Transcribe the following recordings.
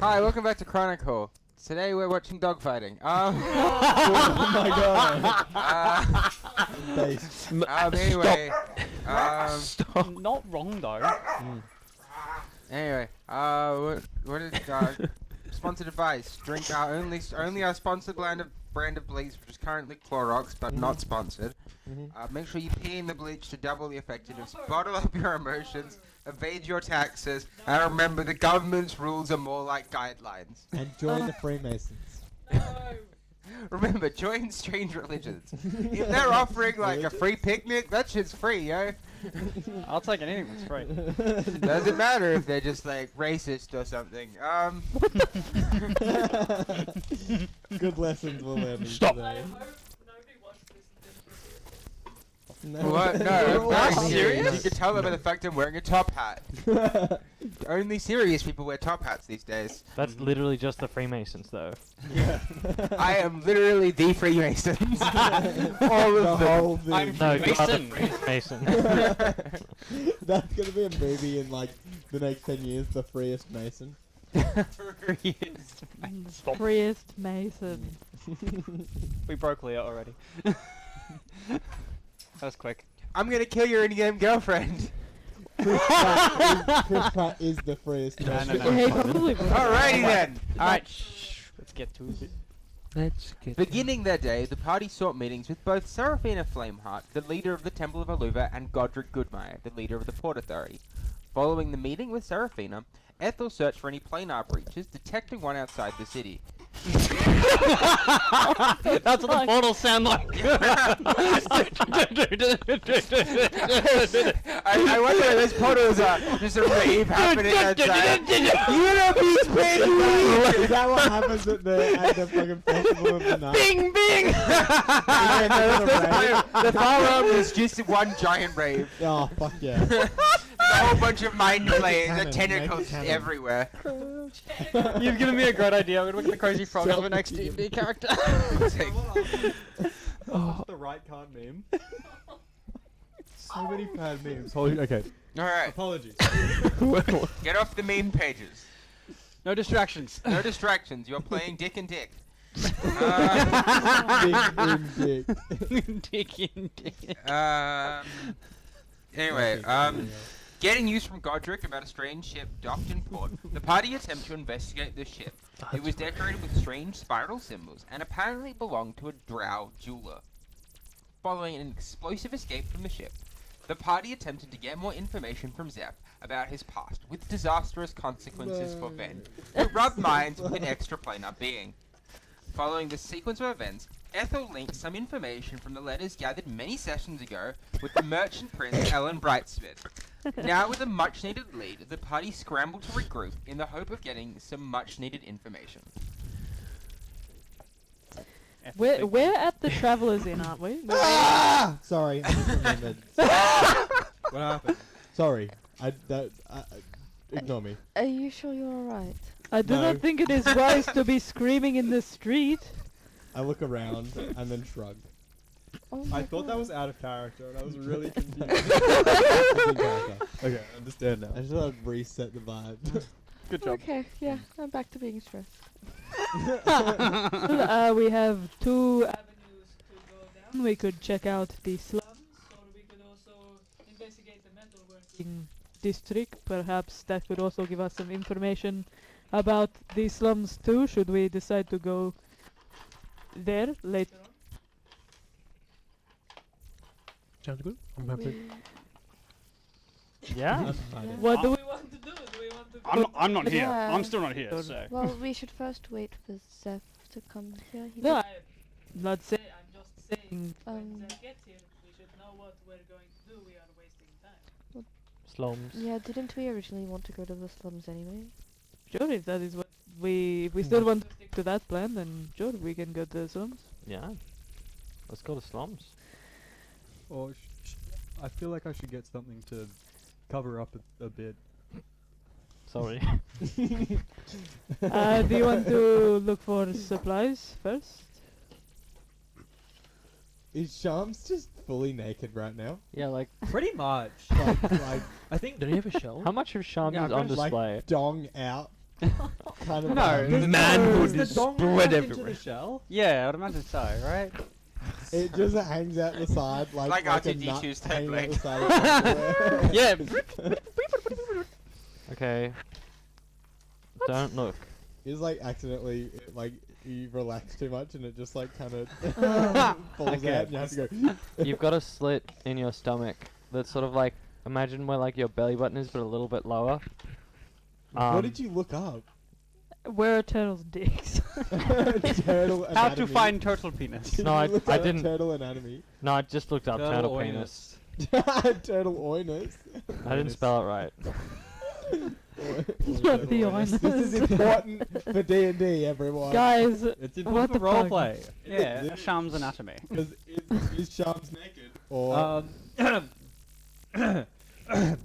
Hi, welcome back to Chronicle. Today we're watching dogfighting. Oh my god. Anyway, Stop. Not wrong though. Anyway, what is sponsored advice? Drink our only our sponsored brand of bleach, which is currently Clorox, but not sponsored. Make sure you pee in the bleach to double the effectiveness. Bottle up your emotions. Evade your taxes. And remember, the government's rules are more like guidelines. And join the Freemasons. Remember, join strange religions. If they're offering like a free picnic, that shit's free, yo. I'll take anything that's free. Doesn't matter if they're just like racist or something. Good lessons we'll learn Stop. today. No. What? No, Are I'm you serious? You can tell that by the fact I'm wearing a top hat. Only serious people wear top hats these days. That's literally just the Freemasons, though. Yeah. I am literally the Freemasons. All of The them. whole thing. I'm No, you are the Freemason. Freemason. That's gonna be a movie in like the next 10 years, The Freest Mason. Stop. Freest Mason. We broke Leah already. That was quick. I'm gonna kill your in-game girlfriend. Chris Pratt is the Freest No, Mason. no, no. Yeah, he probably would. Alrighty then. Alright, let's get to it. Let's get Beginning their day, the party sought meetings with both Seraphina Flameheart, the leader of the Temple of Aluva, and Godric Goodmeyer, the leader of the Port Authority. Following the meeting with Seraphina, Ethel searched for any planar breaches, detecting one outside the city. That's what the portals sound like. I wonder where those portals are. There's a rave happening outside. Unipeace baby! Is that what happens at the fucking festival of the night? Bing, bing. The firearm is just one giant rave. Oh, fuck yeah. A whole bunch of mind players, Cannon, and tentacles make cannon. everywhere. You've given me a great idea. I'm gonna look at the crazy frog as my next D&D character. Oh, the right card meme. So many bad memes. Holy, okay. Alright, Apologies. get off the meme pages. No distractions. No distractions, you're playing Dick and Dick. Dick. Dick in dick. Anyway, getting news from Godric about a strange ship docked in port, the party attempt to investigate the ship. It was decorated with strange spiral symbols and apparently belonged to a drow jeweler. Following an explosive escape from the ship, the party attempted to get more information from Zeph about his past, with disastrous consequences for Ven, who rubbed minds with an extraplanar being. Following this sequence of events, Ethel linked some information from the letters gathered many sessions ago with the merchant prince Ellen Brightsmith. Now with a much-needed lead, the party scrambled to regroup in the hope of getting some much-needed information. We're at the Traveller's Inn, aren't we? Ah! Sorry, I just remembered. What happened? Sorry. Ignore me. Are you sure you're alright? I do No. not think it is wise to be screaming in the street. I look around and then shrug. Oh I my thought that God. was out of character and I was really confused. It's in character. Okay, I understand now. I just thought I'd reset the vibe. Good job. Okay, yeah, I'm back to being stressed. We have two avenues to go down. We could check out the slums, or we could also investigate the metalworking district. Perhaps that could also give us some information about the slums too, should we decide to go there later on. Sounds good. I'm happy. Yeah. That's fine. What do we want to do? Do we want to I'm not here. Yeah. I'm still not here, so. Well, we should first wait for Zeph to come here. He No, did- I'm not saying. I'm just saying. Um, When they get here, we should know what we're going to do. We are wasting time. Slums. yeah, didn't we originally want to go to the slums anyway? Sure, if that is what if we still want to stick to that plan, then sure, we can go to the slums. Yeah. Let's go to slums. Or I feel like I should get something to cover up a bit. Sorry. Do you want to look for supplies first? Is Shams just fully naked right now? Yeah, like, Pretty much. Like I think do you have a shell? How much of Shams Yeah, is I've on got, display? dong out. kind of No, like- manhood Does the dong spread lock into everywhere. the shell? Yeah, I would imagine so, right? It just hangs out the side like a nut R2D2's third hanging out leg. the side of Yeah. Okay. Don't look. It's like accidentally like you relax too much and it just like kind of falls Okay. out and you have to go. You've got a slit in your stomach that's sort of like, imagine where like your belly button is, but a little bit lower. What did you look up? Where are turtles' dicks? Turtle How to anatomy. find turtle penis. Did No, you I- look I up didn't- Turtle anatomy. No, I just looked up turtle penis. Turtle oinus. I didn't spell it right. Not the This is oinus. important for D&D, everyone. Guys, It's What important the for fuck? roleplay. Yeah, Sham's anatomy. Because is Shams naked? Or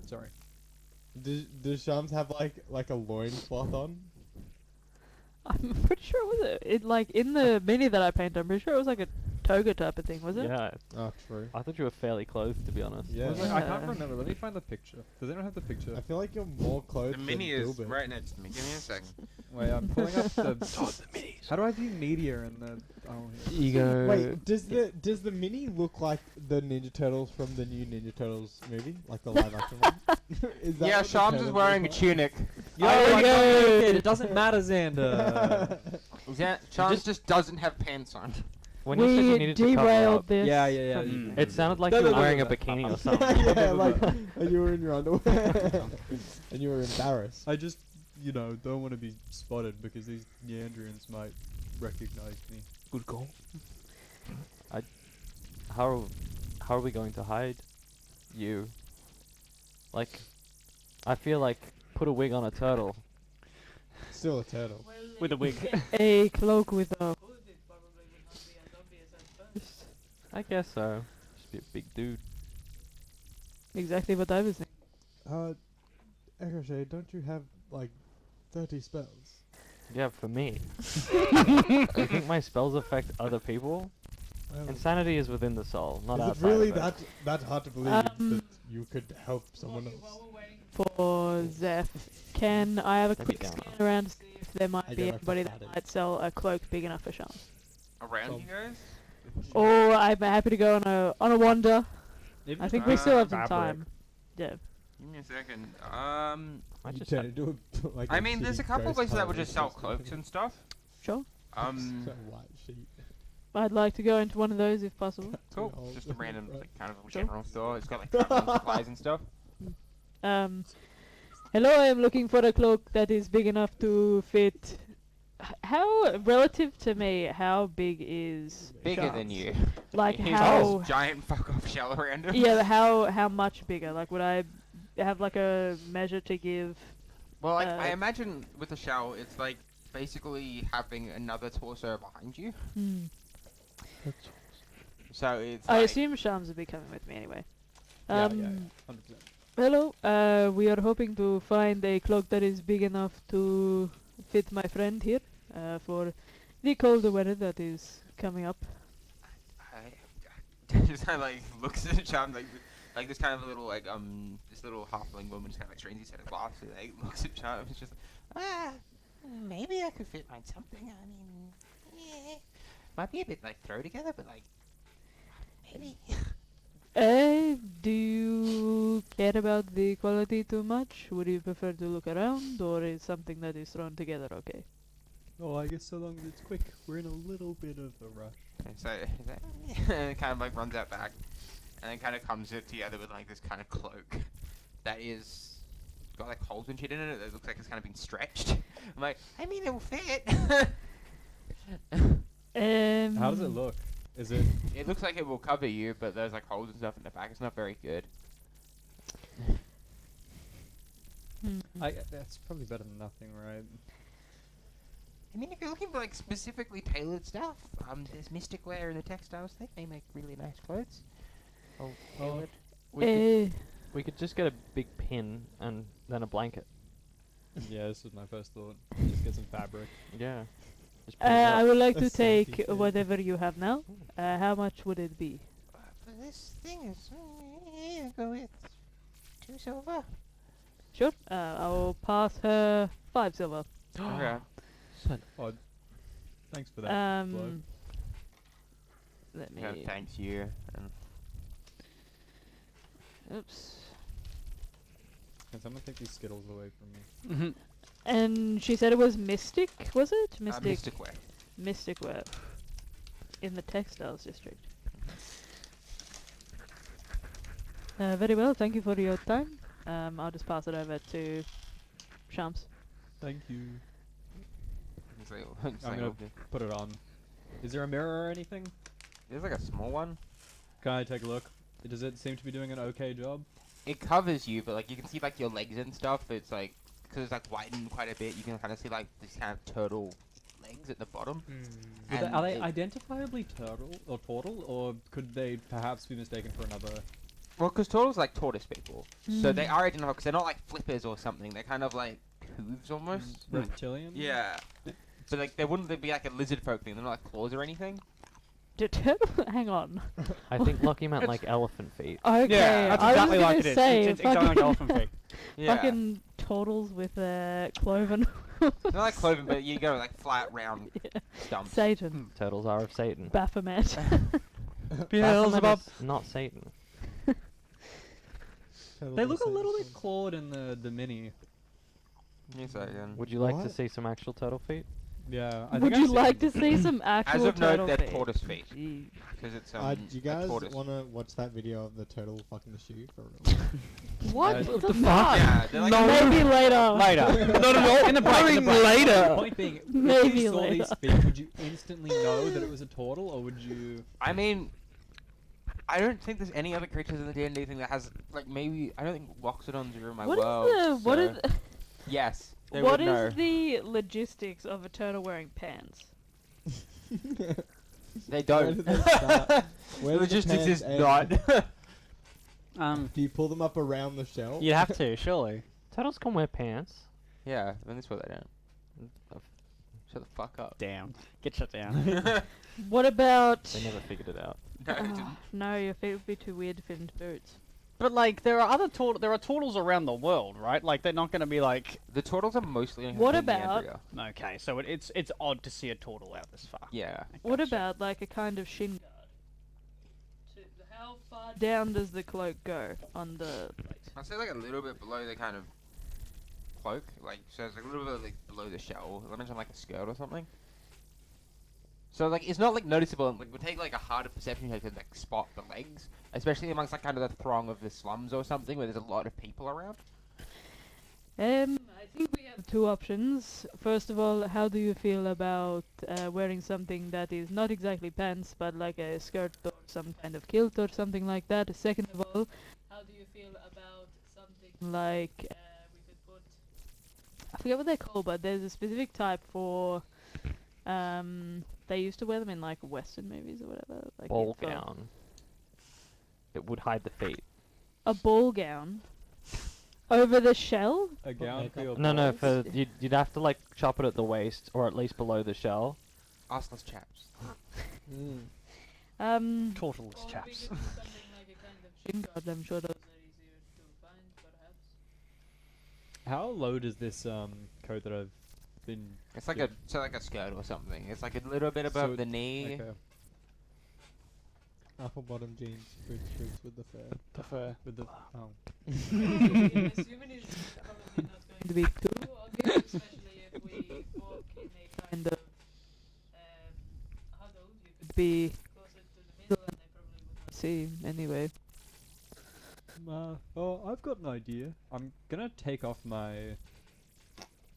Sorry. does Shams have like a loincloth on? I'm pretty sure it was it like in the mini that I painted. I'm pretty sure it was like a toga type of thing, was it? Yeah, Oh, true. I thought you were fairly clothed, to be honest. Yeah. I can't Yeah. remember. Let me find the picture. Does anyone have the picture? I feel like you're more clothed The than mini is Gilbert. right next to me. Give me a second. Wait, I'm pulling up the. How do I view media in the? Oh, here. Ego. Wait, does the mini look like the Ninja Turtles from the new Ninja Turtles movie, like the live action one? Is that Yeah, what the Shams is turtles wearing a look tunic. Yo, I I got got naked. naked. It doesn't matter, Xander. Shams just doesn't have pants on. When you said you We needed to cover derailed up, this. Yeah, yeah, yeah. Mm. it sounded like No, you no, were no, wearing no, a no. bikini or yeah, something. yeah, like and you were in your underwear and you were embarrassed. I just, don't want to be spotted because these Neandrians might recognize me. Good call. How are we going to hide you? Like, I feel like put a wig on a turtle. Still a turtle. With a wig. A cloak with a hood it probably would not be as obvious at first. I guess so. Just be a big dude. Exactly what I was thinking. Ekrochet, don't you have like 30 spells? Yeah, for me. You think my spells affect other people? Insanity is within the soul, not Is it outside really of it. that hard to believe that you could help someone else? For Zeph, can I have a That'd be quick down. scan around to see if there might I be got my anybody fatty. that might sell a cloak big enough for Sean? Around So- you guys? Or I'm happy to go on a wander. I think we still have some Fabric. time. Yeah. Give me a second. I You just turn into a, like I a mean, there's a shitty couple ghost places that would hunter just sell or something. cloaks and stuff. Sure. A white sheet. I'd like to go into one of those if possible. Cool. Oh, Just a random, right. like, kind of a Sure. general store. It's got like traveling supplies and stuff. Hello, I am looking for a cloak that is big enough to fit. How, relative to me, how big is Bigger Sean's? than you. Like He's how? got this giant fuck off shell around him. Yeah, how much bigger? Like, would I have like a measure to give? Well, like, I Uh, imagine with a shell, it's like basically having another torso behind you. Hmm. So it's I like, assume Shams will be coming with me anyway. Yeah, Um, yeah, 100%. Hello, we are hoping to find a cloak that is big enough to fit my friend here for the colder weather that is coming up. I just kind of like looks at Cham like this kind of little like this little halfling woman just kind of like strains his set of glasses and like, looks at Cham and is just maybe I could fit mine something. I mean, yeah, might be a bit like throw together, but like maybe. Do you care about the quality too much? Would you prefer to look around, or is something that is thrown together okay? Oh, I guess so long as it's quick. We're in a little bit of a rush. And so and it kind of like runs out back, and then kind of comes it together with like this kind of cloak that is got like holes and shit in it. It looks like it's kind of been stretched. I'm like, I mean, it will fit. How does it look? Is it? It looks like it will cover you, but there's like holes and stuff in the back. It's not very good. That's probably better than nothing, right? I mean, if you're looking for like specifically tailored stuff, there's Mystic Wear and the textiles. They make really nice clothes. Oh, tailored. We could just get a big pin and then a blanket. Yeah, this was my first thought. Just get some fabric. Yeah. Just pin it I up. would like A to safety take pin. whatever you have now. How much would it be? For this thing is go with 2 silver. Sure. I will pass her 5 silver. Okay. Odd. Thanks for that. bloke. Let me. Yeah, thanks you. And Oops. Can someone take these Skittles away from me? And she said it was Mystic, was it? Mystic Way. Mystic Web. In the textiles district. Very well, thank you for your time. I'll just pass it over to Shams. Thank you. It's like- it's I'm like, gonna okay. put it on. Is there a mirror or anything? There's like a small one. Can I take a look? Does it seem to be doing an okay job? It covers you, but like you can see like your legs and stuff. But it's like because it's like whitened quite a bit. You can kind of see like this kind of turtle legs at the bottom. And Are they it- identifiably turtle, or could they perhaps be mistaken for another? Well, because turtles are like tortoise people, so they are identifiable because they're not like flippers or something. They're kind of like hooves almost. Reptilian? Yeah. But like they wouldn't be like a lizard folk thing. They're not like claws or anything. Hang on. I think Lucky meant like elephant feet. Okay, That's I exactly was like gonna it is. say, It's exactly like elephant feet. Yeah. fucking turtles with cloven Not like cloven, but you go like flat round stumps. Satan. Turtles are of Satan. Baphomet. Beelzebub. Not Satan. They look a little bit clawed in the mini. Give me a second. Would you like to What? see some actual turtle feet? Yeah. Would you like to see some As actual of note, turtle they're feet? tortoise feet Jeez. because it's Do you a guys tortoise. want to watch that video of the turtle fucking the shoe for real? What Uh, the fuck? Yeah, they're like Maybe later. Later. Not at all. In the break. In the break. The point being, if Maybe you saw later. these feet, would you instantly know that it was a turtle, or would you? I mean, I don't think there's any other creatures in the D&D thing that has like maybe I don't think Loxodons are in my What is world. the what so is yes, they what would know. is the logistics of a turtle wearing pants? They Where don't. did they start? Where The did the logistics pants is end? not. Do you pull them up around the shell? You have to, surely. Turtles can wear pants. Yeah, and that's what they don't. Shut the fuck up. Damn. Get shut down. What about? They never figured it out. No, it Oh, didn't. no, your feet would be too weird to fit into boots. But like, there are turtles around the world, right? Like, they're not going to be like. The turtles are mostly in What the about- Meandria. Okay, so it's odd to see a turtle out this far. Yeah. What Gotcha. about like a kind of shin guard? How far down does the cloak go on the plate? I'd say like a little bit below the kind of cloak, like so it's like a little bit like below the shell. I mentioned like a skirt or something. So like it's not like noticeable. Like we take like a harder perception check to like spot the legs, especially amongst like kind of the throng of the slums or something where there's a lot of people around. I think we have two options. First of all, how do you feel about wearing something that is not exactly pants, but like a skirt or some kind of kilt or something like that? Second of all, how do you feel about something like we could put? I forget what they're called, but there's a specific type for. They used to wear them in like Western movies or whatever. Like Ball it's, gown. It would hide the feet. A ball gown. Over the shell? A gown for your No, balls? for you'd have to like chop it at the waist or at least below the shell. Arseless chaps. Turtleless Or we chaps. could do something like a kind of shin guard. I'm sure those are easier to find, perhaps. How low does this coat that I've been? It's like Yeah. like a skirt or something. It's like a little bit above So the knee. Okay. Apple bottom jeans, boots, boots with the fur. The fur. With the oh. I'm assuming it's probably not going to be too obvious, especially if we walk in a kind of huddle. You could be closer to the middle, and they probably would not see anyway. Oh, I've got an idea. I'm gonna take off my.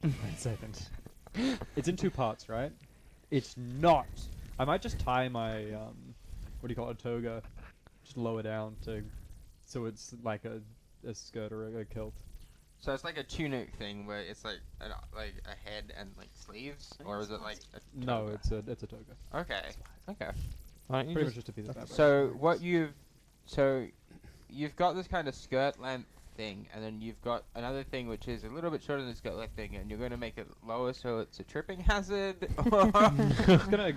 Wait a second. It's in two parts, right? It's not. I might just tie my what do you call it, a toga, just lower down so it's like a skirt or a kilt. So it's like a tunic thing where it's like like a head and like sleeves, or is it like a No, toga? it's a toga. Okay. Okay. Why don't you Pretty just much just a piece of fabric. So you've got this kind of skirt length thing, and then you've got another thing which is a little bit shorter than the skirt length thing, and you're going to make it lower so it's a tripping hazard. It's gonna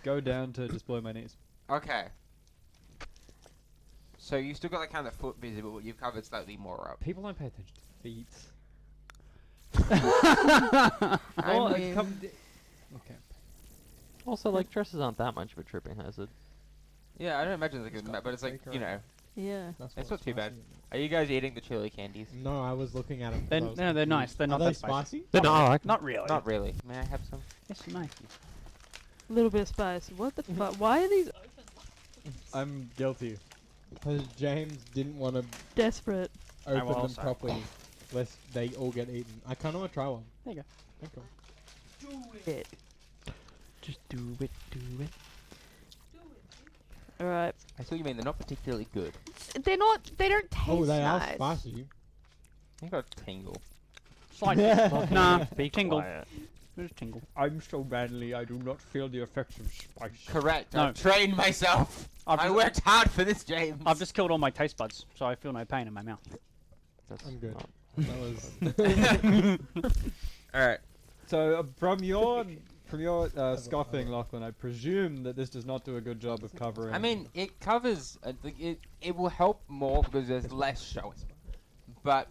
go down to just below my knees. Okay. So you still got that kind of foot visible, but you've covered slightly more up. People don't pay attention to feet. I Oh, mean, okay. Also, like dresses aren't that much of a tripping hazard. Yeah, I don't imagine it's It's like, got but it's like, you know, Yeah. it's what's not too bad. spicy in Are you guys eating the chili candies? it. No, I was looking at them. No, they're nice. They're not Are they that spicy. spicy? Not really. Not really. May I have some? It's nice. A little bit of spice. What the fuck? Why are these open? I'm guilty. Because James didn't want to Desperate. will open them also. properly, lest they all get eaten. I kind of want to try one. There you go. Okay. It. Just do it, do it. Alright. I see what you mean. They're not particularly good. they're not. They don't taste Oh, they nice. are spicy. I got a tingle. Slightly. nah, Be tingle. quiet. Just tingle. I'm so manly, I do not feel the effects of spice. Correct. No. I've trained myself. I worked hard for this, James. I've just killed all my taste buds, so I feel no pain in my mouth. That's I'm good. not- That was. All right. So from your scoffing, Lachlan, I presume that this does not do a good job of covering. I mean, it covers. It will help more because there's less showing. But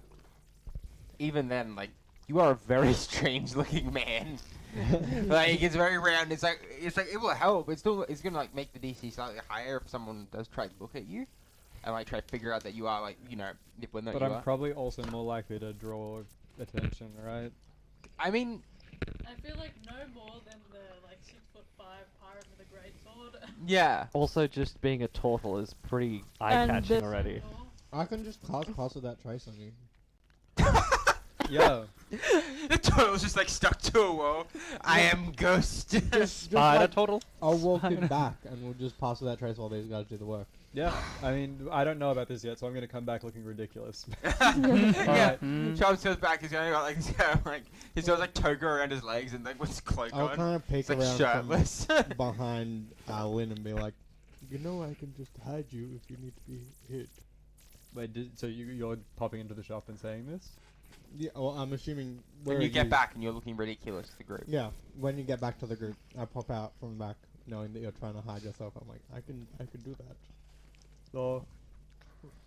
even then, like, you are a very strange-looking man. Like, it's very round. It's like it will help. It's gonna like make the DC slightly higher if someone does try to look at you, and like try to figure out that you are like, you know, when that but you I'm are. probably also more likely to draw attention, right? I mean, I feel like no more than the like 6'5" pirate with a great sword. yeah. Also, just being a turtle is pretty And eye-catching this- already. I can just pass with that trace on you. Yeah. The turtle's just like stuck to a wall. I am Ghost. Just Spider like, total. I'll walk it back and we'll just pass with that trace while these guys do the work. Yeah. I mean, I don't know about this yet, so I'm gonna come back looking ridiculous. Yeah. Alright. Charles goes back. He's only got like he's got like toga around his legs and like with his cloak I'll on. kind of peek He's like around shirtless. from behind Lynn and be like, you know, I can just hide you if you need to be hit. Wait, so you're popping into the shop and saying this? Yeah, well, I'm assuming When you get back and you're looking ridiculous to the group. Yeah, when you get back to the group, I pop out from the back, knowing that you're trying to hide yourself. I'm like, I can do that. Oh,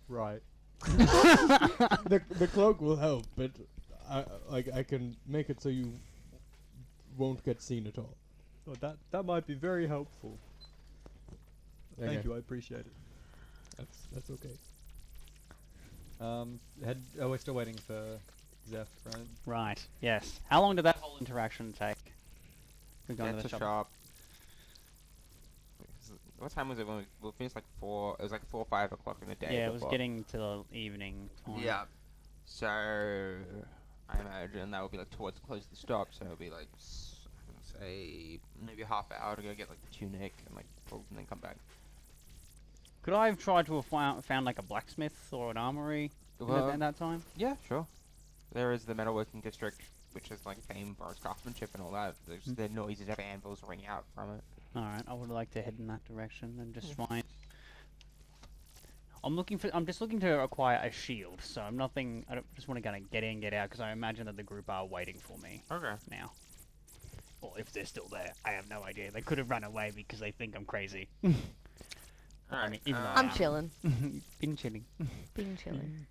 right. The cloak will help, but I can make it so you won't get seen at all. Oh, that might be very helpful. Okay. Thank you, I appreciate it. That's okay. We're still waiting for Zeph, right? Right. Yes. How long did that whole interaction take? We're going Get to to the shop. shop. What time was it when we finished? Like 4. It was like 4 or 5 o'clock in the day. Yeah, it was before. getting to the evening time. Yeah. So I imagine that would be like towards the close of the stop. So it'll be like say maybe a half hour to go get like the tunic and like and then come back. Could I have tried to have found like a blacksmith or an armory at that time? Yeah, sure. There is the metalworking district, which is like famed for its craftsmanship and all that. There's the noises of anvils ring out from it. Alright, I would like to head in that direction and just find... I'm just looking to acquire a shield, so I don't just want to kind of get in, get out, because I imagine that the group are waiting for me Okay. now. Or if they're still there, I have no idea. They could have run away because they think I'm crazy. I mean, even though I I'm am. chilling. Been chilling. Being chilling.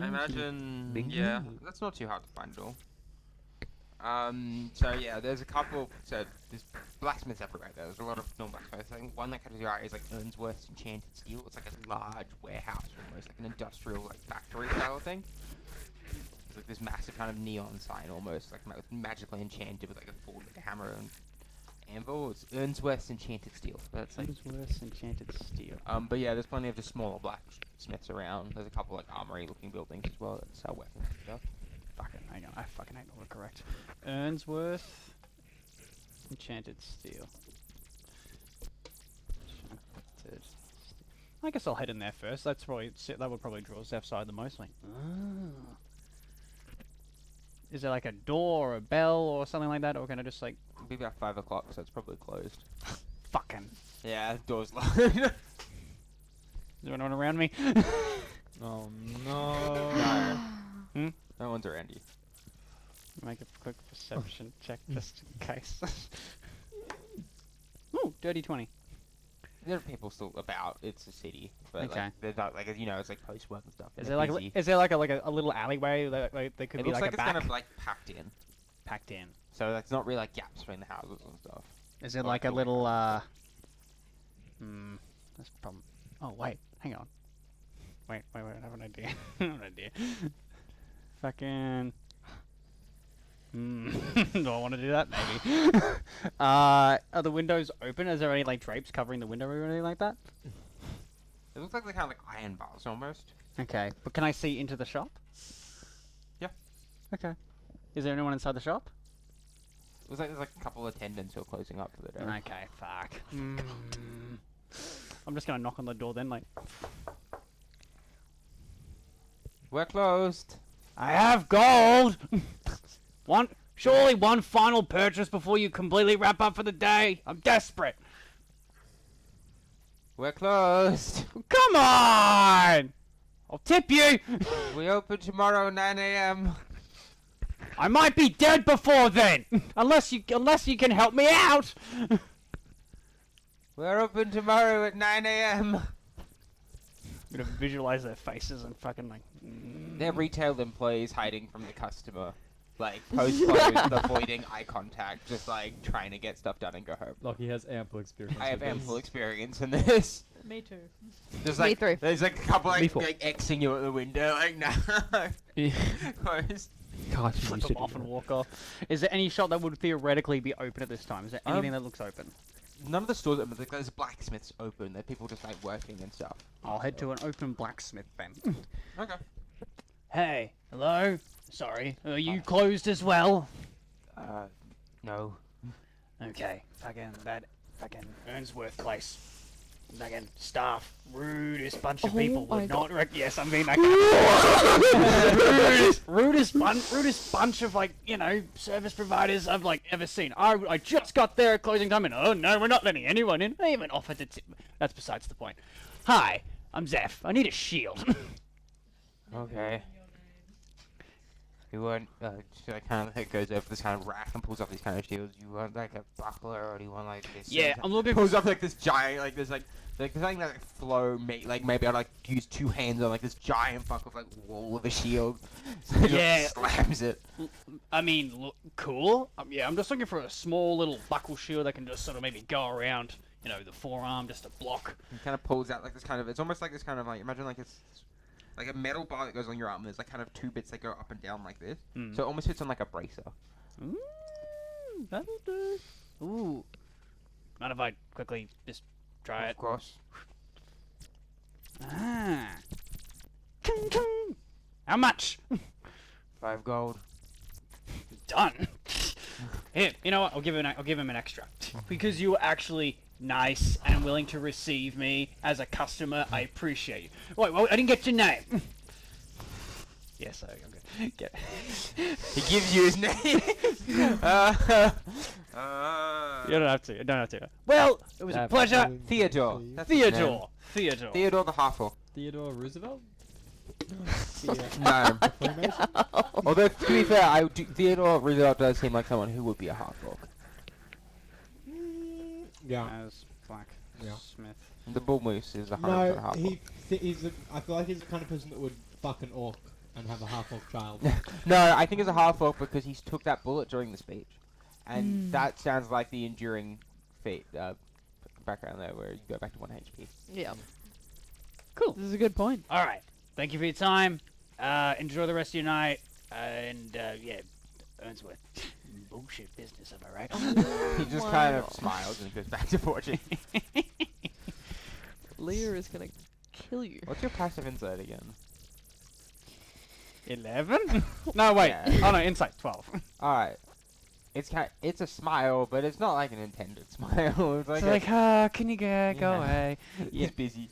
I imagine, Bing yeah, bing. that's not too hard to find at all. So yeah, there's a couple, so there's blacksmiths everywhere. There's a lot of normal blacksmiths. I think one that catches your eye is like Earnsworth's Enchanted Steel. It's like a large warehouse, almost like an industrial like factory style thing. It's like this massive kind of neon sign, almost like magically enchanted with like a full hammer and anvil. It's Earnsworth's Enchanted Steel. That's like Earnsworth's Enchanted Steel. but yeah, there's plenty of just smaller blacksmiths around. There's a couple like armory-looking buildings as well that sell weapons and stuff. Fucking, hang on, I fucking ain't got it correct. Earnsworth Enchanted Steel. Enchanted Steel. I guess I'll head in there first. That would probably draw Zeph's eye the most. Like, is there like a door or a bell or something like that, or can I just like It'll be about 5 o'clock, so it's probably closed. fucking? Yeah, the door's locked. Is there anyone around me? Oh no. No. No one's around you. Make a quick perception check just in case. Ooh, dirty 20. there are people still about. It's a city, but Okay. like there's not like you know it's like post work and stuff. Is and there they're like busy. is there like a little alleyway that like, there could It be looks like like a it's back kind of like packed in, packed in? so like, it's not really like gaps between the houses and stuff. Is there Or, like a the little windows. That's a problem. Oh wait, hang on. Wait, I have an idea. I have an idea. Fucking. Do I want to do that? Maybe. Are the windows open? Is there any like drapes covering the window or anything like that? It looks like they're kind of like iron bars almost. Okay, but can I see into the shop? Yeah. Okay. Is there anyone inside the shop? It looks like there's like a couple of attendants who are closing up for the day. Okay, fuck. I'm just gonna knock on the door then, like. We're closed. I have gold! Surely one final purchase before you completely wrap up for the day. I'm desperate. We're closed. Come on! I'll tip you! We open tomorrow 9 a.m. I might be dead before then! Unless you can help me out! We're open tomorrow at 9 a.m. I'm gonna visualize their faces and fucking like... They're retail employees hiding from the customer. Like, post-close, avoiding eye contact, just like trying to get stuff done and go home. Lockie has ample experience. I have with this. ample experience in this. Me too. There's Me like, too. there's like a couple Me like, four. like Xing you at the window, like no. Closed. God, you flip used them to off do and that. walk off. Is there any shop that would theoretically be open at this time? Is there anything that looks open? None of the stores open. Like, there's blacksmiths open. There are people just like working and stuff. I'll head to an open blacksmith then. Okay. Hey, hello? Sorry, are you closed as well? No. Okay, fucking Earnsworth place. Fucking staff, rudest bunch of Oh people my would not yes, I mean that kind of rudest bunch of like, you know, service providers I've like ever seen. I just got there at closing time and oh no, we're not letting anyone in. They even offered to tip. That's besides the point. Hi, I'm Zeph. I need a shield. Okay. You want, so I kind of like goes over this kind of rack and pulls off these kind of shields. You want like a buckler, or do you want like this? Yeah, And I'm looking for pulls off like this giant, like this, like something that like flow, like maybe I'd like use two hands on like this giant fuck of like wall of a shield. So he Yeah. just slams it. I mean, look, cool. Yeah, I'm just looking for a small little buckle shield that can just sort of maybe go around, you know, the forearm just to block. He kind of pulls out like this kind of. It's almost like this kind of like imagine like it's like a metal bar that goes on your arm. There's like kind of two bits that go up and down like this. So it almost fits on like a bracer. That'll do. Ooh. Mind if I quickly just try it? Of course. Ah. Chung, chung. How much? 5 gold. Done. Here, you know what? I'll give him an extra because you were actually nice and willing to receive me as a customer. I appreciate you. Wait, well, I didn't get your name. Yes, I'm good. Get. He gives you his name. You don't have to. You don't have to. Well, it was a pleasure. Theodore. That's his name. Theodore. Theodore. Theodore the Half-Orc. Theodore Roosevelt? No. Freemason? Although, to be fair, Theodore Roosevelt does seem like someone who would be a Half-Orc. Yeah. As Black Yeah. Smith. The bull moose is a 100% No, Half-Orc. I feel like he's the kind of person that would fuck an orc and have a half-orc child. No, I think it's a Half-Orc because he took that bullet during the speech. And that sounds like the enduring fate, background there where you go back to 1 HP. Yeah. Cool. This is a good point. All right. Thank you for your time. Enjoy the rest of your night. And yeah, Earnsworth. Bullshit business, am I right? He just kind of smiles and goes back to fortune. Lear is gonna kill you. What's your passive insight again? 11? No, wait. Yeah. Oh no, insight 12. Alright. It's a smile, but it's not like an intended smile. It's like, It's like, can you go Yeah. away? he's busy.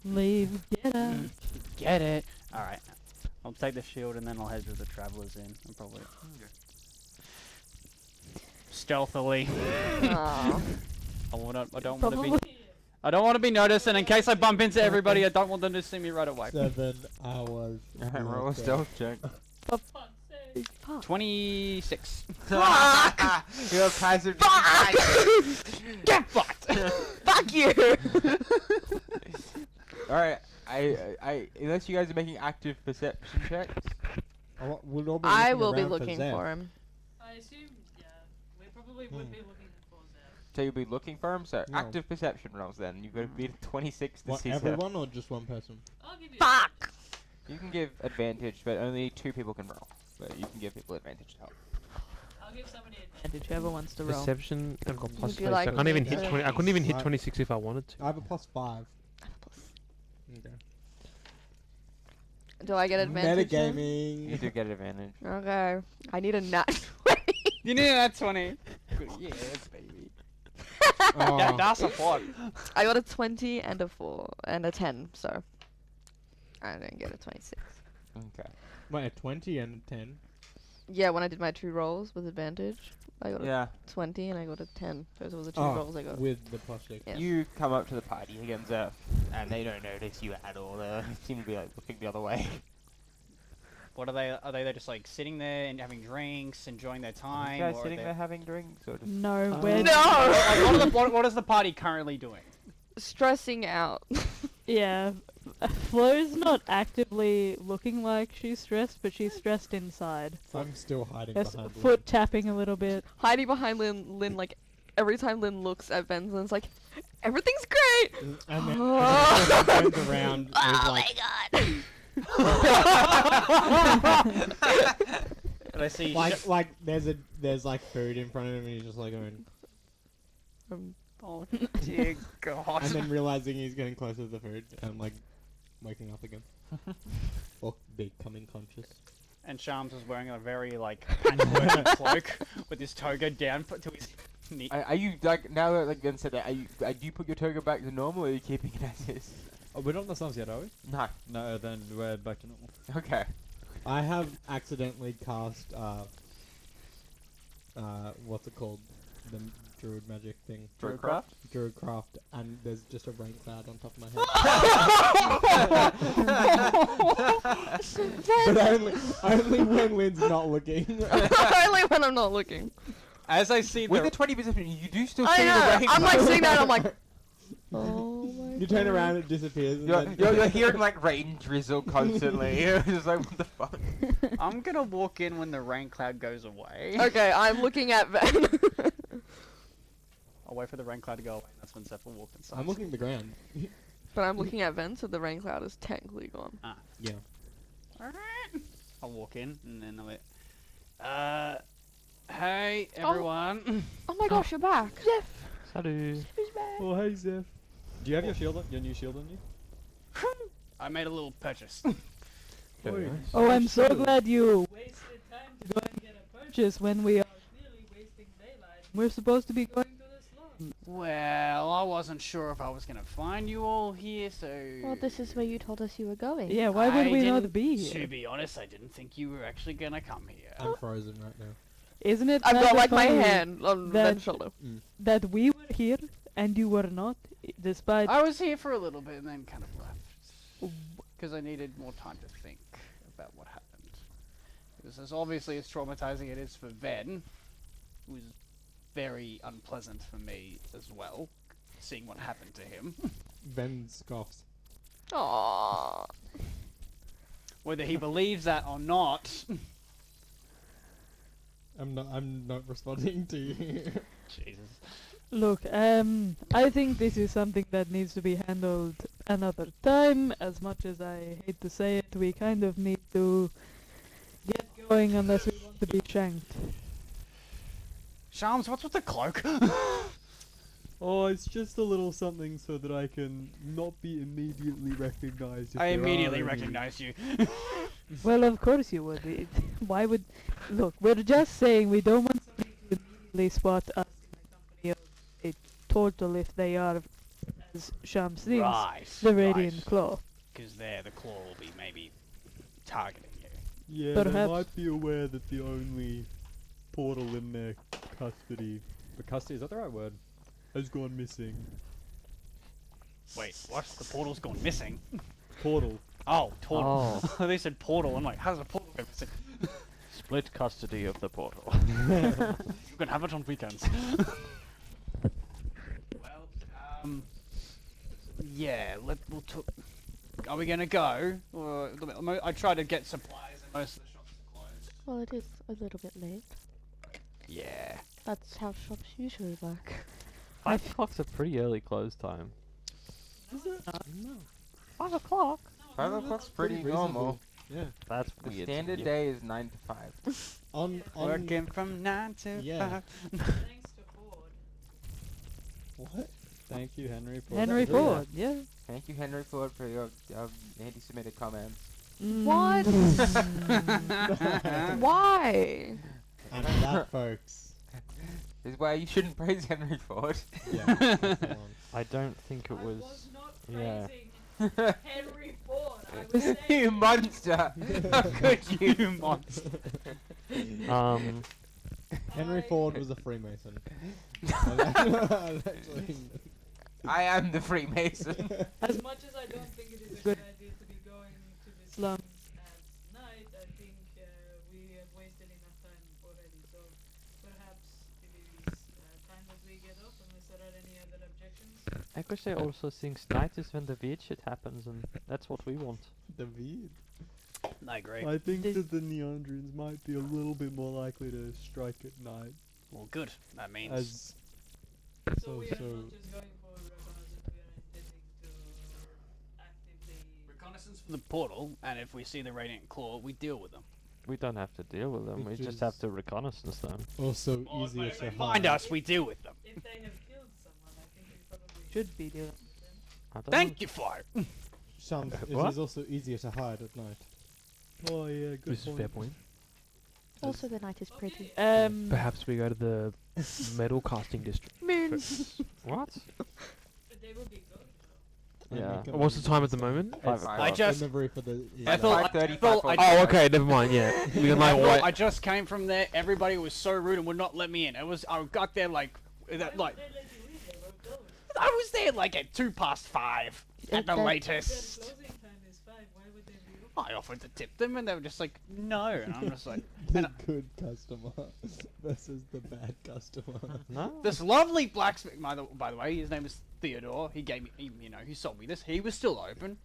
Leave. Get out. Get it. All right. I'll take the shield and then I'll head to the travelers inn. I'll probably stealthily. Aw. I don't want to be. Probably. I don't want to be noticed, and in case I bump into everybody, I don't want them to see me right away. 7 hours. Alright, roll a later. stealth check. For fuck's sake. Fuck. 26. Fuck! You're a passive. Get fucked! Fuck you! Alright, unless you guys are making active perception checks. We'll all be I looking will be around looking Zev. for him. I assume, yeah, we probably would be looking for Zev. So you'll be looking for him. So No. active perception rolls. Then you've got to beat a 26 to What, see Zev. everyone or just one person? I'll give you. Fuck! You can give advantage, but only 2 people can roll. But you can give people advantage to help. I'll give somebody advantage. Whoever wants to roll. Perception. I've got plus Would you 5. like I can't even me hit to- 20. I couldn't even hit Right. 26 if I wanted to. I have a +5. Okay. Do I get advantage? then? Metagaming. You do get advantage. Okay. I need a nat 20. You need that 20. Yeah, baby. Oh. That's a plot. I got a 20 and a 4 and a 10, so I didn't get a 26. Okay. Wait, a 20 and a 10. Yeah, when I did my 2 rolls with advantage, I got Yeah. a 20 and I got a 10. Those were the 2 Oh, rolls I got. with the +6. Yes. You come up to the party again, Zeph, and they don't notice you at all. They seem to be like looking the other way. What are they? Are they just like sitting there and having drinks, enjoying their time? You guys or are sitting they- there having drinks, or just No, we're No! Like, what is the party currently doing? Stressing out. yeah. Flo's not actively looking like she's stressed, but she's stressed inside. I'm still hiding Yes, behind foot tapping a little bit. Hiding behind Lynn, like, every time Lynn looks at Ben's, Lynn's like, everything's great! Lynn. And then everyone turns around and is Oh like, my god! And I see. like there's like food in front of him and he's just like going, Oh dear God. and then realizing he's getting closer to the food and like waking up again. Or becoming conscious. And Shams is wearing a very like patchwork cloak with his toga down to his knee. Are you like now that like Ben said that? Do you put your toga back to normal, or are you keeping it as is? Oh, we're not in the slums yet, are we? No. No, then we're back to normal. Okay. I have accidentally cast what's it called? The druid magic thing. Druidcraft? Druidcraft, and there's just a rain cloud on top of my head. But only when Lynn's not looking. Only when I'm not looking. As I see With the the 20%, you do still I see the know. rain. I'm like sitting there and I'm like, oh my You turn around, it disappears. And You're, then you're hearing like rain drizzle constantly. You're just like, what the fuck? I'm gonna walk in when the rain cloud goes away. Okay, I'm looking at Ben. I'll wait for the rain cloud to go away, and that's when Zeph will walk inside. I'm looking at the ground. But I'm looking at Ben, so the rain cloud is technically gone. Yeah. I'll walk in, and then I'll be, hey everyone. Oh my gosh, you're back. Salut. Oh, hey, Zeph. Do you have your shield, your new shield on you? I made a little purchase. Oh, I'm so glad you wasted time to go and get a purchase when we are clearly wasting daylight. We're supposed to be going to the slum. Well, I wasn't sure if I was gonna find you all here, so. Well, this is where you told us you were going. Yeah, why would I we not didn't- be To here? be honest, I didn't think you were actually gonna come here. I'm frozen right now. Isn't it I've got kinda like my funny hand on that- Ben's shoulder. that we were here and you were not, despite I was here for a little bit and then kind of left. Because I needed more time to think about what happened. It was as obviously as traumatizing it is for Ben. It was very unpleasant for me as well, seeing what happened to him. Ben scoffs. Aww. Whether he believes that or not. I'm not responding to you. Jesus. Look, I think this is something that needs to be handled another time. As much as I hate to say it, we kind of need to get going unless we want to be shanked. Shams, what's with the cloak? Oh, it's just a little something so that I can not be immediately recognized. If I there immediately are any. recognized you. Well, of course you would. Why would... Look, we're just saying we don't want somebody to immediately spot us in the company of a turtle if they are, as Shams thinks, Right. the Radiant Claw. Because there, the claw will be maybe targeting you. Yeah, Perhaps. they might be aware that the only portal in their custody, but custody, is that the right word? Has gone missing. Wait, what? The portal's gone missing? Portal. Oh, portal. Oh. They said portal. I'm like, how does a portal go missing? split custody of the portal. You can have it on weekends. Well, yeah. We'll talk. Are we gonna go? Or, I tried to get supplies, and most of the shops are closed. Well, it is a little bit late. Yeah. That's how shops usually work. 5 o'clock's a pretty early close time. Is it? 5 o'clock? 5 o'clock's pretty normal. Yeah. That's The weird. standard day is 9 to 5. On Working from 9 to Yeah. 5. Thanks to Ford. what? Thank you, Henry. For Henry that. Ford, yeah. Thank you, Henry Ford, for your anti-Semitic comments. What? Mm. Why? And that, folks. This is why you shouldn't praise Henry Ford. Yeah. That's the one. I don't think it was. not Yeah. praising Henry Ford. I was saying You monster! How could you? monster. Henry I- Ford was a Freemason. I've actually- I am the Freemason. As much as I don't think it is a good idea to be going to the slums at night, I think we have wasted enough time already. So perhaps it is time that we get off unless there are any other objections. Ricochet also thinks night is when the weird shit happens, and that's what we want. the weed. I agree. I think This- that the Neandrians might be a little bit more likely to strike at night. Well, good. That means. As So we are so- not just going for reconnaissance, we are intending to actively... Reconnaissance for the portal, and if we see the Radiant Claw, we deal with them. We don't have to deal with them, we Which just have is- to reconnaissance them. Also Or easier if to they hide. find us, we deal with them. If they have killed someone, I think we probably Should be doing. with them. I don't Thank you for it. Shams, it What? is also easier to hide at night. oh yeah, good This is a fair point. Also, the night is pretty. Perhaps we go to the metal casting district. Moons. What? But they will be good. And Yeah. we can What's the always time at the use moment? that. 5 It's o'clock. I just- In the roof of the. I thought- 5:30, I thought- 5:45. Oh, okay, never mind. Yeah, we can like wait. I just came from there. Everybody was so rude and would not let me in. I got there like, Why like would they let you in? They were closed. I was there like at 5:02 at the That- Their latest. closing time is 5. Why would they be open? I offered to tip them, and they were just like, no. And I'm just like, The and good customer versus the bad customer. No? this lovely blacksmith. By the way, his name is Theodore. He gave me, he sold me this. He was still open.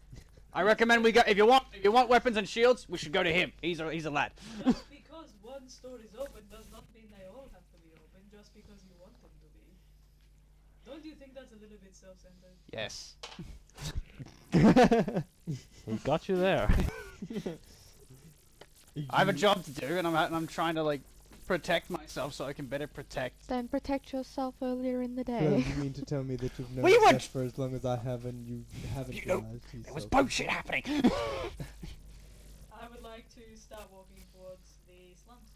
I recommend we go. If you want weapons and shields, we should go to him. He's a lad. Just because one store is open does not mean they all have to be open just because you want them to be. Don't you think that's a little bit self-centered? Yes. He got you there. I have a job to do, and I'm trying to like protect myself so I can better protect. Then protect yourself earlier in the So day. you mean to tell me that you've known We went- Seth for as long as I have and you haven't You know, realized he's There was so bullshit happening. I would like to start walking towards the slums.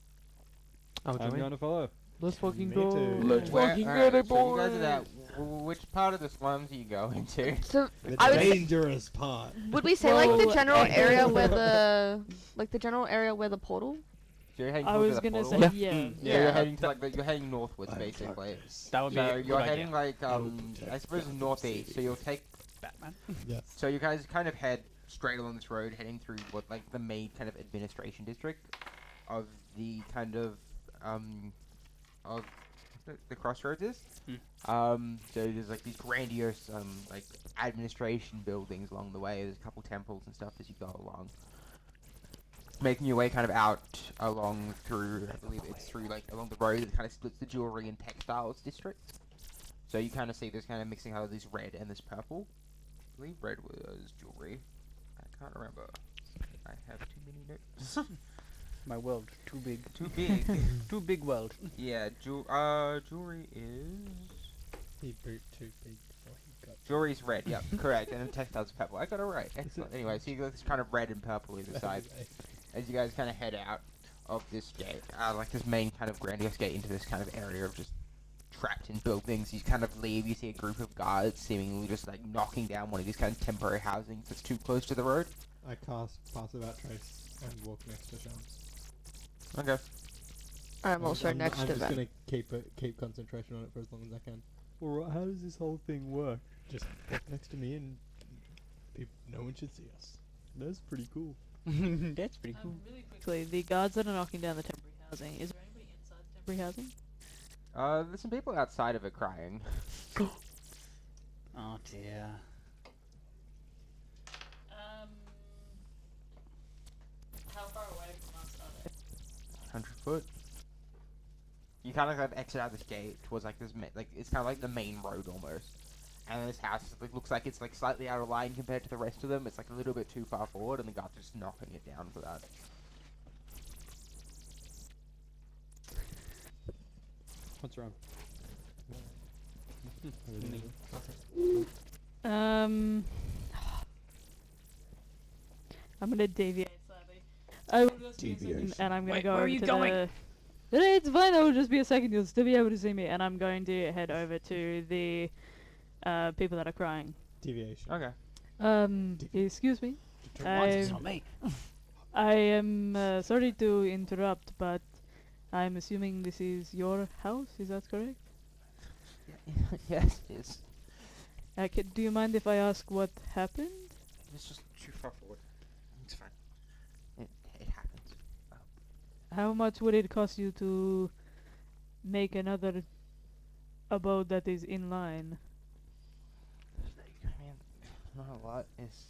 Oh, I'm going to follow. Let's fucking Me go. too. Let's fucking Alright, get it, so you guys are boys. that. Which part of the slums are you going to? So The I would say, dangerous part. would we say like the Well, general area where the general area where the portal? So you're heading I towards was the gonna say portal? yeah. So Yeah. you're heading to you're heading northwards basically. That would be So a good you're idea. heading like Oh, I suppose northeast. So you'll take. Batman. Yes. So you guys kind of head straight along this road, heading through what like the main kind of administration district of the kind of of the crossroads is. So there's like these grandiose like administration buildings along the way. There's a couple temples and stuff as you go along. Making your way kind of out along through, I believe it's through like along the road that kind of splits the jewelry and textiles district. So you kind of see this kind of mixing out of this red and this purple. I believe red was jewelry. I can't remember. I have too many notes. My world too big. Too big. Too big world. Yeah, jewelry is. He boot too big before he got. Jewelry's red, yep, correct. And then textiles purple. I got it right. Excellent. Anyway, so you got this kind of red and purple either side. As you guys kind of head out of this gate, like this main kind of grandiose gate into this kind of area of just trapped in buildings. You kind of leave, you see a group of guards seemingly just like knocking down one of these kind of temporary housings that's too close to the road. I cast Pass Without Trace and walk next to Shams. Okay. I'm also next I'm to just them. gonna keep concentration on it for as long as I can. Alright, how does this whole thing work? Just walk next to me and no one should see us. That's pretty cool. That's pretty cool. Really quickly, the guards that are knocking down the temporary housing, is there anybody inside the temporary housing? There's some people outside of it crying. Oh dear. How far away from us are they? 100 foot. You kind of like exit out this gate towards like this, like it's kind of like the main road almost. And this house like, looks like it's like slightly out of line compared to the rest of them. It's like a little bit too far forward, and the guards are just knocking it down for that. What's wrong? I'm gonna deviate slightly. I will just be a second, and I'm gonna Wait, go where are over you to going? the. It's fine. It will just be a second. You'll still be able to see me, and I'm going to head over to the people that are crying. Deviation. Okay. Excuse me. Once it's not me. I am sorry to interrupt, but I'm assuming this is your house. Is that correct? Yes, it is. Do you mind if I ask what happened? It's just too far forward. It's fine. It happens. How much would it cost you to make another abode that is in line? I mean, not a lot. It's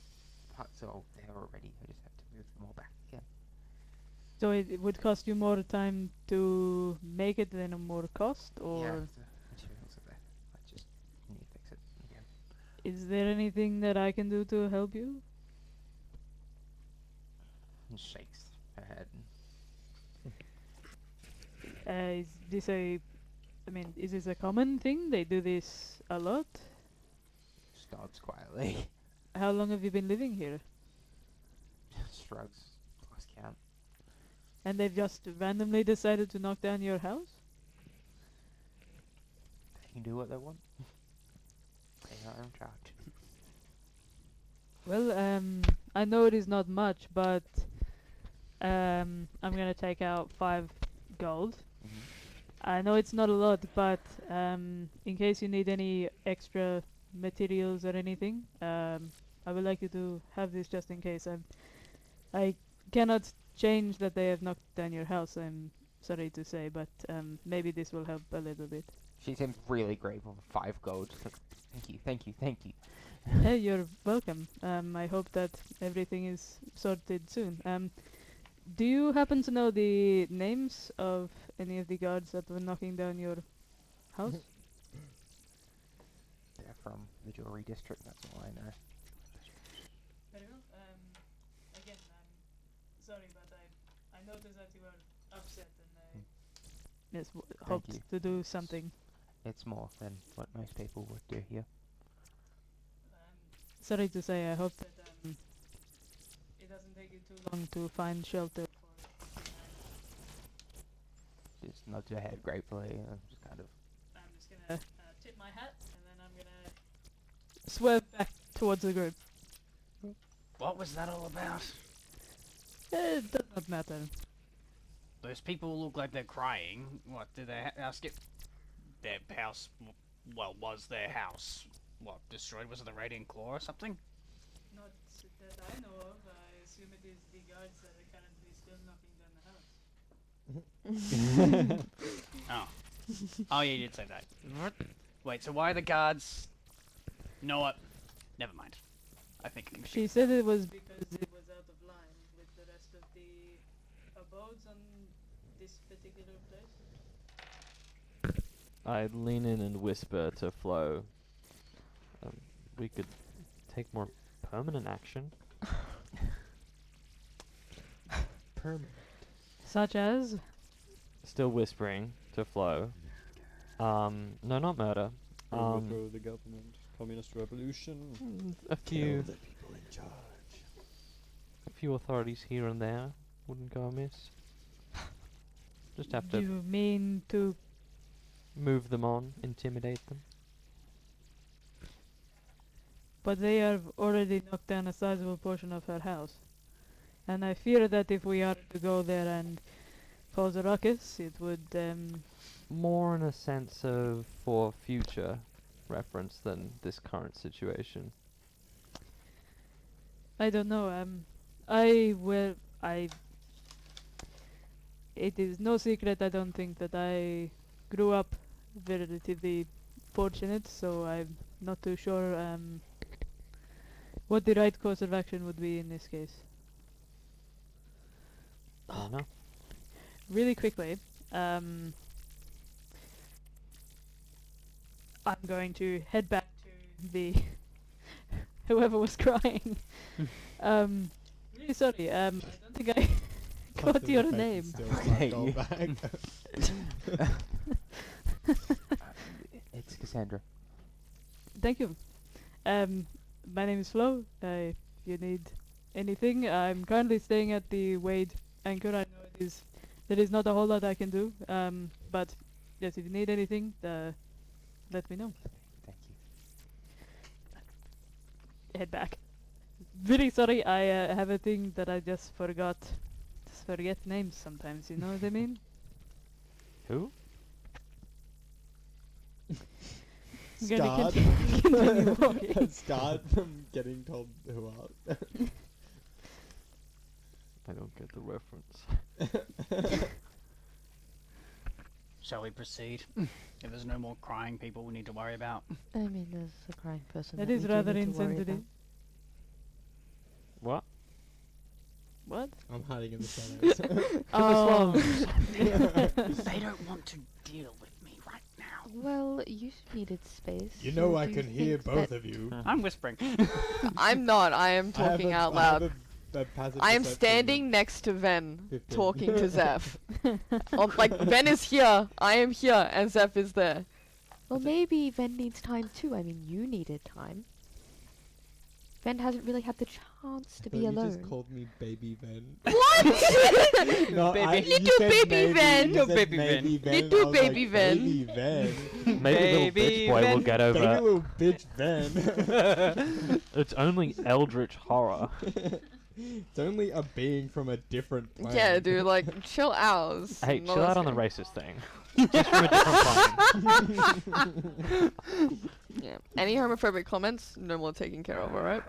parts are all there already. I just have to move them all back again. So it would cost you more time to make it than a more cost, Yeah, or the materials are there. I just need to fix it again. is there anything that I can do to help you? And shakes her head. Is this is this a common thing? They do this a lot? Just nods quietly. How long have you been living here? Shrugs. Lost count. And they've just randomly decided to knock down your house? They can do what they want. They are in charge. Well, I know it is not much, but I'm gonna take out 5 gold. I know it's not a lot, but in case you need any extra materials or anything, I would like you to have this just in case. I cannot change that they have knocked down your house, I'm sorry to say, but maybe this will help a little bit. She seems really grateful for 5 gold. She's like, thank you, thank you, thank you. Hey, you're welcome. I hope that everything is sorted soon. Do you happen to know the names of any of the guards that were knocking down your house? They're from the jewelry district, that's all I know. Very well. Again, I'm sorry, but I noticed that you were upset, and I hoped you. to do something. It's more than what most people would do here. Sorry to say, I hope that it doesn't take you too long to find shelter for. Just nods her head gratefully and just kind of... I'm just gonna tip my hat, and then I'm gonna swerve back towards the group. What was that all about? It does not matter. Those people look like they're crying. What, did their house get... Their house, well, was their house, what, destroyed? Was it the Radiant Claw or something? Not that I know of. I assume it is the guards that are currently still knocking down the house. Oh. Oh, yeah, you did say that. Wait, so why are the guards... Know what? Never mind. I think I can She said it was because it was out of line with the rest of the abodes on this particular place. I lean in and whisper to Flo. We could take more permanent action. Permanent. Such as? Still whispering to Flo. No, not murder. Overthrow the government. Communist revolution. A few, the people in charge. a few authorities here and there wouldn't go amiss. Just have to You mean to... move them on, intimidate them. But they have already knocked down a sizable portion of her house. And I fear that if we are to go there and cause a ruckus, it would, More in a sense of for future reference than this current situation. I don't know, It is no secret, I don't think, that I grew up relatively fortunate, so I'm not too sure what the right course of action would be in this case. I don't know. Really quickly, I'm going to head back to the whoever was crying. Really sorry. I don't think I got your name. Okay, Go you- back. It's Cassandra. Thank you. My name is Flo. You need anything? I'm currently staying at the Wade Anchor. I know there is not a whole lot I can do. But yes, if you need anything, let me know. Thank you. Head back. Really sorry. I have a thing that I just forgot. Just forget names sometimes. You know what I mean? Who? I'm gonna Scarred. continue walking. Scarred from getting told who up. I don't get the reference. Shall we proceed? If there's no more crying people we need to worry about. I mean, there's a crying person. That we is do rather need to worry insensitive. What? What? I'm hiding in the shadows. Oh. They don't want to deal with me right now. Well, you needed space. You know so I do can hear think both that- of you. I'm whispering. I'm not. I am I have talking a- out I have loud. a passive I am perception standing next to Ven, 15. talking to Zeph. Like, Ven is here, I am here, and Zeph is there. Well, maybe Ven needs time too. I mean, you needed time. Ven hasn't really had the chance to I be thought You alone. just called me Baby Ven. What? No, Baby- you Little said baby maybe, Ven. you Little said baby maybe Ven. Ven. Little I was baby like, Ven. Baby Ven. Maybe little Baby bitch boy will Ven. get Baby over. little bitch Ven. It's only eldritch horror. It's only a being from a different planet. Yeah, dude, like, chill out. Hey, No, chill out that's on the good. racist thing. Just from a different plane. Yeah. Any homophobic comments? No more taken care of, alright?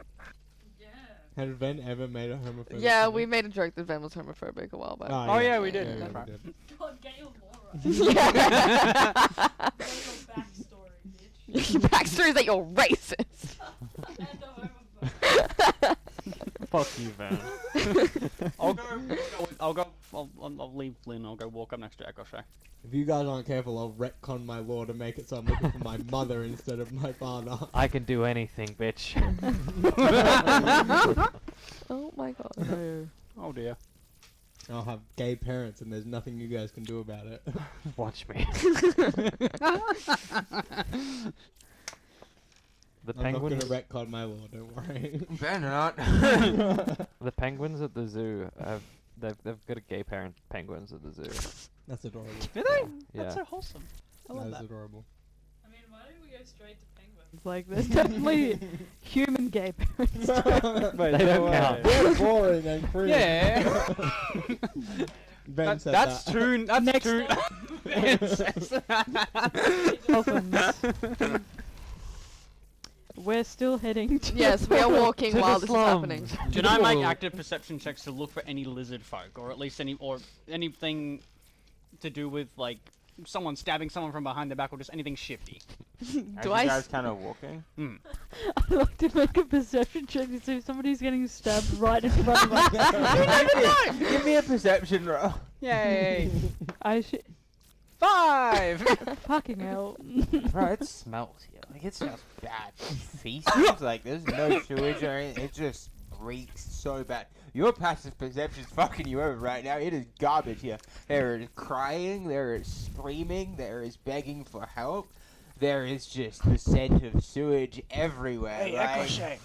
Had Ven ever made a homophobic Yeah, comment? we made a joke that Ven was homophobic a while back. Ah, Oh, yeah, we yeah, did. yeah, That's we right. did. God, Gale Mora. Yeah. Backstory, bitch. Backstory is that you're racist. Fuck you, Van. I'll leave Lynn. I'll go walk up next to Echo Shack. If you guys aren't careful, I'll retcon my law to make it so I'm looking for my mother instead of my father. I can do anything, bitch. Oh my god. No. Oh dear. I'll have gay parents and there's nothing you guys can do about it. Watch me. The I'm not gonna penguins. retcon my law, don't worry. Better not. The penguins at the zoo have. They've got a gay parent penguins at the zoo. That's adorable. Do they? Yeah. That's so wholesome. I love That that. is adorable. I mean, why don't we go straight to penguins? Like, there's definitely human gay parents. Wait, They don't count. They're boring and cringe. Yeah. Ben said That's that. too. That's Next too. Dolphins. We're still heading to. Yes, we are walking To the while this is happening. slums. Can I make Whoa. active perception checks to look for any lizard folk, or at least anything to do with like someone stabbing someone from behind their back, or just anything shifty? Do I? kind of walking? I'd like to make a perception check to see if somebody's getting stabbed right in front of us. Give me a perception roll. Yay! I should. 5. Fucking hell. Bro, it smells here. Like, it smells bad. Feces? Like, there's no sewage or anything. It just reeks so bad. Your passive perception's fucking you over right now. It is garbage here. There is crying, there is screaming, there is begging for help. There is just the scent of sewage everywhere. Hey, like, Ricochet.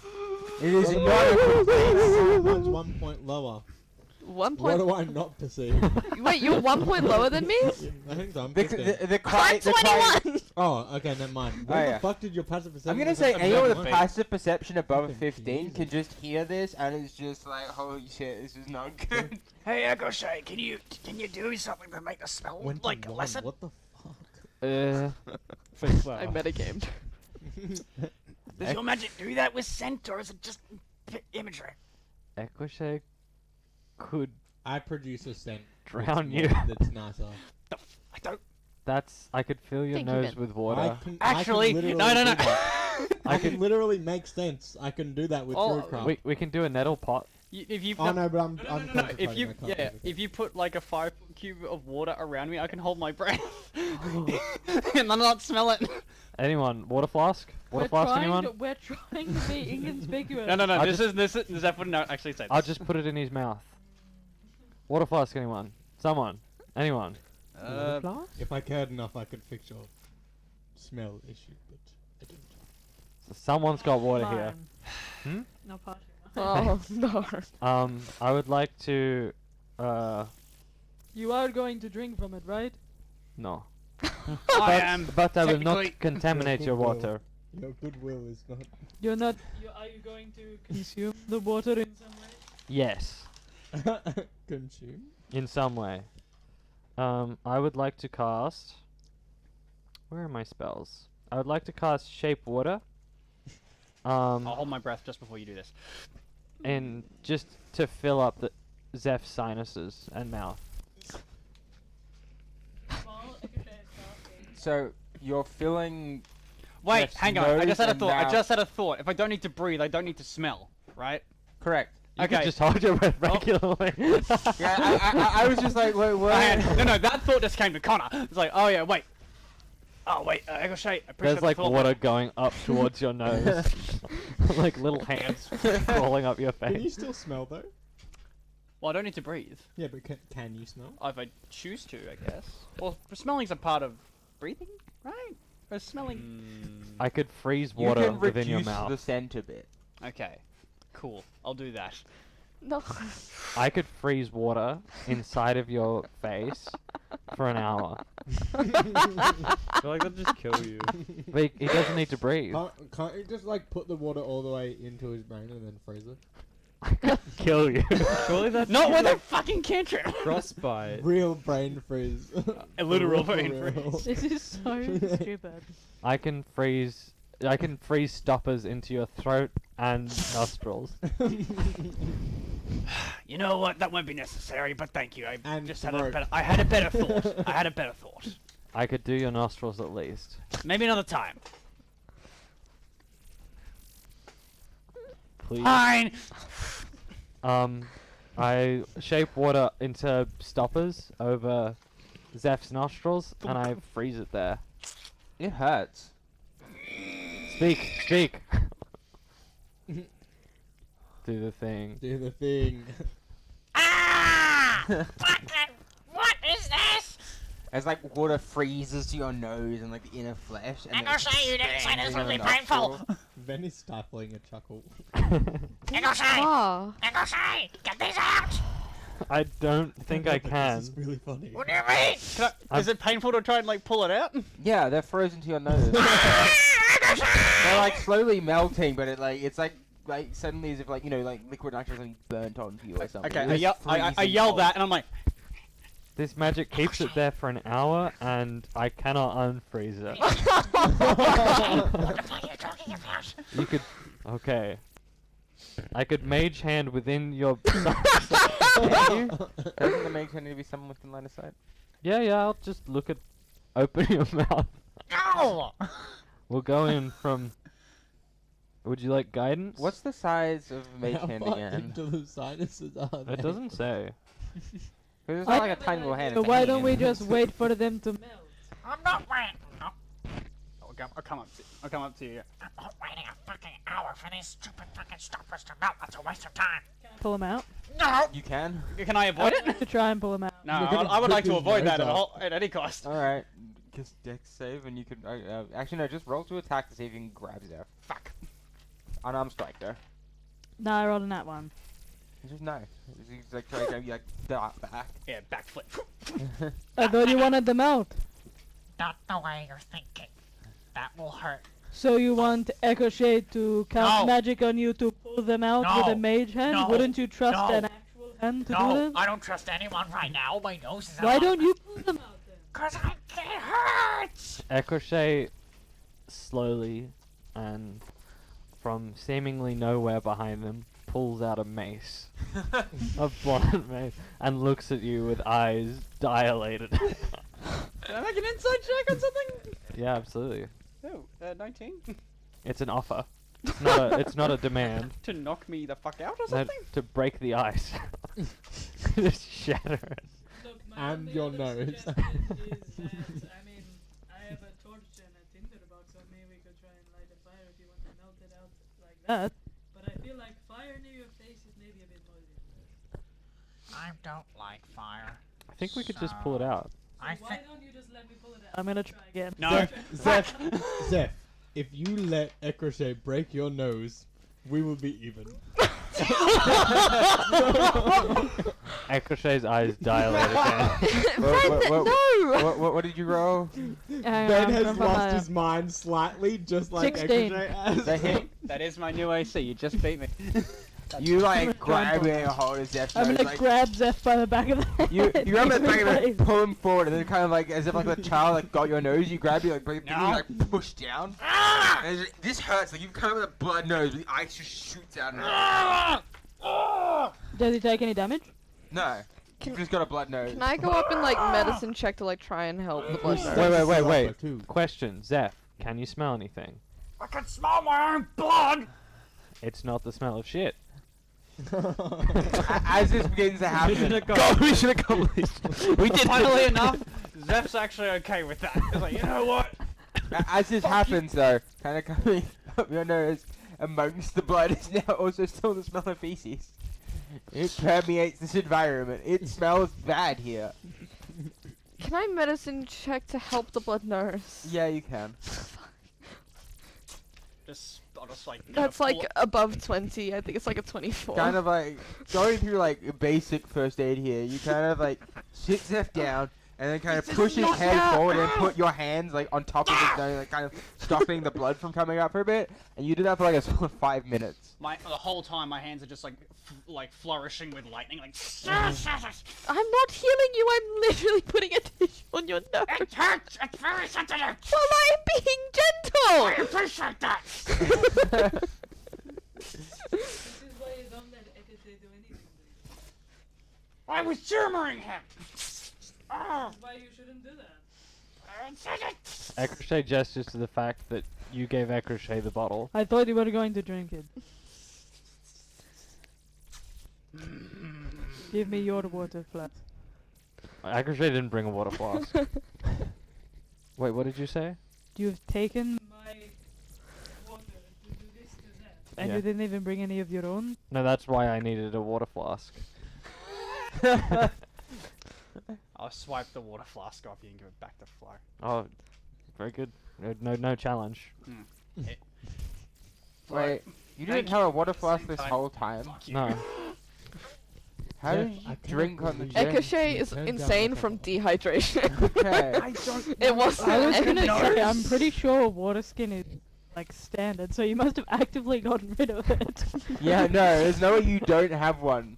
it is not a good place. Mine's 1 point lower. 1 What point. do I not perceive? Wait, you're 1 point lower than me? I think so. I'm The, 15. the cry, I'm the cry, 21. Oh, okay, never mind. Oh, What the yeah. fuck did your passive perception? I'm gonna say perception anyone with have a on? passive perception above a Fucking 15 Jesus. can just hear this and it's just like, holy shit, this is not good. Hey, Ricochet, can you do something to make the smell 21, lessen? What the fuck? I metagamed. Does your magic do that with scent, or is it just imagery? Equishay could I produce a scent. drown that's you. That's nicer. I don't. I could fill your Thank you, nose Ben. with water. Actually, no. I can literally make sense. I can do that with Oh, Brewcraft. We can do a nettle pot. If you Oh no, but I'm no. If concentrating, you I can't think of it. if you put like a 5 cube of water around me, I can hold my breath and I'm not smell it. Anyone? Water flask? Water flask? Anyone? We're trying to be inconspicuous. No. I This is Zeph would not actually say this. I'll just put it in his mouth. Water flask? Anyone? Someone? Anyone? If I cared enough, I could fix your smell issue, but I didn't. So someone's got water here. Mine. No party. Oh no. I would like to. You are going to drink from it, right? No. I am. But I will technically- not contaminate your water. Your goodwill is not. You're not. Are you going to consume the water in some way? Yes, Consume? in some way. I would like to cast. Where are my spells? I would like to cast Shape Water. I'll hold my breath just before you do this. And just to fill up the Zeph's sinuses and mouth. So you're filling. Wait, Yes, hang on. I just had a nose thought. and I just had a thought. If I don't need to breathe, I don't need to smell, right? Correct. You Okay. could just hold your breath Oh. regularly. Yeah, I was just like, wait, what? No, that thought just came to Connor. It's like, oh yeah, wait. Oh wait, Eggleshay, I There's like water going up towards your nose. Like little hands crawling up your Can you face. still smell though? Well, I don't need to breathe. Yeah, but can you smell? If I choose to, I guess. Well, smelling's a part of breathing, right? Or smelling. I could freeze You water can within your reduce mouth. the scent a bit. Okay, cool. I'll do that. No. I could freeze water inside of your face for an hour. I feel like that'd just kill you. But he doesn't need to breathe. Can't you just like put the water all the way into his brain and then freeze it? Kill you. Surely that's Not with a fucking cantrip! frostbite. Real brain freeze. A literal For brain real. freeze. This is so stupid. I can freeze stoppers into your throat and nostrils. You know what? That won't be necessary, but thank you. I And just had a throat. better. I had a better thought. I had a better thought. I could do your nostrils at least. Maybe another time. Please. Fine. I shape water into stoppers over Zeph's nostrils and I freeze it there. It hurts. Speak. Do the thing. Do the thing. What is this? As like water freezes to your nose and like the inner flesh. And I'm gonna say you didn't say expands this in would be your painful. nostril. Ben is stifling a chuckle. Eggleshay! Ah. Eggleshay! Get these out! I don't think I can. This is really funny. What do you mean? Is it painful to try and like pull it out? Yeah, they're frozen to your nose. Eggleshay! They're like slowly melting, but it's like suddenly as if like like liquid nitrogen burnt onto you or something. Okay, It's I freezing yell cold. that and I'm like, This magic keeps it there for an hour and I cannot unfreeze it. What the fuck are you talking about? You could. Okay. I could mage hand within your. Can you? Doesn't the mage need to be someone within line of sight? Yeah, I'll just look at. Open your mouth. No! We'll go in from. Would you like guidance? What's the size of a mage How hand far again? into the sinuses are they? It doesn't say. 'Cause it's I not like a tiny little hand. So it's a why don't we hand. just wait for them to melt? I'm not waiting. No, I'll come up to you. I'm not waiting a fucking hour for these stupid fucking stoppers to melt. That's a waste of time. Pull them out. No! You can. Can I avoid it? To try and pull them out. No, You're gonna I would like rip to his avoid that nose off. at any cost. All right. Just dex save, and you can. Actually, no. Just roll to attack to see if you can grab Zeph. Fuck. Unarmed strike, though. No, I rolled on that one. It's just no. He's like trying to grab you like dart back. Yeah, backflip. I thought you wanted them out. Not the way you're thinking. That will hurt. So you want Ricochet to cast No. magic on you to pull them out with No. a mage hand? No. Wouldn't you trust No. an actual hand to do No, this? I don't trust anyone right now. My nose is Why don't you pull them out then? Cause it hurts! Ricochet slowly and from seemingly nowhere behind them pulls out a mace, a blunt mace, and looks at you with eyes dilated. Can I make an insight check on something? Yeah, absolutely. Oh, 19. It's an offer. It's not a demand. To knock me the fuck out or No, something? to break the ice. Just shatter it. Look, my And only your other nose. suggestion is that, I mean, I have a torch and a tinderbox on me. We could try and light a fire if you want to melt it out like that. But I feel like fire near your face is maybe a bit more dangerous. I don't like fire. I think we could just pull it out. So I why think don't you just let me pull it out? I'm gonna try again. No. Zeph, if you let Ekrochet break your nose, we will be even. Ekrochet's eyes dilate again. No! What did you roll? Ben has lost his mind slightly, just like 16. Ekrochet has. That hit. That is my new AC. You just beat me. You like grab it and hold his Zeph's I'm nose, gonna like, grab Zeph by the back of the head. you grab the back of it, Please. pull him forward, and then kind of like as if like a child like got your nose, you grab you like bring it, No. you like push down. And this hurts. Like you've come with a blood nose, but the ice just shoots out. Does he take any damage? No, you've just got a blood nose. Can I go up and like medicine check to like try and help the blood Wait, nurse? wait. Too. Question, Zeph, can you smell anything? I can smell my own blood. It's not the smell of shit. As this begins to happen, We should have gone. We did. Funnily enough, Zeph's actually okay with that. He's like, you know what? as this happens though, kind of coming up your nose amongst the blood is now also still the smell of feces. It permeates this environment. It smells bad here. Can I medicine check to help the blood nurse? Yeah, you can. I'll just like. That's like above 20. I think it's like a 24. Kind of like going through like basic first aid here. You kind of like sit Zeph down and then kind of push his head forward and put your hands like on top of his nose, like kind of stopping the blood from coming out for a bit. And you do that for like a solid 5 minutes. The whole time my hands are just like flourishing with lightning, like. I'm not healing you. I'm literally putting a tissue on your nose. It hurts. It's very sensitive. Well, I'm being gentle. I appreciate that. This is why you don't let Ekete do anything. I was humoring him. Oh, This is why you shouldn't do that. I said it. Ekrochet gestures to the fact that you gave Ekrochet the bottle. I thought you were going to drink it. Give me your water flask. Ekrochet didn't bring a water flask. Wait, what did you say? You've taken my water to do this to that. And Yeah. you didn't even bring any of your own? No, that's why I needed a water flask. I'll swipe the water flask off you and give it back to Flo. Oh, very good. No challenge. Wait, you didn't Thank have a you. water flask Same this time. whole time? Fuck you. No. How Zeph, did I you cannot drink on the believe jet? Ekoshay is Turn down insane the from bottle. dehydration. Okay. It wasn't. I was gonna anything. say, I'm pretty sure water skin is like standard, so you must have actively gotten rid of it. Yeah, no, there's no way you don't have one.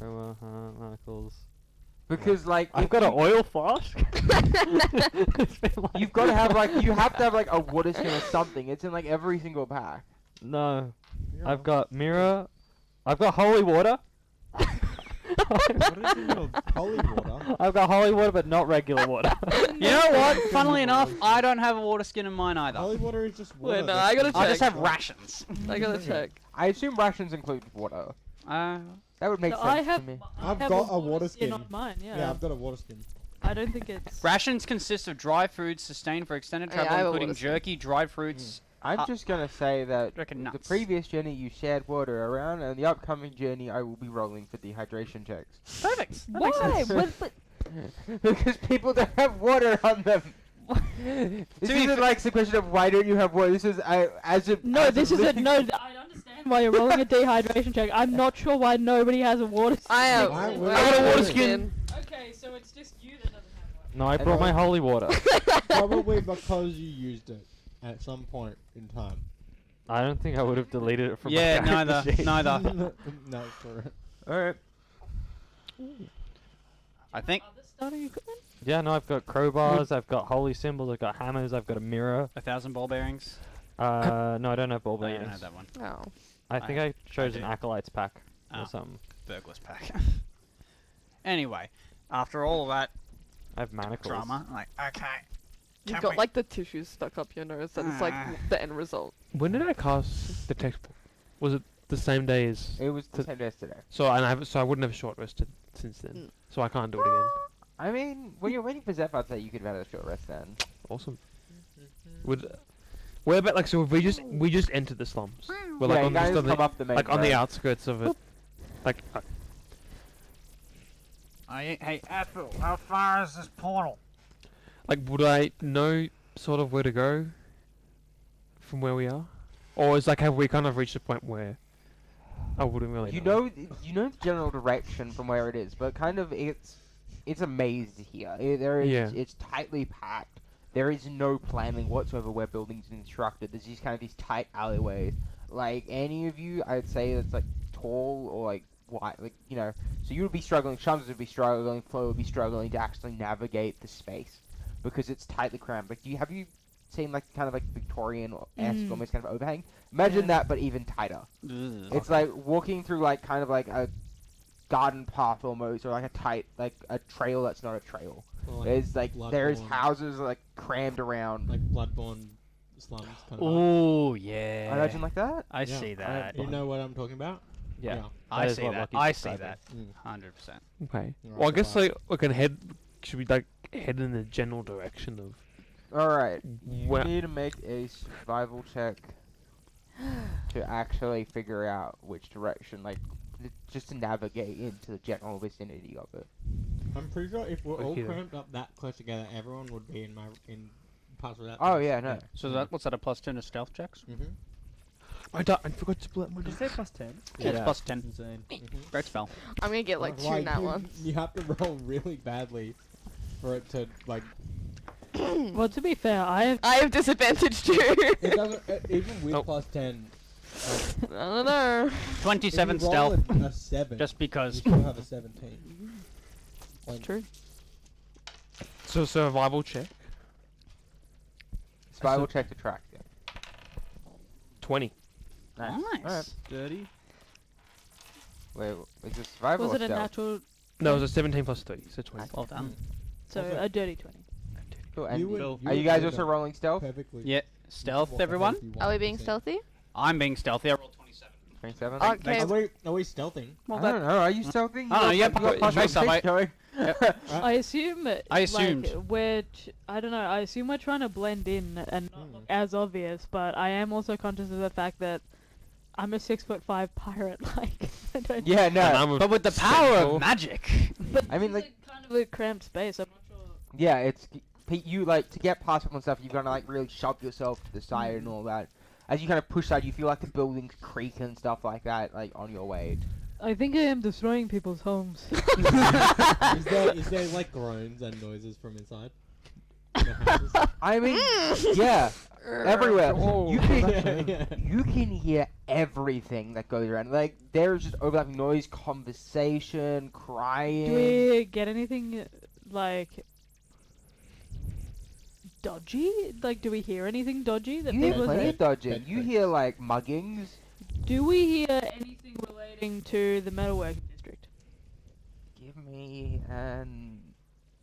Michaels. Because like, I've if got an you- oil flask. You've got to have like, you have to have like a water skin or something. It's in like every single pack. No, I've got mirror. I've got holy water. What is in your holy water? I've got holy water, but not regular water. You know what? Funnily enough, I don't have a water skin in mine either. Holy water is just water. Wait, no, that's I gotta just- I just check. have rations. I gotta check. I assume rations include water. That would make So sense I have, to me. I I've have got a water skin. on mine, yeah. Yeah, I've got a water skin. I don't think it's... Rations consist of dry foods sustained for extended Yeah, I travel, have a including water skin. jerky, dried fruits. I'm just gonna say that Reckon the nuts. previous journey you shared water around, and the upcoming journey I will be rolling for dehydration checks. Perfect. That Why? makes sense. But Because people don't have water on them. This To be isn't like the question of why don't you have water. This is as a No, as this a is a... living- No, I understand why you're rolling a dehydration check. I'm not sure why nobody has a water skin. I have. I I will- have I a got water skin. Okay, so it's just you that doesn't have one. No, I brought my holy water. Probably because you used it at some point in time. I don't think I would have deleted it from Yeah, my character neither. sheet. Neither. No, for it. Alright. I think Other starting equipment? Yeah, no, I've got crowbars, I've got holy symbols, I've got hammers, I've got a mirror. 1,000 ball bearings. No, I don't have ball Oh, you bearings. don't have that one. Oh. I think I chose an do. acolytes pack Oh. or something. Burglar's pack. Anyway, after all of that I have manacles. drama, like, Okay. You've Can got we- like the tissues stuck up your nose. That's like Ah. the end result. When did I cast the textbook? Was it the same day as? It was the same day as today. So I wouldn't have short rested since then. Mm. So I can't do it again. I mean, when you're waiting for Zeph, I'd say you could have had a short rest then. Awesome. Would where about like so if we just entered the slums. We're yeah, like you on, guys just on come the up the main like on the road. outskirts of it. Like hey, Ethel, how far is this portal? would I know sort of where to go from where we are, or is like have we kind of reached a point where I wouldn't really You know the general direction from where it is, but kind of it's a maze here. There is Yeah. it's tightly packed. There is no planning whatsoever where buildings are constructed. There's just kind of these tight alleyways. Like any of you, I'd say that's like tall or like white, like So you would be struggling. Shams would be struggling. Flo would be struggling to actually navigate the space because it's tightly crammed. Like, have you seen like kind of like Victorian-esque, almost kind of overhang? Imagine that, but even tighter. It's like walking through like kind of like a garden path almost, or like a trail that's not a trail. Or There's like there's Bloodborne- houses like crammed around. like Bloodborne slums kind of. oh I yeah, imagine like that. I Yeah. see that. You know what I'm talking about? Yeah. I That is see what that. Lucky's I see describing. that. Mm. 100%. Okay. Right, Well, I guess right. like we can head. Should we like head in the general direction of? All right. You Well- need to make a survival check to actually figure out which direction, like, just to navigate into the general vicinity of it. I'm pretty sure if we're all Okay then. cramped up that close together, everyone would be in parts of that. Oh place. yeah, no. So what's that? A +10 to stealth checks? Mm-hmm. I forgot to split my. Did you say plus 10? Yeah, it's +10. Insane. Great spell. I'm gonna get like two nat ones. You have to roll really badly for it to like. Well, to be fair, I I have disadvantage too. It doesn't even with Oh. plus 10. I don't know. 27 if you roll stealth. a 7. Just you because. still have a 17. Like, True. So survival check. Survival check to track. Yeah. 20. Nice. Alright. Dirty. Wait, is it survival was or it a stealth? natural, No, it was a 17 plus 3, so 20. Well done. so Also- a dirty 20. Cool, and you would, Phil. are you guys also rolling stealth? perfectly? Yeah, stealth, everyone. Are we being stealthy? I'm being stealthy. I rolled 27. 27? Okay. Are we stealthing? Well, I don't know. Are you stealthing? I don't know, yeah, plus based off 6 I- going. I assume. I assumed. Like, I don't know. I assume we're trying to blend in and not look as obvious, but I am also conscious of the fact that I'm a 6'5" pirate. Like, I don't. Yeah, And no. I'm a But with the power sentinel. of magic. But I mean, this like- is kind of a cramped space. I'm not sure. Yeah, it's you like to get past people and stuff. You're gonna like really shove yourself to the side and all that. As you kind of push side, you feel like the buildings creak and stuff like that, like on your way. I think I am destroying people's homes. is there like groans and noises from inside? In the houses? I mean, yeah, everywhere. Oh. You can hear everything that goes around. Like there's just overlapping noise, conversation, crying. Do we get anything like dodgy? Like, do we hear anything dodgy that You hear people are plenty saying? of dodging. Bed You bugs. hear like muggings. Do we hear anything relating to the metalworking district? Give me an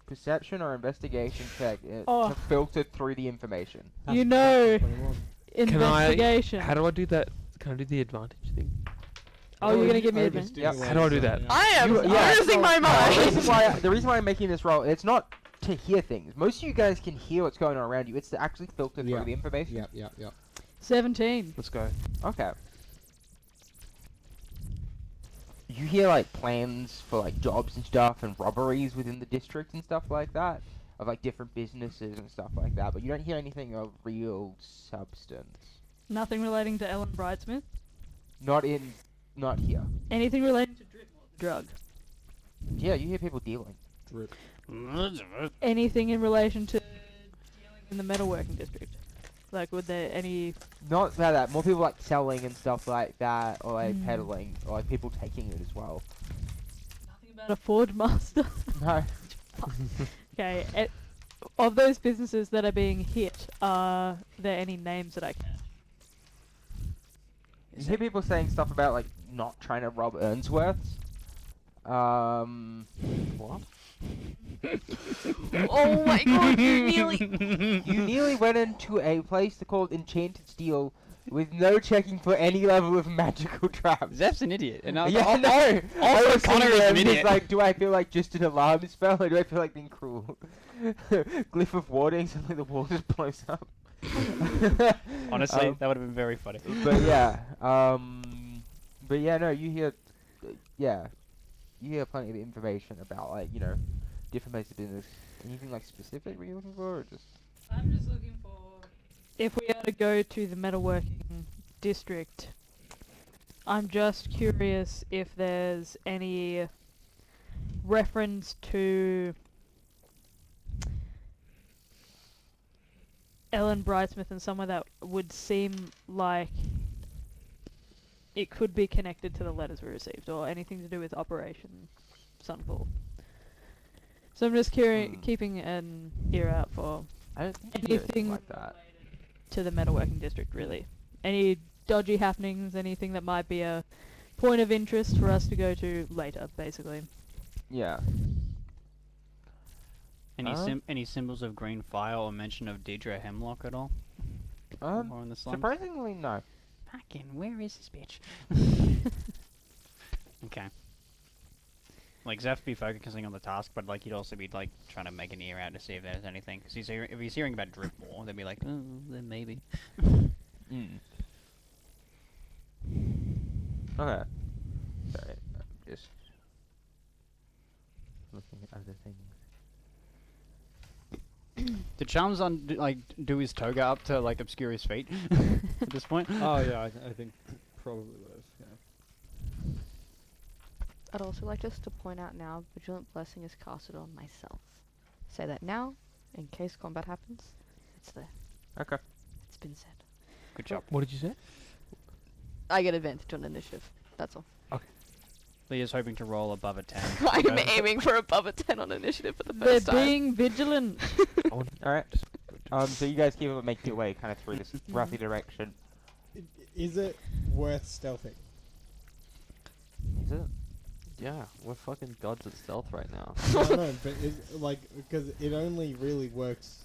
perception or investigation check Oh. to filter through the information. You know, 21. investigation. How do I do that? Can I do the advantage thing? Oh, you're gonna give me Over advantage. stimulated, How do I do so, that? yeah. I am yeah. losing my mind. The reason why I'm making this roll, it's not to hear things. Most of you guys can hear what's going on around you. It's to actually filter through Yeah. the information. Yep. 17. Let's go. Okay. You hear like plans for like jobs and stuff and robberies within the district and stuff like that, of like different businesses and stuff like that. But you don't hear anything of real substance. Nothing relating to Ellen Brightsmith. Not here. Anything relating to Dripmore, the drug. Yeah, you hear people dealing. Drip. Anything in relation to dealing in the metalworking district. Like, would there any? Not that. More people like selling and stuff like that, or like Mm. peddling, or like people taking it as well. Nothing about a Forge Master. No. Okay. Of those businesses that are being hit, are there any names that I can? You hear people saying stuff about like not trying to rob Earnsworths. What? Oh my god, you nearly went into a place called Enchanted Steel with no checking for any level of magical traps. Zeph's an idiot. And I, Yeah, no. also I was Connor thinking is there, an it's idiot. like, do I feel like just an alarm spell, or do I feel like being cruel? Glyph of warding, suddenly the wall just blows up. Honestly, that would have been very funny. But yeah, no, you hear, you hear plenty of information about like different places of business. Anything like specific were you looking for, or just? I'm just looking for. If we are to go to the metalworking district, I'm just curious if there's any reference to Ellen Brightsmith and somewhere that would seem like it could be connected to the letters we received, or anything to do with Operation Sunfall. So I'm just keeping an ear out for I don't think you hear anything anything like that. to the metalworking district, really. Any dodgy happenings, anything that might be a point of interest for us to go to later, basically. Yeah. Any symbols of green fire or mention of Deidre Hemlock at all? Or in the slums? Surprisingly, no. Fucking, where is this bitch? Okay. Like, Zeph'd be focusing on the task, but like he'd also be like trying to make an ear out to see if there's anything. Because if he's hearing about Driftmore, they'd be like, oh, then maybe. Okay. Sorry, I'm just looking at other things. Did Charms do his toga up to like obscure his feet at this point? Oh yeah, I think probably would have. Yeah. I'd also like just to point out now, Vigilant Blessing is casted on myself. Say that now, in case combat happens. It's there. Okay. It's been said. Good job. What did you say? I get advantage on initiative. That's all. Leah's hoping to roll above a 10. I'm aiming for above a 10 on initiative for the They're first time. being vigilant. Alright. So you guys keep on making your way kind of through this roughy direction. Is it worth stealthing? Is it? Yeah, we're fucking gods at stealth right now. No, but because it only really works.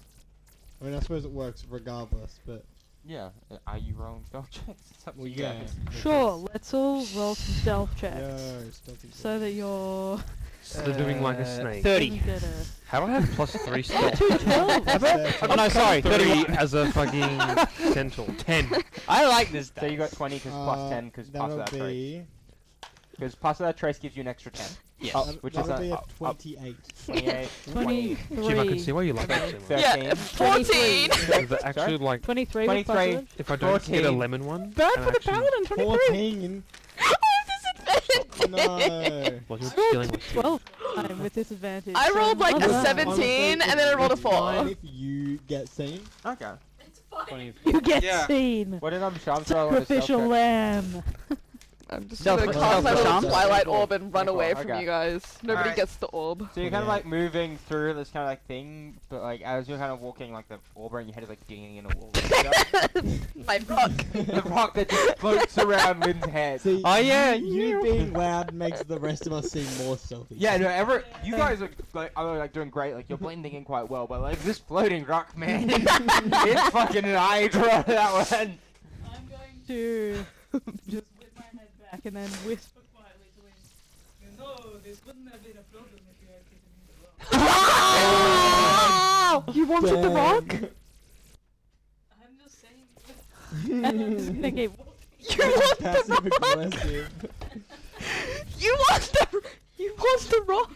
I mean, I suppose it works regardless, but Yeah. Are you rolling spell checks? It's up to you yeah. guys. Sure, let's all roll some stealth checks. No, stealthy. So that you're... So they're doing like a snake. 30. doesn't get a- How do I have +3 stealth? Oh no, sorry, 3 31. as a fucking centaur. 10. I like this So you got 20 because plus 10 because pass that'll that trace. be Because pass that trace gives you an extra 10. Yes. Up, which is that'll be a up, 28. 28, 20, 23. Jim, I can see why you like that so much. 13. Yeah, 14! Is it actually like 23 with 23. plus if I don't get a 14. lemon one? Bad and for the actually- paladin, 23! 14. No. Well, you're dealing with 12 time with disadvantage. I so rolled like a another- 17 and then I rolled a It's 4. fine if you get seen. Okay. 20. You get Yeah. seen! What did Charms roll on a stealth Sacrificial check? lamb! I'm just Stealth gonna check, cast my stealth little check. Twilight Orb and run 24, away from okay. you guys. Nobody Alright. gets the orb. So you're kind of 28. like moving through this kind of like thing, but like as you're kind of walking, like the orb around your head is like dinging in a wall. My rock. The rock that just floats around Lynn's head. See, Oh, yeah, you being loud makes the rest of us seem more stealthy. Yeah, no, you guys are like doing great, like you're blending in quite well, but like this floating rock, man, it's fucking an hydra, that one. I'm going to just whip my head back and then whisper quietly to him. You know, this wouldn't have been a problem if you had given me the rock. You wanted the rock? I'm just saying. I'm just gonna keep walking. You want the Passive rock? aggressive. You want the rock?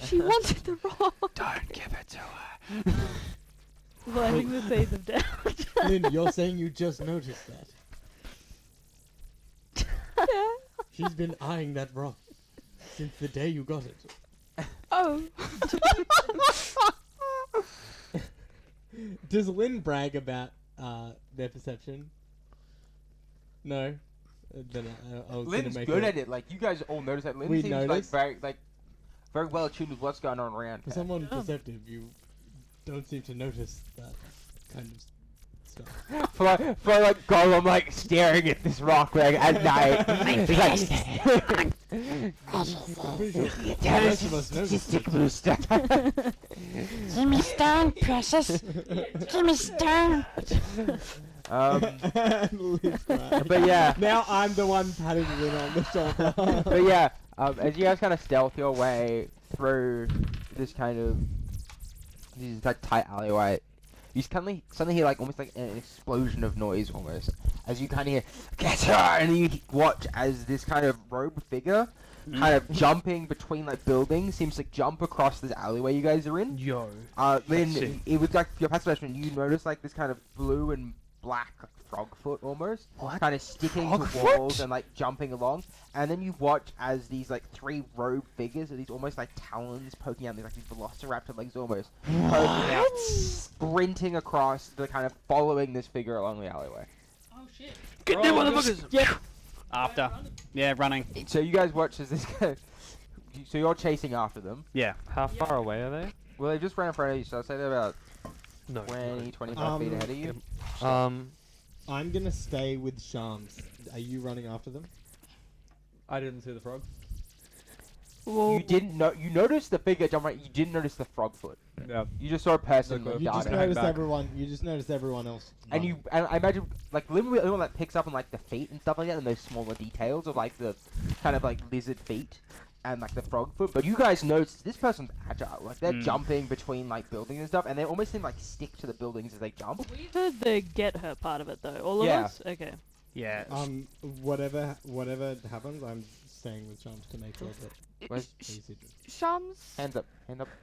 She wanted the rock. Don't give it to her. Lighting the seeds of doubt. Lynn, you're saying you just noticed that. She's been eyeing that rock since the day you got it. Oh. Does Lynn brag about their perception? No. Then I was Lynn's gonna make good a, at it. Like you guys all notice that Lynn We seems noticed. like very well attuned with what's going on around For her. someone Oh. perceptive, you don't seem to notice that kind of for like Gollum like staring at this rock like at night. He's like, stick booster. Give me stone, precious. Give me stone. But yeah. Now I'm the one patting Lynn on the shoulder. But yeah, as you guys kind of stealth your way through this kind of like tight alleyway, you suddenly hear like almost like an explosion of noise almost as you kind of hear "Get her!" and then you watch as this kind of robed figure kind of jumping between like buildings seems to jump across this alleyway you guys are in. Yo. Then it was like your passive perception. You notice like this kind of blue and black frog foot almost, kind of sticking to walls and like jumping along, and then you watch as these like three robed figures are these almost like talons poking out, these like these velociraptor legs almost poking out, sprinting across the kind of following this figure along the alleyway. Oh shit. Get them motherfuckers! Yep. After. Yeah, running. So you guys watch as this guy, so you're chasing after them. Yeah. How far away are they? Well, they just ran in front of you, so I'd say they're about No. 20, 25 feet ahead of you. I'm gonna stay with Shams. Are you running after them? I didn't see the frog. Well, You didn't know. You noticed the figure jump right. You didn't notice the frog foot. Yeah. You just saw a person Look, with You just darting. hang noticed back. everyone. You just noticed everyone else. And running. you, and I imagine, like, literally everyone that picks up on, like, the feet and stuff like that, and those smaller details of, like, the kind of, like, lizard feet and, like, the frog foot. But you guys notice this person's agile. Like, they're jumping between, like, buildings and stuff, and they almost seem, like, stick to the buildings as they jump. we heard the get her part of it though. All of Yeah. us? Okay. Yeah. Whatever happens, I'm staying with Shams to make sure that Where's- he's hidden. Shams. Hands up,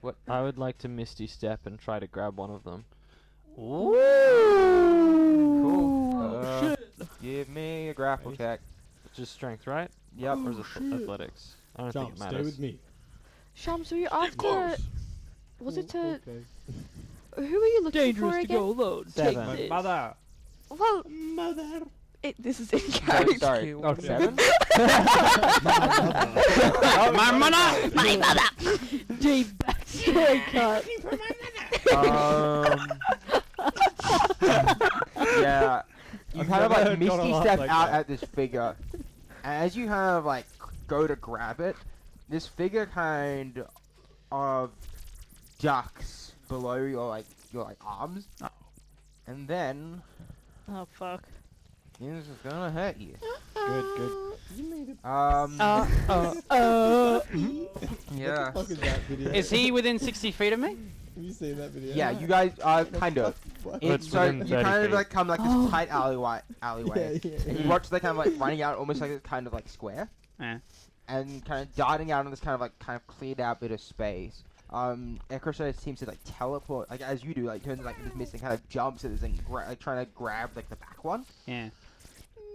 what? I would like to Misty Step and try to grab one of them. Cool. Give me a grapple check. Just strength, right? Yep. Or is it athletics? I don't think Shams, it stay matters. with me. Shams, were you after? Was it to? Okay. Who are you looking Dangerous for to again? go alone. Seven. Take My this. mother. Well, Mother. this is in Sorry. character. Sorry. Oh, 7? My mother! My mother. Deep backstory cut. Yeah. You I've kind of never like heard misty Connor laugh step like out that. at this figure, and as you kind of like go to grab it, this figure kind of ducks below your arms, and then Oh fuck. this is gonna hurt you. Good. Yeah. What the fuck is that video? Is he within 60 feet of me? Have you seen that video? Yeah, you guys are kind of. What? It's so within you 30 kind of feet. like come like this tight alleyway, Yeah. and you watch they kind of like running out almost like this kind of like square, Yeah. and kind of darting out on this kind of cleared out bit of space. Ekrosha seems to like teleport like as you do, like turns like this mist and kind of jumps at this and like trying to grab like the back one. Yeah.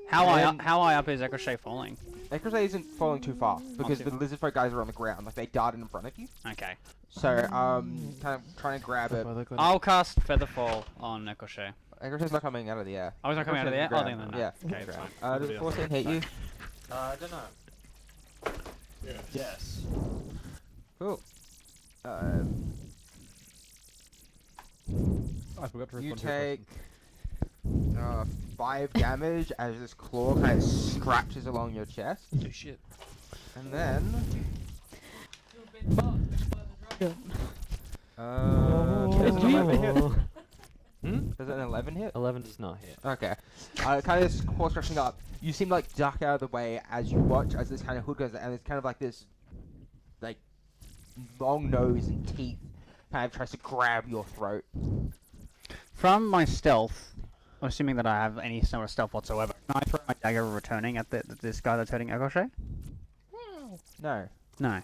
How high up is Ekrochet falling? Ekrosha isn't falling too far because too the far. lizard folk guys are on the ground, like they darted in front of you. Okay. So kind of trying to grab it. I'll cast Featherfall on Ekrochet. Ekrosha's not coming out of the air. Oh, he's not coming out of the air? Ekrosha's Oh, on then the no. ground. Okay, it's fine. Does a 14 hit you? I don't know. Yes. Cool. I forgot to You respond to your take question. 5 damage as this claw kind of scratches along your chest, Oh shit. and then Oh, does an 11 hit? Hmm? Does an 11 hit? 11 does not hit. Okay. Kind of this claw scratching up. You seem to, like duck out of the way as you watch as this kind of hood goes, and it's kind of like this, like long nose and teeth, kind of tries to grab your throat. From my stealth, assuming that I have any sort of stealth whatsoever, can I throw my dagger returning at this guy that's hurting Ekrochet? No. No.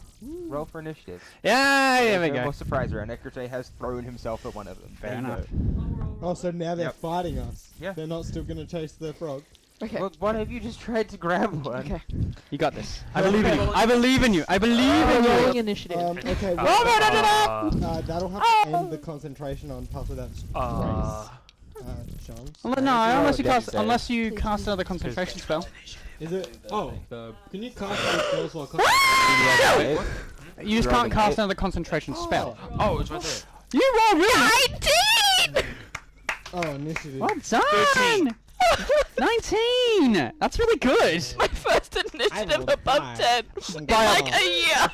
Roll for initiative. Yeah, there we No go. more surprise around. Ekroshay has thrown himself at one of them. Fair enough. Oh, so now they're Yep. fighting us. Yeah. They're not still gonna chase the frog. Okay. Well, what have you just tried to grab one? Okay. You got this. I believe in you. I believe in you. I believe in you. Rolling initiative. Okay. That'll have to end the concentration on pass without Shams. Well, no, roll unless a you dex cast save. unless you cast another concentration spell. Is it? Oh, the Can you cast these spells while concentrating? You just Roll can't a cast hit. another concentration spell. Oh, it's right there. You roll really. I did. Oh, initiative. Well done! 19! That's really good! My first initiative rolled above five. 10 in like a year.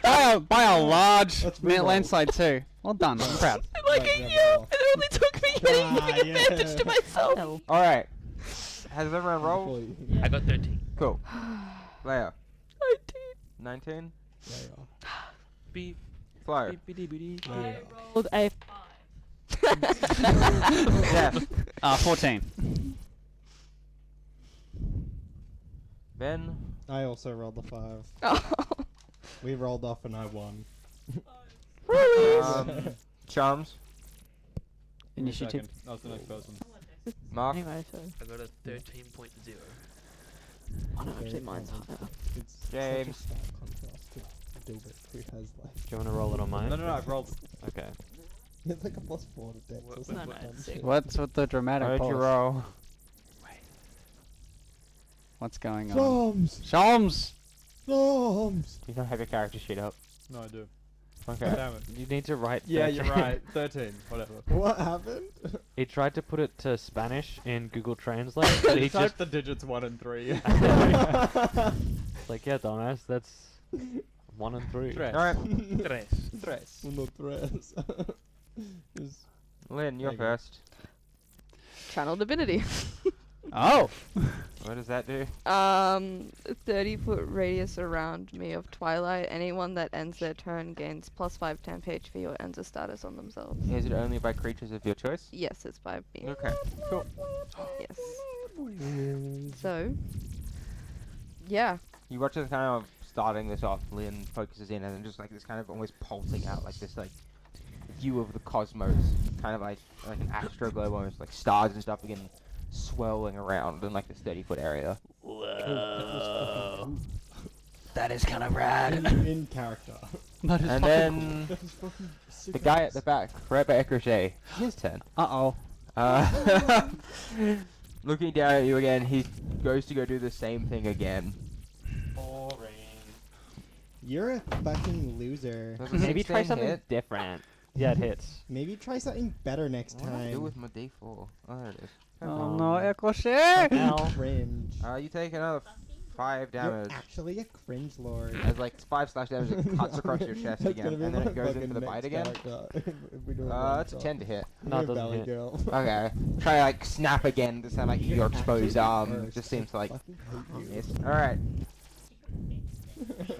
By a large Let's re-roll. landslide too. Well done, I'm proud. Like Right, a yeah, year. roll. It only took me hitting Ah, giving advantage yeah. to myself. Hell. All right. Has everyone rolled? Hopefully. I got 13. Cool. Leia. 19. 19. There you Beep. Flo. are. There you I are. rolled a 5. 14. Ben. I also rolled a 5. Oh. We rolled off and I won. Charms. Initiative. Second. I was the next person. Mark. Anyway, so. I got a 13.0. Oh no, actually mine's higher. It's James. such a stark contrast to Dilbert, who has like Do you want to roll it on mine? No, I've rolled. Okay. he has like a +4 to dex or What- something. No, no, dumb it's shit. What's with the dramatic How did you pause? roll? What's going on? Bombs! Shams! Bombs! You don't have your character sheet up. No, I do. Okay. Damn it. You need to write. Yeah, 13. you're right. 13. Whatever. What happened? He tried to put it to Spanish in Google Translate, but he Type just the digits 1 and 3. like, yeah, dumbass, that's 1 and 3. Tres. All right. Tres. Tres. Uno, tres. Is- Lynn, you're There you go. first. Channel divinity. Oh! What does that do? 30-foot radius around me of twilight. Anyone that ends their turn gains +5 temp HP or ends a status on themselves. Is it only by creatures of your choice? Yes, it's by me. Okay. Cool. Yes. So, yeah. You watch this kind of starting this off. Lynn focuses in, and then just like this kind of almost pulsing out, like this like view of the cosmos, kind of like an astroglobe, almost like stars and stuff begin swirling around in like this 30-foot area. Whoa. That is kind of rad. in character. That is And fucking then That is fucking sick. the guy at the back, right by Ecrochet, his turn. cool. Uh-oh. Looking down at you again, he goes to go do the same thing again. You're a fucking loser. Does a Maybe try 16 something hit? different. Yeah, it hits. Maybe try something better next What do I do time. with my D4? Oh, there it is. Oh no, Ecrochet! Ow. Cringe. You take another 5 damage. You're actually a cringe lord. As like 5 slash damage it cuts across your chest That's again, gonna be and then my it goes in fucking for the next bite again. character, if we do a It's a 10 to hit. No, it You're a doesn't valley hit. girl. Okay. Try to like snap again to sound like your exposed arm. First. Just seems to like Fucking hate you. miss. Alright.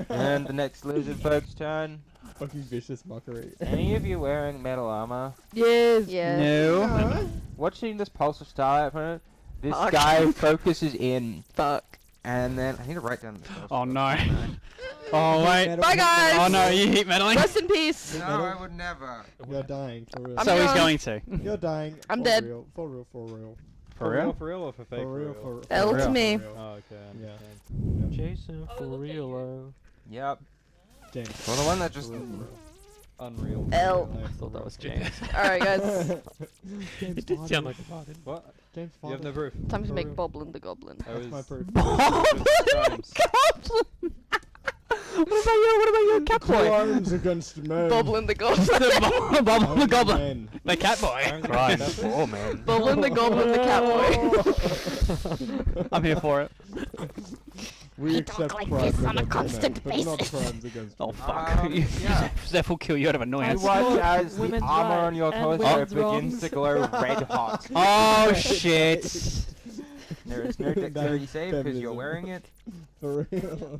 And the next lizard folk's turn. Fucking vicious mockery. Any of you wearing metal armor? Yes. Yeah. No. Watching this pulse of starlight from it, this Fuck. guy focuses in, Fuck. and then I need to write down the spell Oh slot. no. Oh wait. Metal- Bye, guys! Oh no, you heat meddling? Rest in peace. No, I would never. You're dying, for real. I'm So he's gone. going to. You're dying. I'm for dead. Real, for real, for real. For real? For real or for fake? For real, real? for real. L to me. For real. Oh, okay. I Yeah. understand. Jason for real. Yep. James. Well, the one that just. For real, for real. Unreal. L. I thought that was James. Alright, guys. James It did farted. sound like a pardon. What? James You have no farted. proof. Time to For make real. Boblin the Goblin. I That's my was- proof. James. What about your cat Two boy? arms against men. Boblin the Goblin. Bob the Only Goblin. men. The cat boy. Christ. Oh man. Boblin the Goblin, the cat boy. I'm here for it. We We accept talk like crimes this on a against constant men, but not basis. crimes against Oh women. fuck. Yeah. Zeph will kill you out of You annoyance. watch as the Women's armor rights on your and torso women's begins wrongs. to glow red hot. Oh shit. There is no dexterity That's save because you're feminism. wearing it. For real.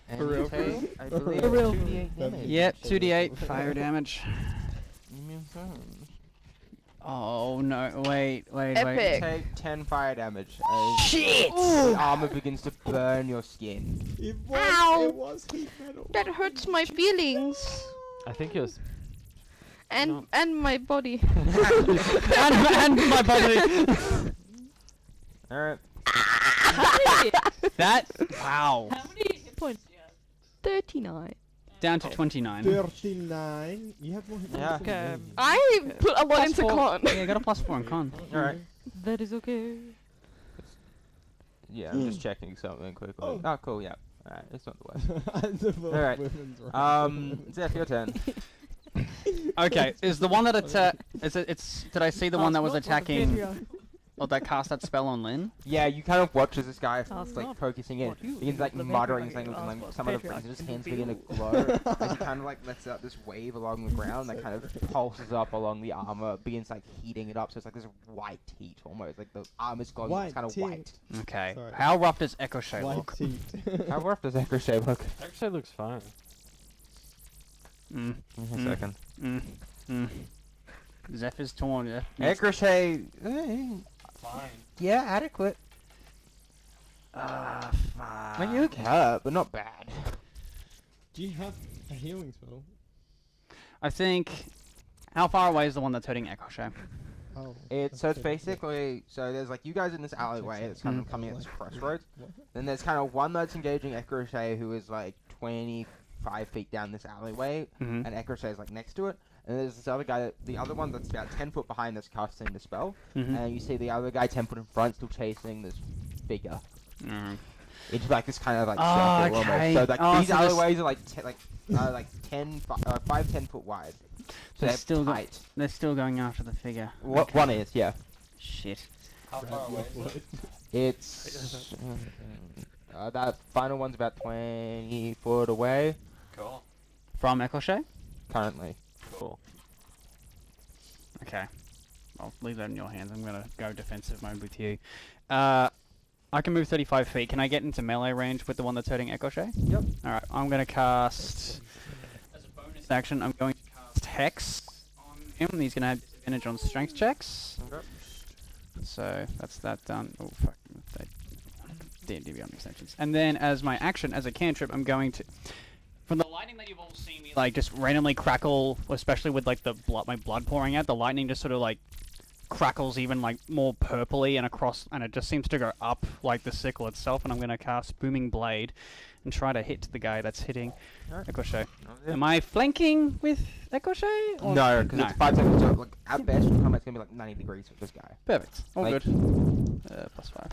And For you real, for take, real? I For believe, real. 2d8 damage. Yep, 2d8 fire damage. Oh no, wait. Epic. Take 10 fire damage as Shit! the armor begins to burn your skin. It was, Ow. it was heat metal. That hurts my feelings. I think it was. And my body. and my body. Alright. That, wow. How many hit points do you have? 39. Down to 29. 39. You have more hit Yeah. points than me. I put a lot Plus into 4. con. Yeah, I got a +4 in con. Alright. That is okay. Yeah, I'm just checking something quickly. Oh. Oh, cool, yeah. Alright, it's not the worst. As if a Alright. women's rights. Zeph, your turn. Okay, is the one that it's did I see the one that was Passport for the attacking patriarch. or that cast that spell on Lynn? Yeah, you kind of watch as this guy That's like not focusing in, what you begins like the muttering patriarch things, and like asked some of the patriarch his to hands do. begin to glow as he kind of like lets out this wave along the ground that kind of pulses up along the armor, begins like heating it up, so it's like this white heat almost, like the armor's glowing, it's White kind of heat. white. Okay. Sorry. How rough does Echo White look? teeth. How rough does Ricochet look? Actually, looks fine. Mm. In a second. Zephyr's torn. Yeah. Ricochet, Fine. yeah, adequate. Ah, fuck. Like, you look hurt, but not bad. Do you have a healing spell? I think. How far away is the one that's hurting Echo? Oh. It's basically, so there's like you guys in this alleyway that's kind of coming at this crossroads. Then there's kind of one that's engaging Ricochet who is like 25 feet down this alleyway, Mhm. and Ricochet is like next to it. And there's this other guy, the other one that's about 10 foot behind that's casting the spell. Mhm. And you see the other guy 10 foot in front still chasing this figure. Mm. It's like this kind of like Oh, circle okay. almost. So like Oh, these so this- alleyways are like 5-10 foot wide. So They're they're still go- tight. They're still going after the figure. What Okay. one is, yeah. Shit. How far away is it? It's that final one's about 20 foot away Cool. From Echo? currently. Cool. Okay. I'll leave that in your hands. I'm gonna go defensive mode with you. I can move 35 feet. Can I get into melee range with the one that's hurting Echo? Yep. Alright, I'm gonna cast... As a bonus action, I'm going to cast Hex on him. He's gonna have disadvantage on strength checks. Okay. So, that's that done. Oh, fuck. D&D Beyond extensions. And then, as my action, as a cantrip, I'm going to... From the lightning that you've all seen me, like, just randomly crackle, especially with, like, the blood, my blood pouring out, the lightning just sort of, like, crackles even, like, more purpley and across, and it just seems to go up, like, the sickle itself, and I'm going to cast Booming Blade and try to hit the guy that's hitting Alright. Ricochet. Am I flanking with Ricochet? or- No, because it's 5 seconds. So, like, at best, from combat's gonna be like 90 degrees with this guy. Perfect. All Like- good. Plus 5.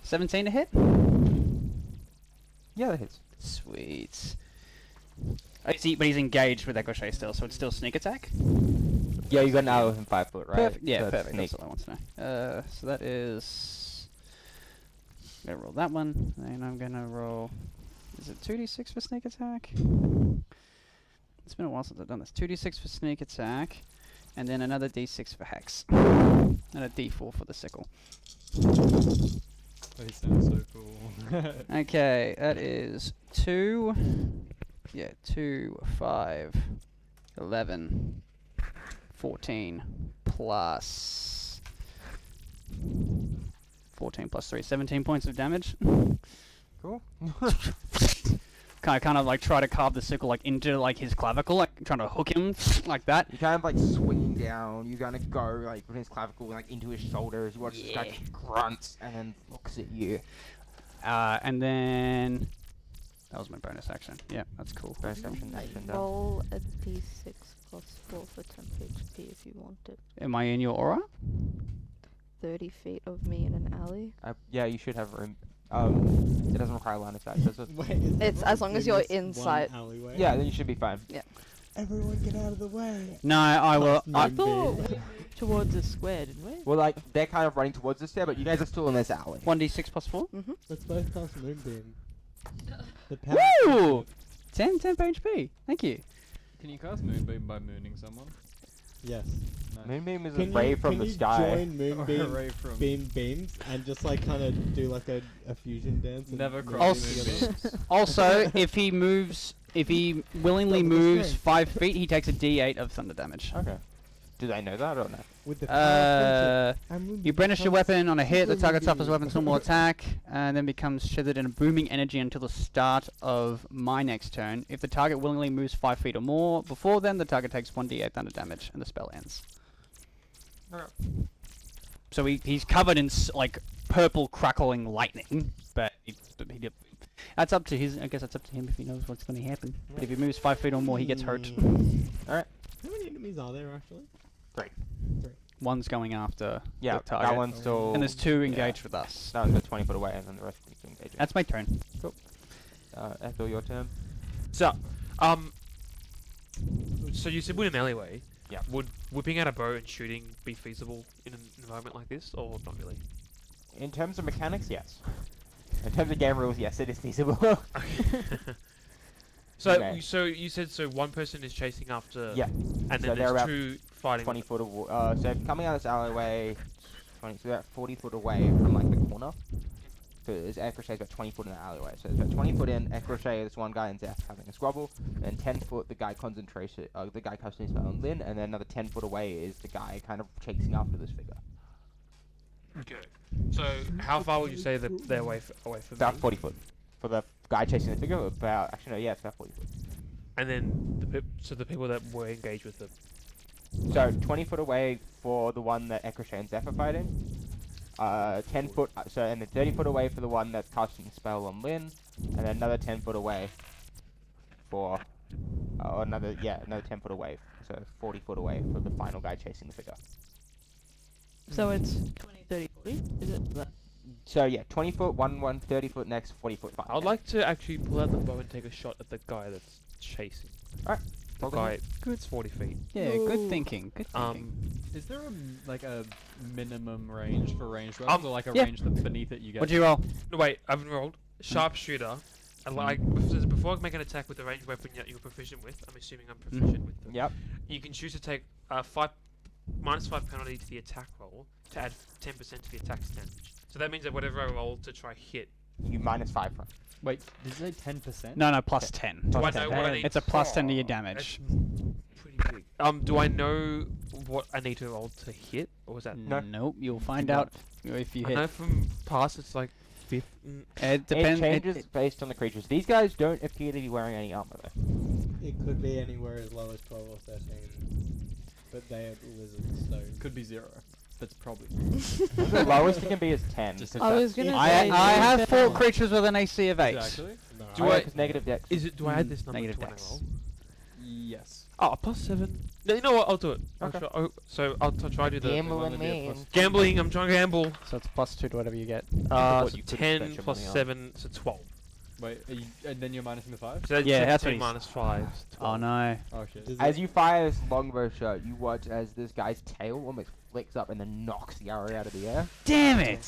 17 to hit? Yeah, that hits. Sweet. I see, but he's engaged with Ricochet still, so it's still sneak attack? Yeah, you got an arrow within 5 foot, right? Perfect. Yeah, So it's perfect. sneak. That's all I want to know. So that is... I'm going to roll that one, and I'm going to roll... Is it 2d6 for sneak attack? It's been a while since I've done this. 2d6 for sneak attack, and then another d6 for hex. And a d4 for the sickle. Oh, he sounds so cool. Okay, that is 2... Yeah, 2, 5, 11, 14, plus... 14 plus 3, 17 points of damage. Cool. Kind of like try to carve the sickle like into like his clavicle, like trying to hook him like that. You kind of like swinging down. You're gonna go like with his clavicle like into his shoulders. You watch this guy just grunts and then looks at you. And then that was my bonus action. Yeah, that's cool. Bonus action done. Roll a d6 plus 4 for temp HP if you want it. Am I in your aura? 30 feet of me in an alley. Yeah, you should have room. It doesn't require line of sight. Does it? Wait, is It's everyone as long as in you're this one inside. alleyway? Yeah, then you should be fine. Everyone get out of the way. No, I will. I I, thought we moved towards the square, didn't we? Well, like they're kind of running towards us there, but you guys are still in this alley. 1d6 plus 4. Let's both cast Moonbeam. The power. Woo! 10 HP. Thank you. Can you cast Moonbeam by mooning someone? Yes. Nice. Moonbeam is a Can ray you, from can the you sky. join Or a Moonbeam ray from beams and just like kind of do like a fusion dance? and Never move cross together? Moonbeams. Also, if he willingly No, but the moves strength. 5 feet, he takes a d8 of thunder damage. Okay. Do they know that or not? With the power of friendship, and Moonbeam You brandish your becomes weapon on a hit, the super target suffers Moonbeam. weapon's normal attack, and then becomes shithered in a booming energy until the start of my next turn. If the target willingly moves 5 feet or more, before then the target takes 1d8 thunder damage, and the spell ends. Okay. So he's covered in like purple crackling lightning, but that's up to his. I guess that's up to him if he knows what's going to happen. But if he moves 5 feet or more, he gets hurt. How many enemies are there actually? One's going after Yeah, the target, that one's still. and there's 2 engaged with us. That one's got 20 foot away, and then the rest of them engaging. That's my turn. Ethel, your turn. So, So you said we're in an alleyway. Yeah. Would whipping out a bow and shooting be feasible in an environment like this, or not really? In terms of mechanics, yes. In terms of game rules, yes, it is feasible. So, Okay. so you said one person is chasing after. Yeah. And then So they're there's about two fighting. 20 foot of so coming out of this alleyway, 20, so they're about 40 foot away from like the corner. So there's Ekrochet about 20 foot in the alleyway. So it's about 20 foot in, Ekrochet, this one guy and Zeph having a squabble. Then 10 foot, the guy concentration, the guy casting spell on Lynn, and then another 10 foot away is the guy kind of chasing after this figure. Okay. So how far would you say that they're away from About me? 40 foot. For the guy chasing the figure, about, actually no, yeah, it's about 40 foot. And then so the people that were engaged with them. So 20 foot away for the one that Ekrochet and Zeph are fighting. 10 foot, and then 30 foot away for the one that's casting a spell on Lynn, and then another 10 foot away for, another 10 foot away, so 40 foot away for the final guy chasing the figure. So it's 20, 30, 40? Is it that? So yeah, 20 foot, 30 foot next, 40 foot. I would like to actually pull out the bow and take a shot at the guy that's chasing. Alright. The guy that's 40 feet. Yeah, good thinking. Good thinking. Is there a minimum range for ranged weapons, or like a yeah. range that's beneath it you get? What'd you roll? No, wait, I haven't rolled. Sharpshooter. I like before I make an attack with the ranged weapon that you're proficient with. I'm assuming I'm proficient with them. Yep. You can choose to take -5 penalty to the attack roll to add 10% to the attack's damage. So that means that whatever I roll to try hit. You -5 from. Wait, did you say 10%? No, plus 10. Do I Plus know 10. what I need? It's a plus 10 to your damage. That's pretty big. Do I know what I need to roll to hit, or is that? No. Nope, you'll find out if you I know hit. from past it's like fifth. It depends. It changes based on the creatures. These guys don't appear to be wearing any armor though. It could be anywhere as low as 12 or 13. But they are lizards, so... Could be 0. That's probably. The lowest it can be is 10. Just Oh, I was gonna I say... have it 4 depends. creatures with an AC of 8. Actually? No. Do I- negative dex. Is it? Do I add this number Negative to when I dex. roll? Yes. Oh, +7. No, you know what? I'll do it. Okay. So I'll try to do the Gambling man. gambling. I'm trying to gamble. So it's +2 to whatever you get. what So you could 10 spend your plus money on. 7, so 12. Wait, and then you're minusing the 5? So Yeah, that's what 10 he's- minus 5. is 12. Oh no. Oh shit. Does As it- you fire this longbow shot, you watch as this guy's tail almost flicks up and then knocks the arrow out of the air. Damn it!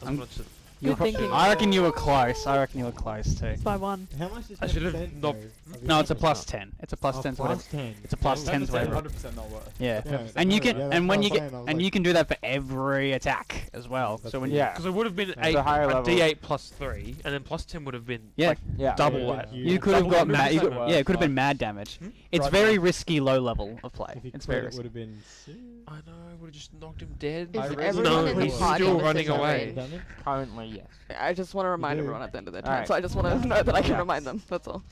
I'm gonna s- You Good thinking. I reckon you were close. I reckon you were close too. It's by 1. How much is I should have 10%, not- though, of No, your it's a damage? plus 10. It's a plus Oh, 10 to plus whatever. 10. It's a plus 10 to whatever. 100% not worth. Yeah. Yeah, And you yeah, can, that's and when what you I'm get, saying, I was and like- you can do that for every attack as well. That's So when good. Yeah. Because it would have been It's 8, a higher a level. D8 plus 3, and then plus 10 would have been Yeah. like Yeah. double Yeah, that. you- you could have Double got 100% mad. worth. Yeah, it could have been Fuck. mad damage. It's Right very now. risky low level of play. If you It's crit, very it risky. would have been... I know, I would have just knocked him dead. I Is really everyone no, in the he's party still within running that away. range? Damage? Currently, yes. I just want to remind do. everyone at the end of their turn, Alright. so I just want to know that I can Yeah. remind them. That's all.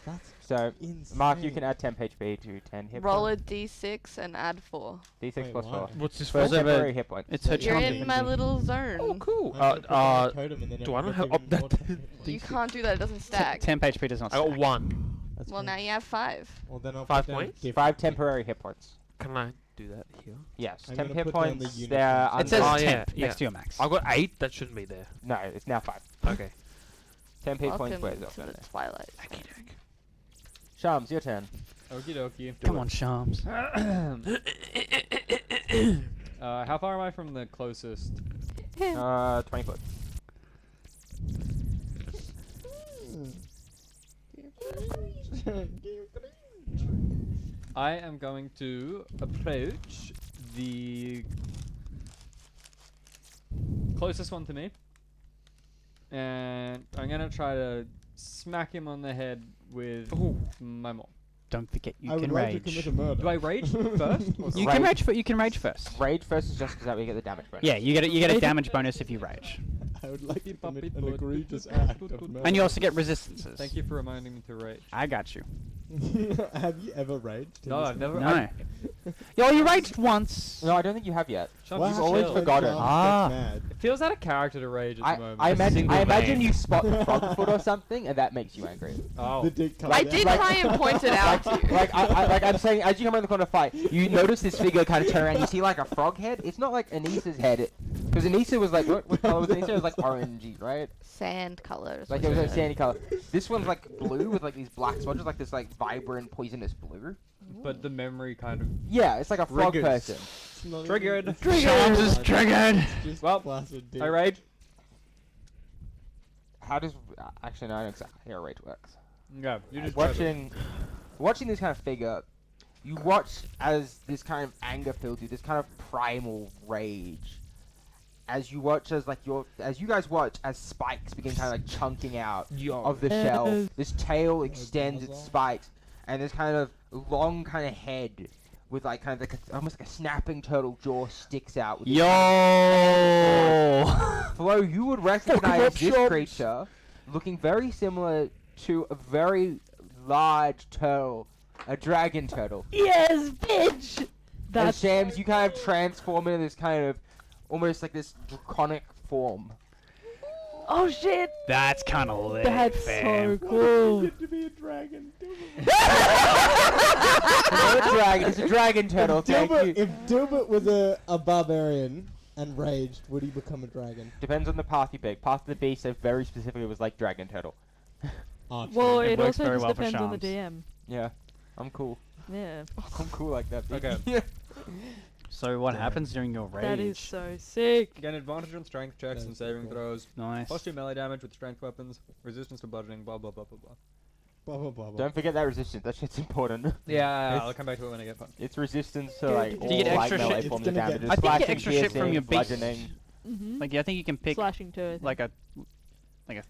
So, Insane. Mark, you can add 10 HP to 10 hit Roll a points. d6 and add 4. D6 Wait, plus why? 4. What's this For First for? of a- temporary hit points. It's her You're charm. in my little zone. Oh, cool. I put that on totem and then do I not that's have even up that? more temp- You can't do that. It doesn't stack. Temp HP does not I got stack. 1. That's Well, fine. now you have 5. Well, then I'll 5 put down points? different. 5 temporary hit points. Can I do that here? Yes, I'm 10 gonna hit put down the points. unit They're points. It says Oh, yeah, temp yeah. next to your max. I got 8. That shouldn't be there. No, it's now 5. Okay. 10 hit points Welcome squares to off the there. twilight. Shams, your turn. Okie dokie. Come on, Shams. How far am I from the closest? 20 foot. I am going to approach the closest one to me, and I'm gonna try to smack him on the head with my maul. Don't forget you I can would like to rage. commit a murder. Do I rage first? Or You Rage. can rage. You can rage first. Rage first is just because that we get the damage bonus. Yeah, you get a damage bonus if you rage, I would like to commit an Puppy egregious foot. act of murder. and you also get resistances. Thank you for reminding me to rage. I got you. Have you ever raged? in No, this I've never. No. Yo, you raged once. No, I don't think you have yet. Shut Wow, You've always chill. forgotten. That's Ah. mad. It feels out of character to rage at the moment. I imagine single imagine vein. you spot the frog foot or something and that makes you angry. Oh. The dick comes I out. did try and point it out to you. I'm saying, as you come around the corner to fight, you notice this figure kind of turn around. You see like a frog head. It's not like Anissa's head, because Anissa was like, what color was Anissa? It was like orangey, right? Sand colors. Like it was a sandy color. This one's like blue with like these black spots, like this like vibrant poisonous blue. But the memory kind of Yeah, it's like a frog Triggers. person. It's not triggered. Charms is triggered. It's just Well, placid dick. I rage. How does actually no, I know exactly how rage works. Yeah, you just Watching this kind of figure, you watch as this kind of anger fills you, this kind of primal rage. As you watch as you guys watch as spikes begin kind of like chunking out of the shell. This tail extends its spikes, and this kind of long kind of head with like kind of like almost like a snapping turtle jaw sticks out. With Flo, you would recognize this creature looking very similar to a very large turtle, a dragon turtle. Yes, bitch! And That's Shams, you kind of transform into this kind of almost like this draconic form. oh shit! That's kind of lit, That's so cool. Get to be a dragon. It's not a dragon, it's a dragon turtle, thank you. If Dilbert was a barbarian and raged, would he become a dragon? Depends on the path you pick. Path of the Beast said very specifically was like dragon turtle. Oh, Well, It it works also very just well for depends on the charms. DM. Yeah, I'm cool. Yeah. I'm cool like that. Dude. Okay. Yeah. So what happens during your rage? That is so sick. Gain advantage on strength checks and That's saving cool. throws. Nice. Plus 2 melee damage with strength weapons. Resistance to bludgeoning. Blah blah blah blah blah. Blah, blah, blah, blah. Don't forget that resistance. That shit's important. Yeah, It's- I'll come back to it when I get fun. It's resistance to Do like you all get like extra melee shit? forms It's of gonna damage. get- I think you get Slashing, extra shit from piercing, your base. bludgeoning. Mm-hmm. Like, I think you can pick Slashing to it. like a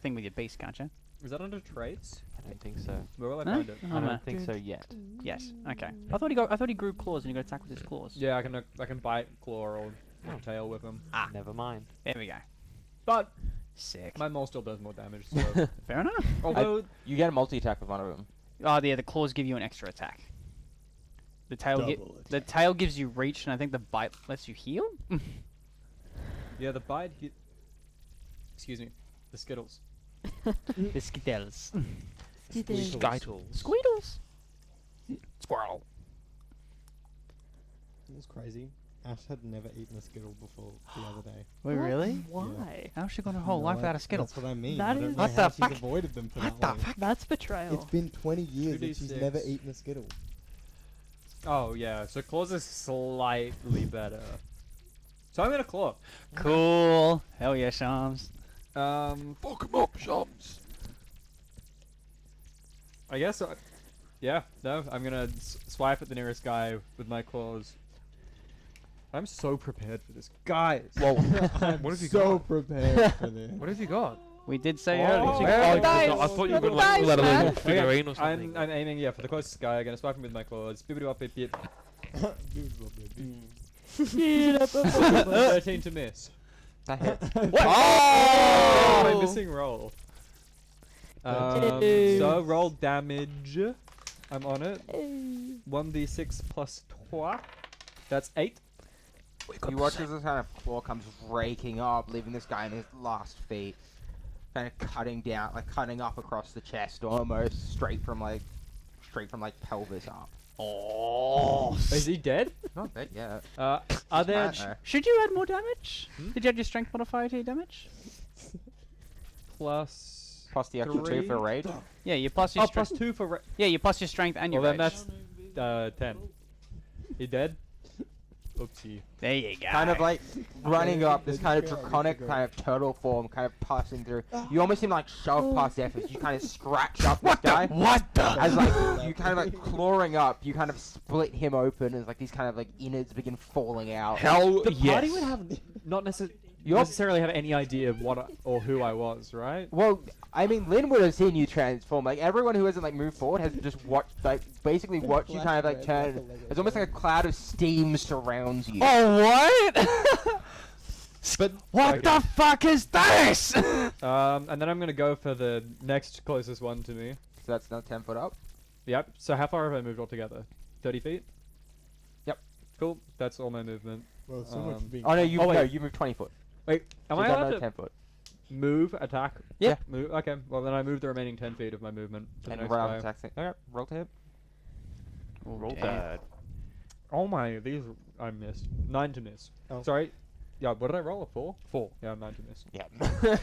thing with your base, can't you? Is that under traits? I don't think so. Where will I No? find it? Oh, I no. don't think so yet. Yes. Okay. I thought he grew claws and he got attack with his claws. Yeah, I can bite, claw, or tail with him. Never mind. There we go. But Sick. my mole still does more damage. So Fair enough. although You get a multi-attack with one of them. Oh, yeah. The claws give you an extra attack. The tail the tail gives you reach, and I think the bite lets you heal. yeah, the bite. Excuse me, the Skittles. The skittles. Skytles. Squeedles. Squirrel. It was crazy. Ash had never eaten a Skittle before the other day. Wait, really? Why? How's she gone her whole No, life I- without a skittle? That's what I mean. That I don't is- know What how the she's fuck? avoided them for What that the long. That's betrayal. It's been 20 years and she's 2d6. never eaten a Skittle. Oh yeah, so claws is slightly better. So I'm gonna claw. Cool. Hell yeah, Shams. Fuck 'em up, Shams. I guess. Yeah, no, I'm gonna swipe at the nearest guy with my claws. I'm so prepared for this, guys. Whoa. I'm What have you so got? prepared for this. What have you got? We did say Oh, earlier. yeah. Oh, Dice. I thought you were Good gonna like dice, let a man. little figurine or something. I'm aiming, yeah, for the closest guy. I'm gonna swipe him with my claws. Bibbidi bop bip bip. 13 to miss. That hits. Oh! My Oh! missing roll. Yay. So roll damage. I'm on it. 1d6 plus 2. That's 8. You watch as this kind of claw comes raking up, leaving this guy in his last feet, kind of cutting down, like cutting up across the chest, almost straight from pelvis up. Oh. Is he dead? Not dead yet. Are there? Should you add more damage? Hmm? Did you add your strength modifier to your damage? Plus. Plus the extra 2 for raid. Yeah, you plus your Oh, strength. plus 2 for. Yeah, you plus your strength and your Well, then rage. that's 10. He dead? Oopsie. There you go. Kind of like running up, this kind of Let's go, draconic let's go. kind of turtle form, kind of passing through. You almost seem like shove past efforts. You kind of scratch up this guy. What the? As like you kind of like clawing up, you kind of split him open as like these kind of like innards begin falling out. Hell The party yes. would have not You're- necessarily have any idea of what or who I was, right? Well, I mean, Lynn would have seen you transform. Like everyone who hasn't like moved forward has just watched, like basically watched you kind of like turn. It's almost like a cloud of steam surrounds you. Oh what? But What the fuck is this? And then I'm gonna go for the next closest one to me. So that's now 10 foot up. Yep. So how far have I moved altogether? 30 feet. Yep. Cool. That's all my movement. Well, so much for being Oh no, you Oh, wait. no, you moved 20 foot. Wait, am So I you got allowed another to 10 foot? move, attack? Yeah. Move. Okay. Well, then I move the remaining 10 feet of my movement to the And next roll guy. attack thing. Okay, roll to hit. Roll damn. bad. Oh my, these I missed. 9 to miss. Oh. Sorry. Yeah, what did I roll? A 4? 4. Yeah, 9 to miss. Yeah.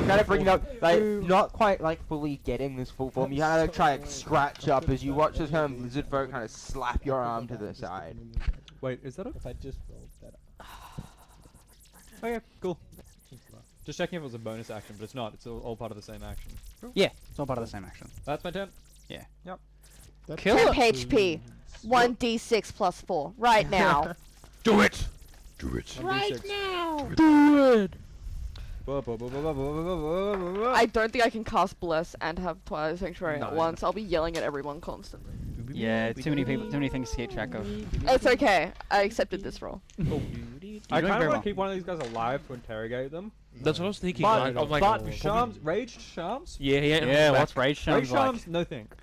Kind of bringing up, like, not quite like fully getting this full form. You kind of try and scratch up as you watch this kind of lizard folk kind of slap your arm to the side. Wait, is that a? If I just rolled that Okay, cool. Just checking if it was a bonus action, but it's not. It's all part of the same action. Yeah, it's all part of the same action. That's my turn. That's Kill Temp it. HP. 1d6 plus 4. Right now. Do it! Do it. Right now. Do it. I don't think I can cast Bless and have Twilight Sanctuary at No. once. I'll be yelling at everyone constantly. Yeah, too many people, too many things to keep track of. It's okay. I accepted this role. I You're kind doing of very want well. to keep one of these guys alive to interrogate them. That's what I was thinking. But, I'm like, but probably- Shams, raged Shams? Yeah, yeah. Yeah, what's Rage Rage Shams like? Shams, no think.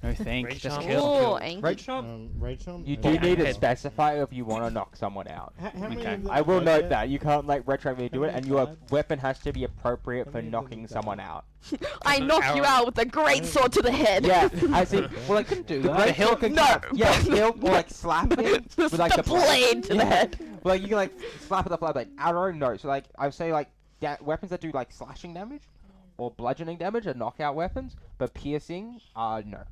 No think, Rage just Shams. kill. Oh, Angie. Rage Shams, Rachel. You do need to specify if you want to knock someone out. How many Okay. of them I will are note there? that you can't like retroactively do it, and your cards? weapon has to be appropriate How for many of them knocking are someone there? out. I knock you arrow. out with a great sword to the head. Yeah, I see. Well, I couldn't do that. The hilt can No. yeah, hilt or like slap him with like the blade to the head. Well, like you can like slap with a flat blade. Arrow, no. So like I would say like weapons that do like slashing damage or bludgeoning damage are knockout weapons, but piercing, no.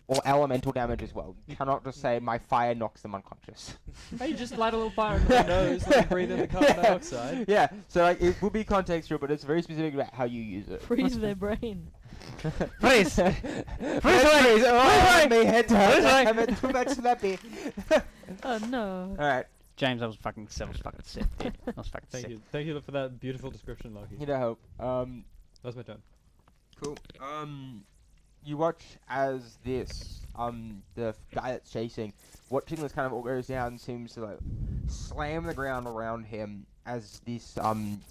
Or elemental damage as well. You cannot just say my fire knocks them unconscious. hey, just light a little fire in their nose, let them breathe in the carbon dioxide. Yeah, so like it will be contextual, but it's very specific about how you use it. Freeze their brain. Please! Please, oh, me head Please, I'm too much slappy. Oh no. Alright, James, that was fucking sick, dude. That was fucking sick. Thank you for that beautiful description, Loki. you know, That's my turn. cool. You watch as this, the guy that's chasing, watching this kind of all goes down, seems to like slam the ground around him as this,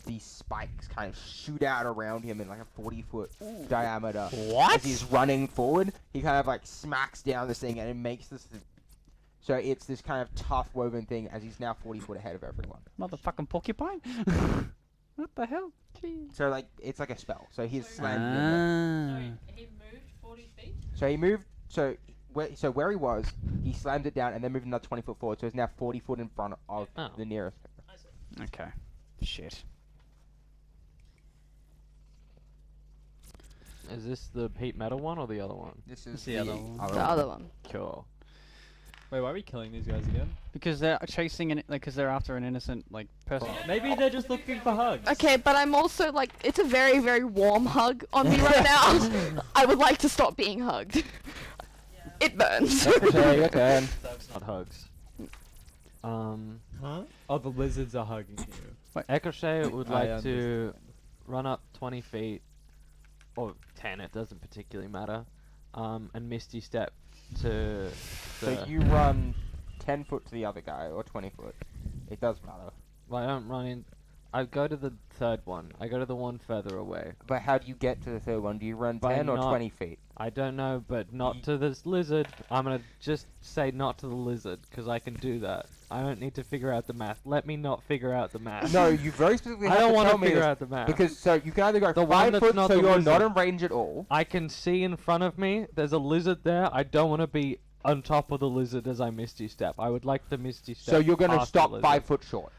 these spikes kind of shoot out around him in like a 40-foot diameter. What? As he's running forward, he kind of like smacks down this thing and it makes this. So it's this kind of tough woven thing as he's now 40 foot ahead of everyone. Motherfucking porcupine? What the hell? So like it's like a spell. So he's slammed. in there. Ah. He moved 40 feet? So he moved. So where he was, he slammed it down and then moved another 20 foot forward. So he's now 40 foot in front of Oh. the nearest. Okay. Shit. Is this the heat metal one or the other one? This is the other one. The other one. Cool. Wait, why are we killing these guys again? Because they're chasing an, because they're after an innocent person. Maybe they're just looking for hugs. Okay, but I'm also like, it's a very, very warm hug on me right now. I would like to stop being hugged. It burns. Okay, your turn. Not hugs. Huh? Oh, the lizards are hugging you. Ecochet would I like to understand. run up 20 feet, or 10, it doesn't particularly matter, and Misty Step to So the... you run 10 foot to the other guy or 20 foot. It does matter. Well, I don't run in... I go to the third one. I go to the one further away. But how do you get to the third one? Do you run By 10 or not- 20 feet? I don't know, but not to this lizard. I'm gonna just say not to the lizard, because I can do that. I don't need to figure out the math. Let me not figure out the math. No, you very specifically I have don't to want tell to me figure this, out the math. because so you can either go The one 5 that's foot not so the you're not lizard. in range at all. I can see in front of me, there's a lizard there. I don't want to be on top of the lizard as I Misty Step. I would like to Misty Step So you're going to past the stop lizard. 5 foot short.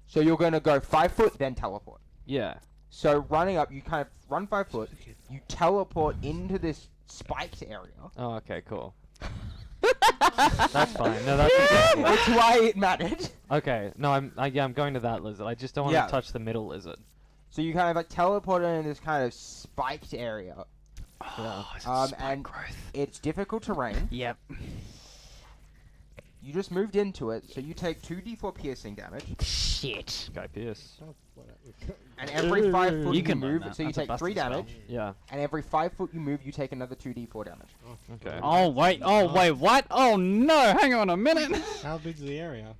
So you're going to go 5 foot, then teleport. Yeah. So running up, you kind of run 5 foot, you teleport into this spiked area. Oh, okay, cool. That's fine. No, that's acceptable. That's why it mattered. Okay. No, I'm going to that lizard. I just don't want Yeah. to touch the middle lizard. So you kind of like teleport into this kind of spiked area. Oh, And it's difficult terrain. Yep. You just moved into it, so you take 2d4 piercing damage. Shit. Guy Pierce. And every 5 foot You you, can learn move, that. so you That's a take 3 busted spell. damage. Yeah. And every 5 foot you move, you take another 2d4 damage. Okay. Oh wait, what? Oh no, hang on a minute. How big's the area?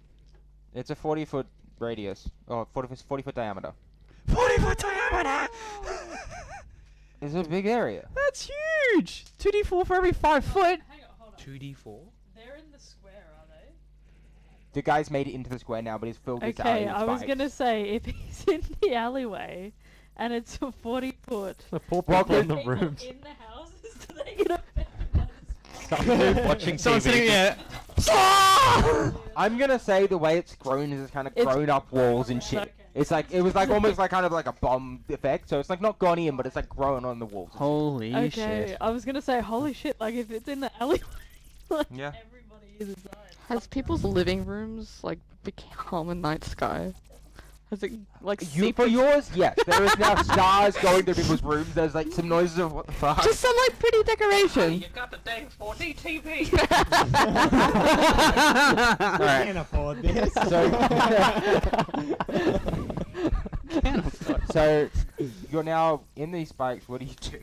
It's a 40 foot radius. Or 40 foot diameter. 40-foot diameter! It's a big area. That's huge! 2d4 for every 5 foot. Hang on, hold on. 2d4? They're in the square, are they? The guy's made it into the square now, but he's filled this alley Okay, with I was spikes. gonna say, if he's in the alleyway, and it's a 40 foot, The poor Well, people in the people rooms. in the houses, do they get affected by the square? Watching Someone's TV. sitting, yeah. I'm gonna say the way it's grown is it's kind of It's- grown up walls and shit. It's like it was like almost like kind of like a bomb effect. So it's like not gone in, but it's like grown on the walls. Holy Okay, shit. I was gonna say, holy shit, like if it's in the alleyway, like Yeah. everybody is inside. Has people's living rooms like become a night sky? Has it like You for yours, yes. There is now stars going through people's rooms. There's like some noises of what the fuck. just some like pretty decoration? You've got the dang 4D TV. Alright. Can't afford this. So you're now in these spikes. What do you do?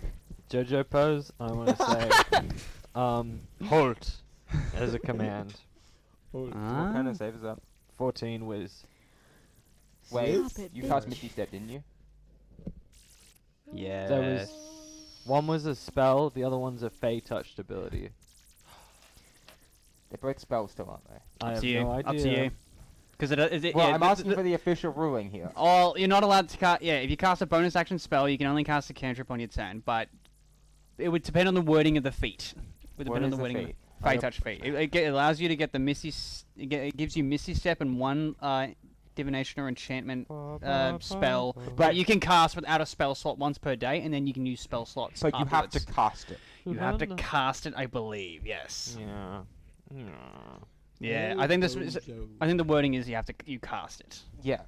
Jojo pose. I want to say, halt as a command. What kind of save is that? 14 whiz. Wait, Stop it, you cast bitch. Misty Step, didn't you? Yeah. There was one was a spell, the other one's a Fey touched ability. They're both spells still, aren't they? I Up have to you. no idea. Up to you. Because Well, yeah, I'm asking for the official ruling here. Oh, you're not allowed to cast. Yeah, if you cast a bonus action spell, you can only cast a cantrip on your turn. But it would depend on the wording of the feat. Would What depend on is the the wording. feat? Of Fey touch feat. It allows you to get the misty. It gives you misty step and one divination or enchantment spell. But you can cast without a spell slot once per day, and then you can use spell slots. But you have to afterwards. cast it. You have to cast it, I believe. Yes. Yeah. Yeah. I think this. I think the wording is you cast it. Yeah.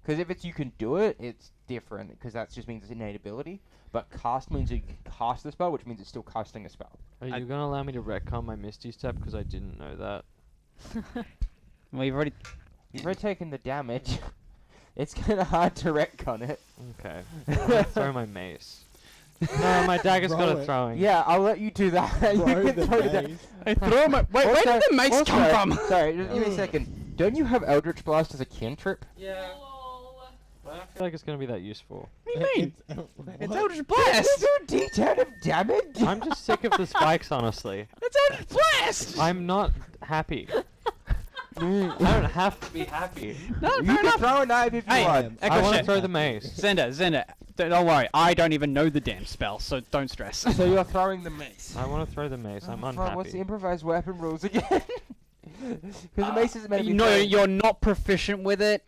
Because if it's you can do it, it's different. Because that just means it's innate ability. But cast means you can cast the spell, which means it's still casting a spell. Are you gonna allow me to retcon my Misty Step because I didn't know that? Well, you've already. You've already taken the damage. It's kind of hard to retcon it. Okay. I'll throw my mace. No, my dagger's got Throw a it. throwing. Yeah, I'll let you do that. you Throw can the throw the mace. I throw my. Wait, where did the mace come from? Sorry, just give me a second. Don't you have Eldritch Blast as a cantrip? Yeah. I don't feel like it's gonna be that useful. What do you mean? It's What? Eldritch Blast! Do D10 of damage? I'm just sick of the spikes, honestly. It's Eldritch Blast! I'm not happy. I don't have to be happy. No, You fair can enough. throw a knife if you Hey, want. I want to Echo throw the mace. Zenda, don't worry. I don't even know the damn spell, so don't stress. So you're throwing the mace. I want to throw the mace. I'm Fuck, what's the unhappy. improvised weapon rules again? Because the mace is meant to be No, thrown. you're not proficient with it.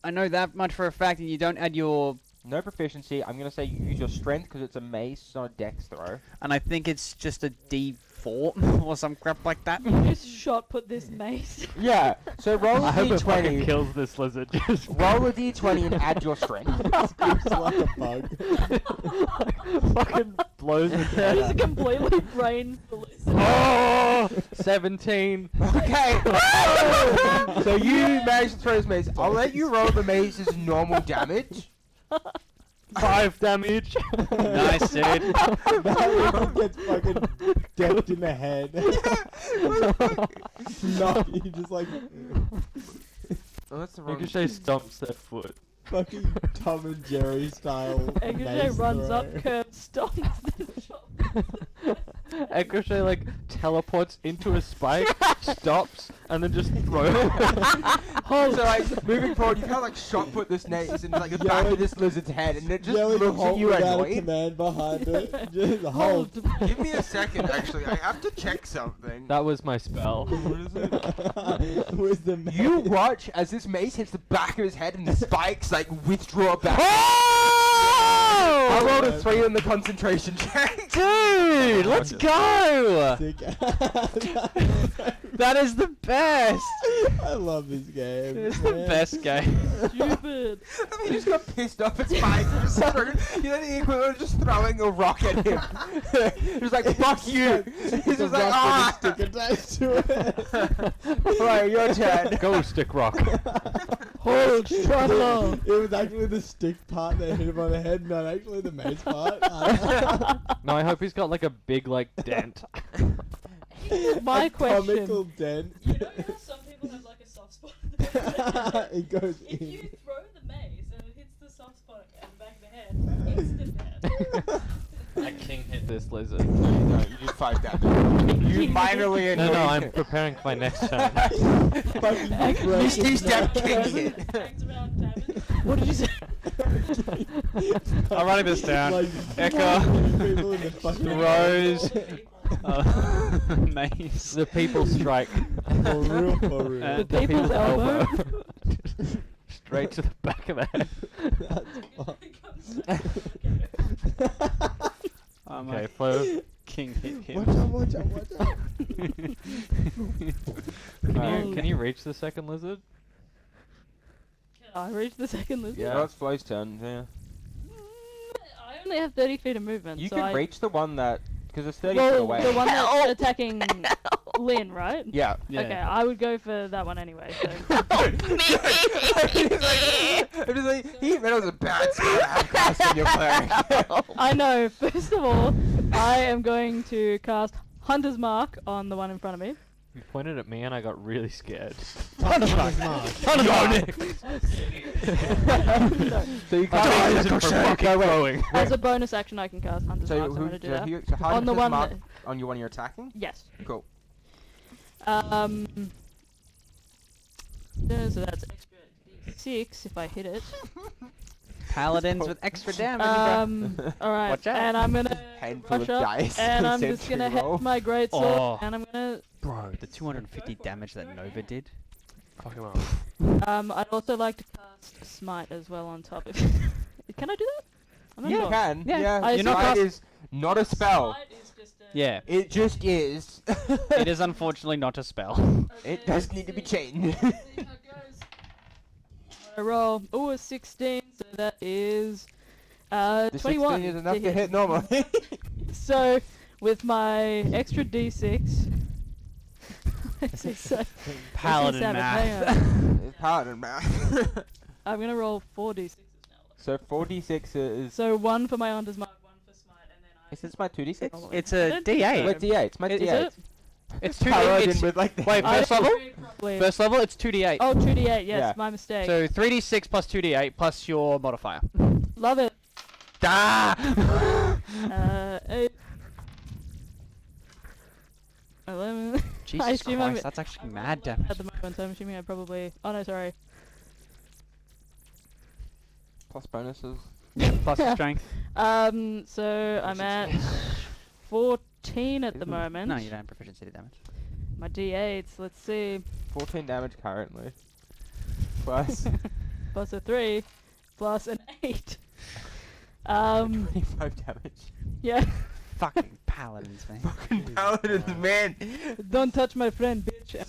I know that much for a fact, and you don't add your. No proficiency. I'm gonna say you use your strength because it's a mace, not a dex throw. And I think it's just a D4 or some crap like that. You just shot put this mace. Yeah. So roll a I hope it fucking d20. kills this lizard. Just Roll a d20 and add your strength. Screams like a bug. fucking blows it That is down. completely brain ballistic. Oh, 17. Okay. So you managed to throw his mace. I'll let you roll the mace's normal damage. 5 damage. Nice, dude. That gets fucking decked in the head. No, you just like Oh, that's the wrong. Ricochet stomps their foot. fucking Tom and Jerry style. Ricochet mace runs throw. up, curb stomps, then shot. Ricochet like teleports into a spike, stops, and then just throws. So like moving forward, you kind of like shot put this mace in like the back of this lizard's head, and it just Yelling looks at halt you without a annoyed. command behind it. Just halt. Give me a second, actually. I have to check something. That was my spell. Where's the mace? You watch as this mace hits the back of his head, and the spikes like withdraw back. I rolled a 3 on the concentration check. Dude, let's go! Sick. That is the best! I love this game. It's the man. best game. Stupid. I mean, he just got pissed off at Spike. Just you know, the equivalent of just throwing a rock at him. He's like, fuck you. He's The just like, rock ah. with a stick attached to it. Right, your turn. Go, Stick Rock. Hold, traveler. It was actually the stick part that hit him on the head, not actually the mace part. No, I hope he's got like a big like dent. My A question. comical dent. You know how some people have like a soft spot? It goes If in. you throw the mace and it hits the soft spot at the back of the head, instant death. I king hit this lizard. No, you did 5 damage. You minorly No, annoyed no, I'm him. preparing for my next turn. Fucking broke Misty his step nose. king it. Hangs around damage. What did you say? I'm writing this down. Like, Echo people in the fucking throws Mace. The people strike. For real, for real. The people's elbow. Straight to the back of the head. Okay, Flo. King hit him. Watch out, watch out. Can you reach the second lizard? I reached the second lizard. Yeah, it's Flo's turn. Yeah. I only have 30 feet of movement. You so can I reach the one that because it's 30 feet well, away. the one that's attacking Lynn, right? Yeah. Okay, I would go for that one anyway. So. I'm just like, he that was a bad spell to have cast on your cleric. I know. First of all, I am going to cast Hunter's Mark on the one in front of me. You pointed at me and I got really scared. Hunter's Mark. So you can't going. As a bonus action, I can cast Hunter's So Mark. So I'm who? going to do So, that. so how On the does one mark that- on your one you're attacking? Yes. Cool. So that's extra D6 if I hit it. Paladins with extra damage. Alright, Watch out. and I'm gonna Handful rush of up, dice. and I'm just Sentry gonna roll. hit my greatsword, Oh. and I'm gonna. Bro, the 250 damage that Nova did. Fuck him up. I'd also like to cast Smite as well on top of it. Can I do that? I'm not You sure. can. Yeah. Yeah. I You're not Smite cast- is not a spell. Smite is just a... Yeah. It just is. It is unfortunately not a spell. It does need to be changed. See how it goes. I roll. Ooh, a 16, so that is The 21. 16 is enough to hit normally. So, with my extra d6, Paladin hang math. on. It's paladin math. I'm gonna roll 4 d6s now. So 4d6 is. So 1 for my Hunter's Mark, 1 for Smite, and then I... Is this my 2d6? It's a D8. Wait, d8. It's my Is d8. it? It's Paladin 2D8. with like the Wait, I first didn't level? read properly. First level, it's 2D8. Oh, 2d8, yes, Yeah. my mistake. So 3D6 plus 2D8 plus your modifier. Love it. Ah! 8. 11. I Jesus assume I'm Christ, that's actually mad at damage. the moment, so I'm assuming I probably... Oh no, sorry. Plus bonuses. Yeah, plus strength. So I'm at 14 at the moment. No, you don't have proficiency to damage. My d8s, let's see. 14 damage currently. Plus Plus a 3, plus an 8. 25 damage. Yeah. Fucking paladins, man. Fucking paladins, man. Don't touch my friend, bitch.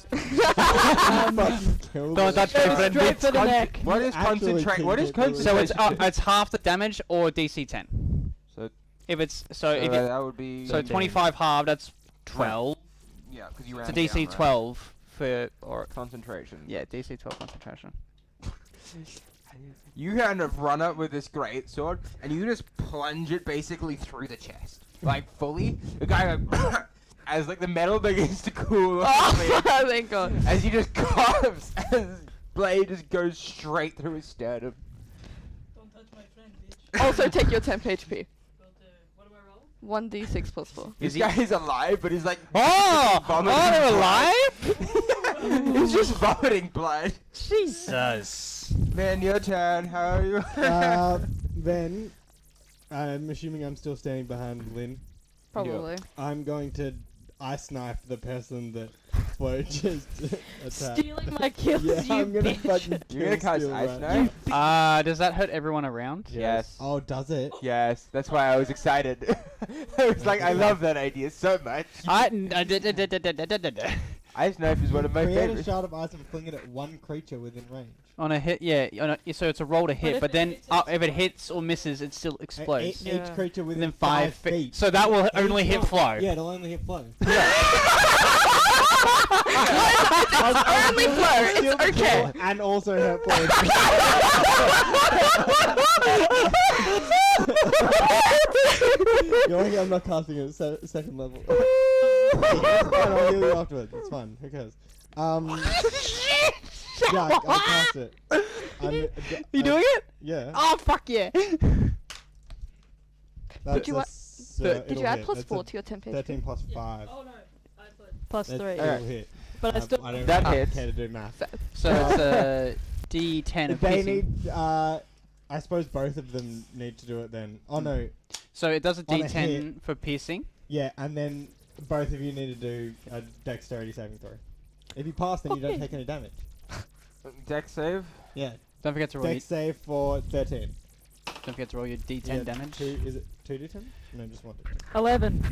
Fucking killed Don't it. touch Go my friend. straight for the neck. What is Actually concentrate? What is kicked it. So concentration? it's half the damage or DC 10. So- if it's that would be. so 25 halved, that's 12. Yeah, because you It's ran a DC down, right? 12 for or Concentration. yeah, DC 12 concentration. You kind of run up with this great sword, and you just plunge it basically through the chest, like fully. The guy, like, as like the metal begins to cool off, Oh, thank God. as he just coughs, as his blade just goes straight through his sternum. Don't touch my friend, bitch. Also, take your temp HP. What do I roll? 1d6 plus 4. This guy is alive, but he's like, Oh! vomiting Oh, they're blood. alive? He's just vomiting blood. Jesus. Man, your turn. How are you? Then, I'm assuming I'm still standing behind Lynn. Probably. I'm going to ice knife the person that Flo just attacked. Stealing my kills, Yeah, you I'm gonna bitch. fucking You're gonna kill cast steal ice that. knife? Does that hurt everyone around? Yes. Oh, does it? Yes, that's why I was excited. I was like, I love that idea so much. Ice knife is one of my Create a favorites. shard of ice and fling it at one creature within range. On a hit, yeah. So it's a roll to hit, if but it then hits, if it hits or misses, it still explodes. Yeah. Each creature within Within 5 5 feet. So that will Each only hit one. Flo. Yeah, it'll only hit Flo. Only Flo, it's okay. And also hurt Flo. You're lucky I'm not casting it at second level. It's fine, I'll heal you afterwards. It's fine. Who cares? Yeah, I'll cast it. You doing it? Yeah. Oh fuck yeah! That's you a wa- s- Did it'll you add hit. plus That's 4 a to your temp HP? 13 plus 5. Oh no, I put plus 3. It'll hit. But I still... I don't That care hits. to do math. So it's a D10 of They piercing. need. I suppose both of them need to do it then. Oh no. So it does a on a D10 for piercing. Yeah, and then both of you need to do a dexterity saving throw. If you pass, then you don't Okay. take any damage. Deck save. Yeah. Don't forget to roll. Dex save for 13. Don't forget to roll your D10 Yeah, damage. Is it 2d10? No, just 1 d10. 11.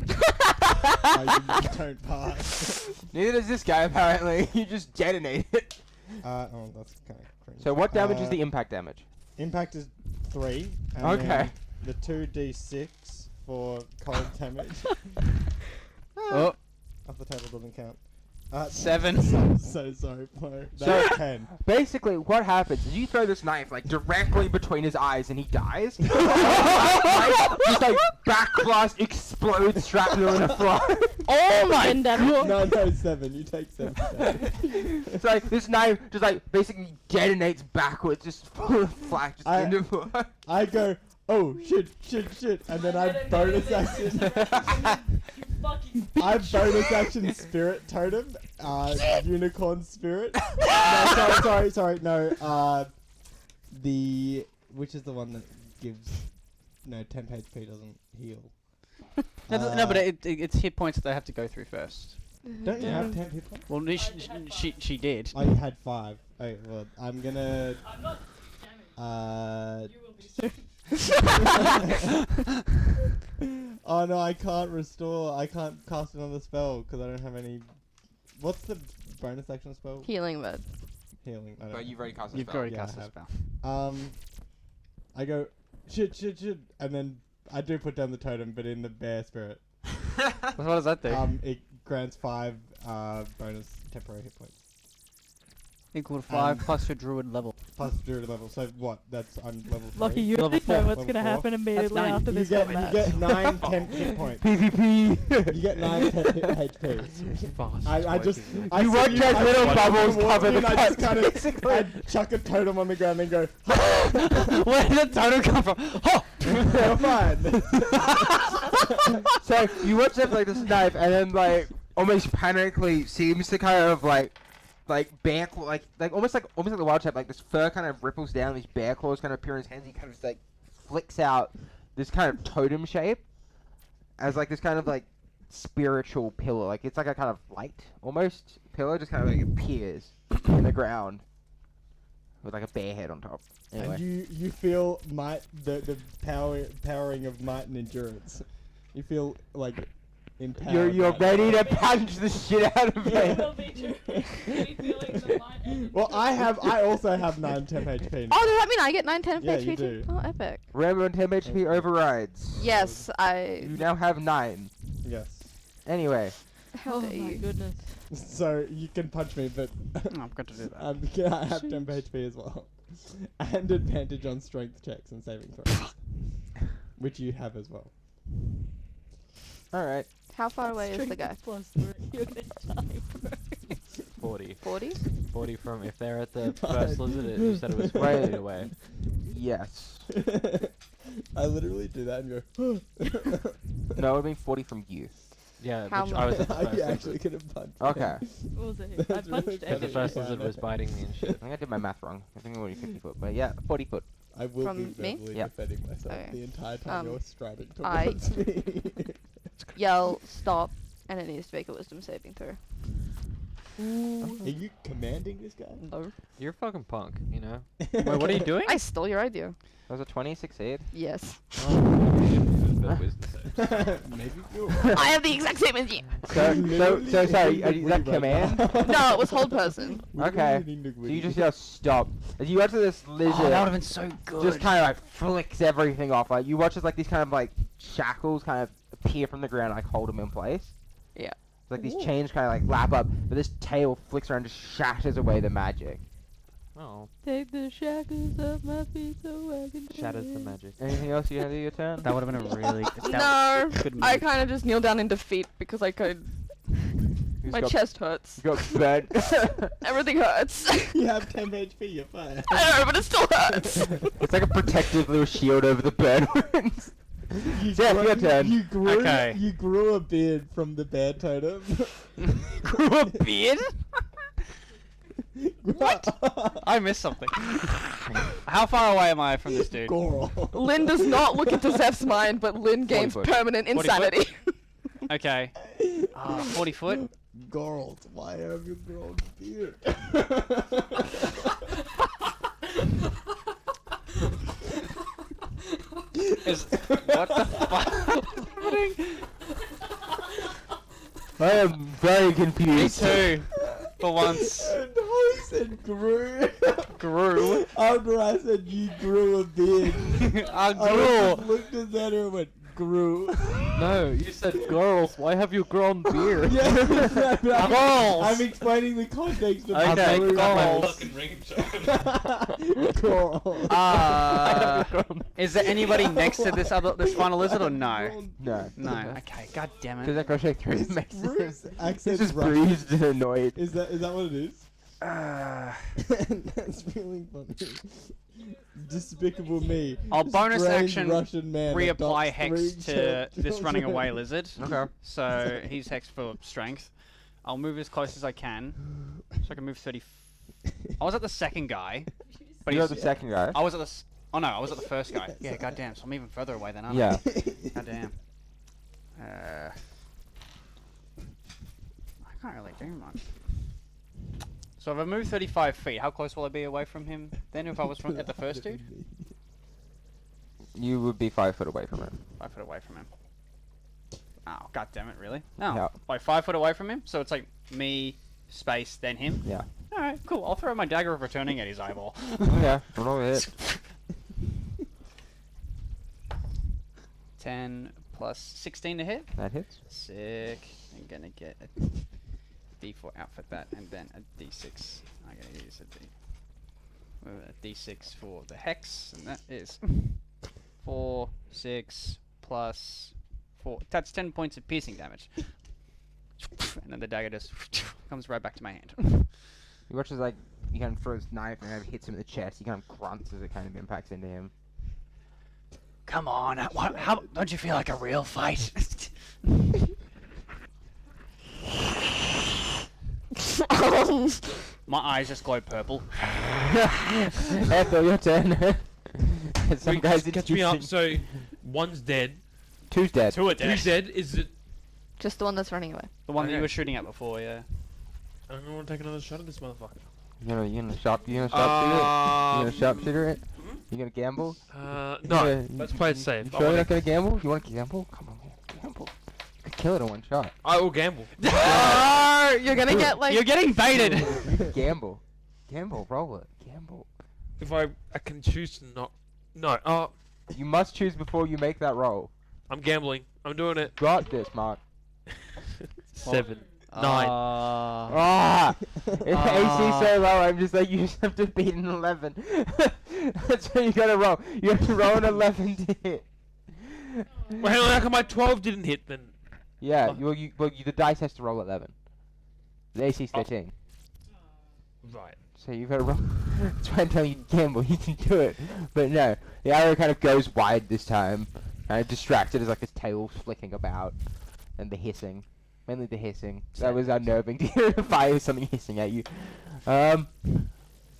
You don't pass. Neither does this guy apparently. You just detonate it. Oh, that's kind of cringe. So what damage is the impact damage? Impact is 3. And Okay. then the 2d6 for cold damage. Oh, Off the table doesn't count. 7. So sorry, Flo. So- That's 10. Basically, what happens is you throw this knife like directly between his eyes and he dies. Just like backblast explodes shrapnel in a fly. Oh my 10 damage. No, 7. You take 7. It's like this knife just like basically detonates backwards, just full of flak just I- into fly. I go, oh, shit, and then I bonus action. I bonus action spirit totem, unicorn spirit. No, sorry, no, which is the one that gives, no, 10 HP doesn't heal. No, but it's hit points that they have to go through first. Don't you have 10 hit points? Well, she did. I had 5. Okay, well, I'm gonna, oh no, I can't restore. I can't cast another spell because I don't have any. What's the bonus action spell? Healing word. Healing. I don't But know. you've already cast a You've spell. already Yeah, cast I a have. spell. I go shit, and then I do put down the totem, but in the bear spirit. What does that do? It grants 5 bonus temporary hit points Equal to 5 plus your druid level. plus druid level. So what? That's I'm level 3. Lucky you Level already know 4, what's level gonna 4. happen immediately 9. after You this get combat. 9 temp hit points. PvP. You get 9 temp HP. Fast. I just You watch as I little just bubbles walk cover in, the I just cut, kind of basically. I chuck a totem on the ground and go, Where did the totem come from? Oh! never mind. So you watch them like this knife, and then like almost panically seems to kind of like bear claw, like almost like the wild shape, like this fur kind of ripples down, these bear claws kind of appear in his hands. He kind of just like flicks out this kind of totem shape as like this kind of like spiritual pillar, like it's like a kind of light almost pillar, just kind of like appears in the ground with like a bear head on top. Anyway. And you feel the powering of might and endurance. You feel like empowered. You're by ready that. to punch the shit out of it. Well, I also have 9 temp HP. Oh, does that mean I get 9 10 Yeah, HP you too? do. Oh, epic. Remember, when 10 HP overrides. Yes, You now have 9. Yes. Anyway, How Oh dare my you? goodness. So you can punch me, but I've got to do that. I have temp HP as well, and advantage on strength checks and saving throws, which you have as well. alright. How far away is the guy? Plus 3. You're gonna die, bro. 40. 40? 40 from if they're at the first lizard, you said it was 40 Right. feet away. Yes. I literally do that and go. No, it would be 40 from you. Yeah, How which I was at the Are first you lizard. actually gonna punch? Okay. What was it? I That's really punched funny. But the everything. first Yeah, lizard I was know. biting me and shit. I think I did my math wrong. I think it would be 50 foot. But yeah, 40 foot. I will From be me? verbally Yep. defending myself Okay. the entire time you're striding I- towards me. Yell, stop, and it needs to make a wisdom saving throw. Are you commanding this guy? No. You're a fucking punk, you know? Wait, what are you doing? I stole your idea. Was a 20 succeed? Yes. The wisdom save. Maybe you. I have the exact same as you. So sorry, is that command? No, it was hold person. Okay. So you just yell stop. As you watch this lizard Oh, that would have been so good. just kind of like flicks everything off. Like you watch as like these kind of like shackles kind of appear from the ground, like hold him in place. Yeah. It's like these chains kind of like lap up, but this tail flicks around and just shatters away the magic. Oh, Take the shackles off my feet so I can shatters the dance. magic. Anything else you had to do your turn? That would have been a really No, good move. I kind of just kneel down in defeat because I could. Who's My got- chest hurts. You got burnt. Everything hurts. You have 10 HP, you're fine. I know, but it still hurts. It's like a protective little shield over the burn wounds. You Yeah, grew, your turn. Okay. You grew a beard from the bear totem. Grew a beard? What? I missed something. How far away am I from this dude? Goral. Lynn does not look into Zeph's mind, but Lyn gains foot. permanent 40 foot? insanity. Okay. 40 foot. Girls, why have you grown beard? What the fuck? I am very Me confused. too. For once. And I said grew. Grew. After I said you grew a beard. I I just looked at that and went, grew. No, you said girls. Why have you grown beard? Yeah, exactly. Girls. I'm explaining the context of Okay, grew. girls. Girls. Is there anybody next to this final lizard or no? No. No. Okay. God damn Because it. that crochet 3 makes Bruce sense. He's accents just Russian. bruised and annoyed. Is that what it is? That's really funny. Despicable Me. I'll bonus Strange action Russian man reapply adopts hex 3 to this running children. away lizard. Okay. So he's hexed for strength. I'll move as close as I can, so I can move 30. I was at the second guy, but You're he's. the second guy. I was at the. Oh no, I was at the first guy. Yeah, goddamn. So I'm even further away than I. Yeah. Goddamn. I can't really do much. So if I move 35 feet, how close will I be away from him then if I was at the first dude? You would be 5 foot away from him. 5 foot away from him. Oh, god damn it, really? No. Yeah. Like 5 foot away from him? So it's like me, space, then him? Yeah. Alright, cool. I'll throw my dagger of returning at his eyeball. Okay. Roll over hit. 10 plus 16 to hit. That hits. Sick. I'm gonna get a D4 outfit that, and then a D6. I'm gonna use a D6 for the hex, and that is 4, 6 plus 4. That's 10 points of piercing damage. And then the dagger just comes right back to my hand. You watch as like he kind of throws his knife and it hits him in the chest. He kind of grunts as it kind of impacts into him. Come on, how don't you feel like a real fight? My eyes just glow purple. Ethel, your turn. Some Wait, guys just catch me up. introducing- So, one's dead. Two's dead. Two are dead. Who's dead? Is it? Just the one that's running away. The one that you Okay. were shooting at before, yeah. I don't want to take another shot at this motherfucker. You gonna sharpshooter it? You gonna sharpshooter it? You gonna gamble? No. Yeah, Let's play it safe. You sure you're not gonna gamble? You wanna gamble? Come on, man. Gamble. You could kill it in one shot. I will gamble. Oh, you're gonna get like. You're getting baited! You could gamble. Gamble, roll it. Gamble. If I can choose to not. No. Oh, You must choose before you make that roll. I'm gambling. I'm doing it. Got this, Mark. 7, 9. Ah! If AC so low, I'm just like, you just have to beat an 11. That's what you gotta roll. You have to roll an 11 to hit. Well, hang on, how come my 12 didn't hit then? Yeah, Oh. the dice has to roll 11. The AC's 13. Right. So you've got to roll. That's why I'm telling you to gamble. You can do it. But no, the arrow kind of goes wide this time. Kind of distracted as like his tail flicking about. And the hissing. Mainly the hissing. That was unnerving to hear fire something hissing at you.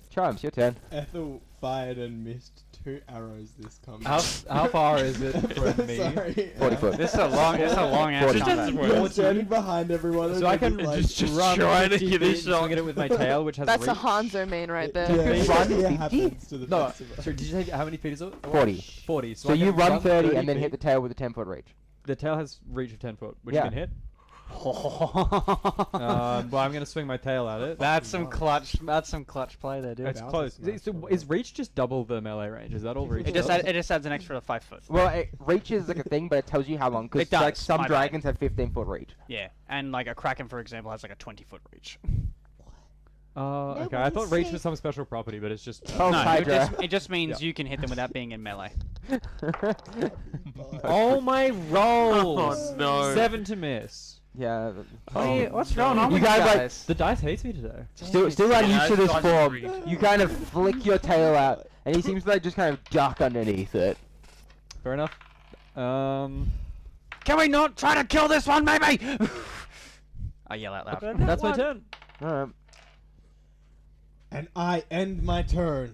Charms, your turn. Ethel fired and missed 2 arrows this combat. How far is it from me? Sorry. 40 foot. This is a long ass 40. combat. You're standing behind everyone. So I can like, just run trying to 50 get this feet and swing shot. it with my tail, which has That's a reach. Hanzo main right Yeah, there. You it run 50? happens to the No, best of us. sorry, did you say how many feet is it? 40. 40. So I you can run 30 and then feet. hit the tail with a 10-foot reach. The tail has reach of 10 foot, which Yeah. you can hit. Well, I'm gonna swing my tail at it. That's some clutch. That's some clutch play there, dude. It's close. Is reach just double the melee range? Is that all reach? It just does? it just adds an extra 5 foot. Well, reach is like a thing, but it tells you how long. It Because does, like some my bad. dragons have 15-foot reach. Yeah, and like a kraken, for example, has like a 20-foot reach. Okay. I thought reach was some special property, but it's just. Oh, No, Hydra. it just means you can hit them without being in melee. Oh my rolls! Oh, no. 7 to miss. Yeah. What's going on You with guys, you like, guys? The dice hates me today. Still unused to this Dice form. reach. You kind of flick your tail out, and he seems to like just kind of duck underneath it. Fair enough. Can we not try to kill this one, maybe? I yell out loud. That's my turn. Alright. And I end my turn.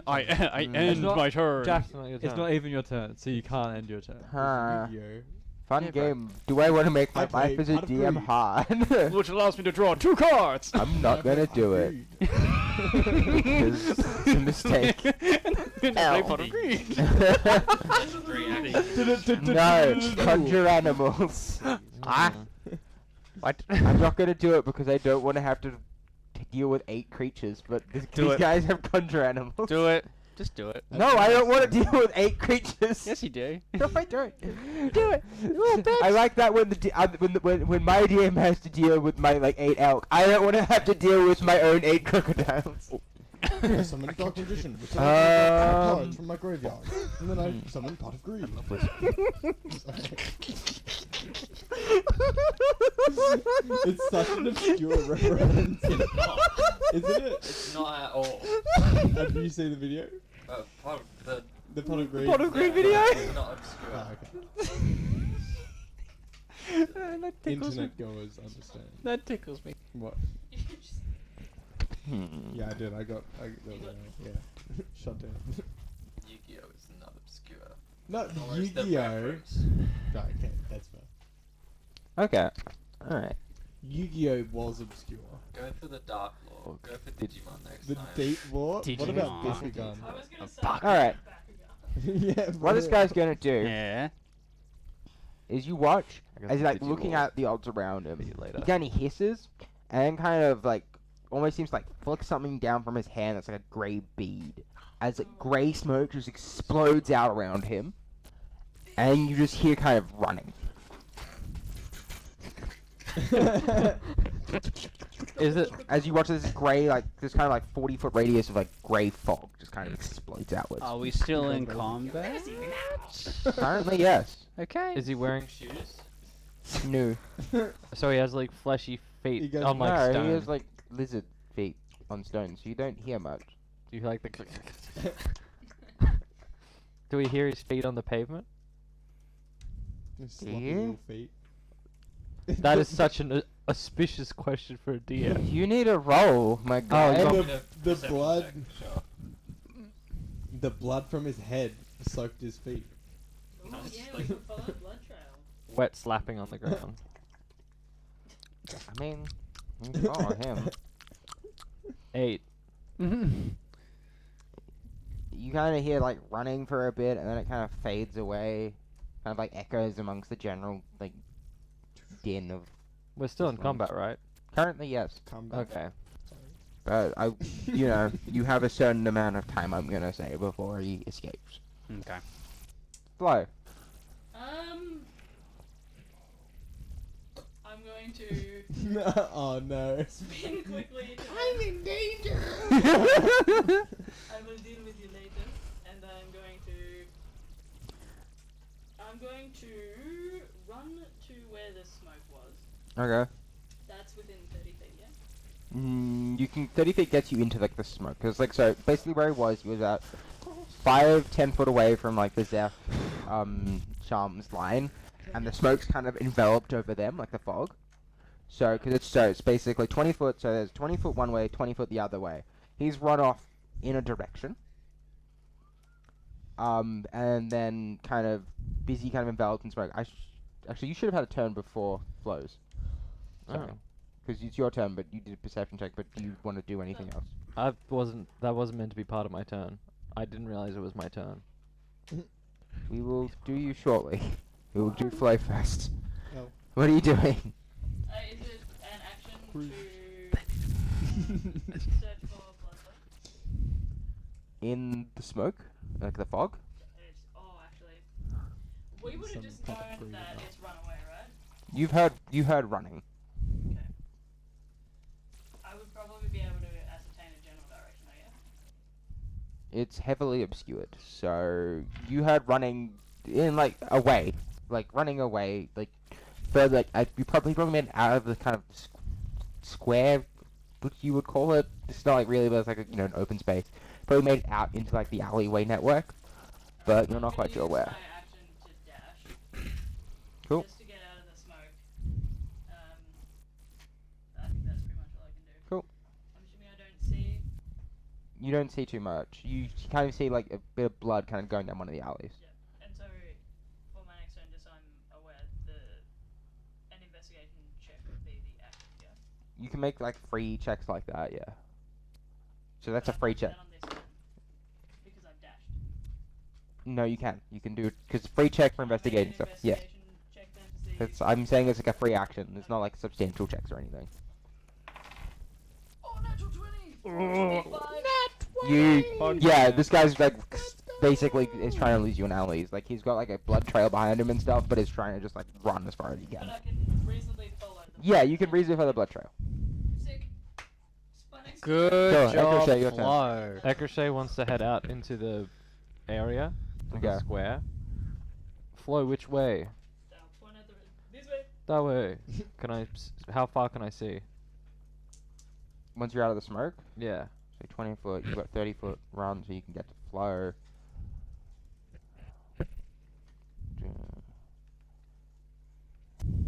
I end not- my turn. Jackson, your It's turn. not even your turn, so you can't end your turn. Huh. Yo. Fun Yeah, bro. game. Do I want to make my Okay, life as a I'd DM agree. hard? Which allows me to draw 2 cards. I'm not gonna do it. Because it's a mistake. Play pot of greed. No, conjure animals. Ah. What? I'm not gonna do it because I don't want to have to deal with 8 creatures, but Do these it. guys have conjure animals. Do it. Just do it. No, I don't want to deal with 8 creatures. Yes, you do. No, I don't. Do it. I like that when when my DM has to deal with my like 8 elk. I don't want to have to deal with my own 8 crocodiles. I summon Dark Magician, which cards from my graveyard. And then I summon Pot of Greed. It's such an obscure reference. Isn't it? It's not at all. Have you seen the video? The Pot of Greed? Pot of Greed video? It's not obscure. Ah, okay. That tickles me. Internet goers understand. That tickles me. What? Yeah, I did. I got yeah. Shut down. Yu-Gi-Oh is not obscure. Not Nor is the Yu-Gi-Oh. reference. No, okay, that's fair. Okay. Alright. Yu-Gi-Oh was obscure. Go for the Dark Lord. Go for Digimon next The time. deep lore? What about Digimon. Bakugan? I was gonna say. Alright. Yeah. What this guy's gonna do Yeah. is you watch I got as he's the like looking Digilord. at the odds around him. See you later. He kind of hisses and kind of like almost seems to like flick something down from his hand that's like a grey bead. As like grey smoke just explodes out around him, and you just hear kind of running. Is it? As you watch this grey, like this kind of like 40-foot radius of like grey fog just kind of explodes outwards. Are we still in combat? Apparently, yes. Okay. Is he wearing shoes? No. So he has like fleshy He feet goes- on like No, stone. he has like lizard feet on stone, so you don't hear much. Do you like the? Do we hear his feet on the pavement? Sloppy Yeah. little feet. That is such an auspicious question for a DM. You need a roll, my guy. you the, want me the to blood, perception check? Sure. the blood from his head soaked his feet. Oh, yeah, we can follow the blood trail. Wet slapping on the ground. I mean, you can follow him. 8. You kind of hear like running for a bit, and then it kind of fades away, kind of like echoes amongst the general like din of. We're still in Just combat, right? Currently, yes, Come back. Okay. but you know, you have a certain amount of time. I'm gonna say before he escapes. Okay. Flo. I'm going to Oh no. spin quickly. I'm in danger. I will deal with you later, and I'm going to run to where the smoke was. Okay. That's within 30 feet, yeah? You can 30 feet gets you into like the smoke, cause like so basically where he was at 5-10 foot away from like the Zeph Charms line, and the smoke's kind of enveloped over them like the fog. So cause it's basically 20 foot, so there's 20 foot one way, 20 foot the other way. He's run off in a direction. And then kind of busy, kind of enveloped in smoke. Actually, you should have had a turn before flows. Sorry. Oh. Because it's your turn, but you did a perception check, but do you want to do anything else? That wasn't meant to be part of my turn. I didn't realize it was my turn. We will do you shortly. We will do Flo first. Oh. What are you doing? Is it an action Cruise. to search for blood? In the smoke? Like the fog? Actually, we would have Some just Pot of known Greed that now. it's run away, right? You heard running. Okay. I would probably be able to ascertain a general direction, I guess. It's heavily obscured, so you heard running in like away, like running away, like further. Like you probably meant out of the kind of square, what you would call it. It's not like really, but it's like a, an open space. Probably made it out into like the alleyway network, but you're not quite sure where. My action to dash. Cool. Just to get out of the smoke. I think that's pretty much all I can do. Cool. I'm assuming I don't see. You don't see too much. You kind of see like a bit of blood kind of going down one of the alleys. And so, for my next turn, just so I'm aware, You can make like free checks like that, yeah. So that's a free check. Because I've dashed. No, you can. You can do it because free check for investigating stuff. Yeah. Check then to see. It's, I'm saying it's like a free action. It's not like substantial checks or anything. Oh, natural 20! Yeah, this guy's like basically is trying to lose you in alleys. Like he's got like a blood trail behind him and stuff, but is trying to just like run as far as he But can. I can reasonably follow them. Yeah, you can reasonably follow the blood trail. Sick. Spanish. Good Go, job, Ecrochet, your turn. Flo. Ecrochet wants to head out into the area, to the Okay. square. Flo, which way? Down, point at this way. That way. Can I? How far can I see? Once you're out of the smoke, Yeah. so 20 foot, you've got 30 foot run, so you can get to Flo.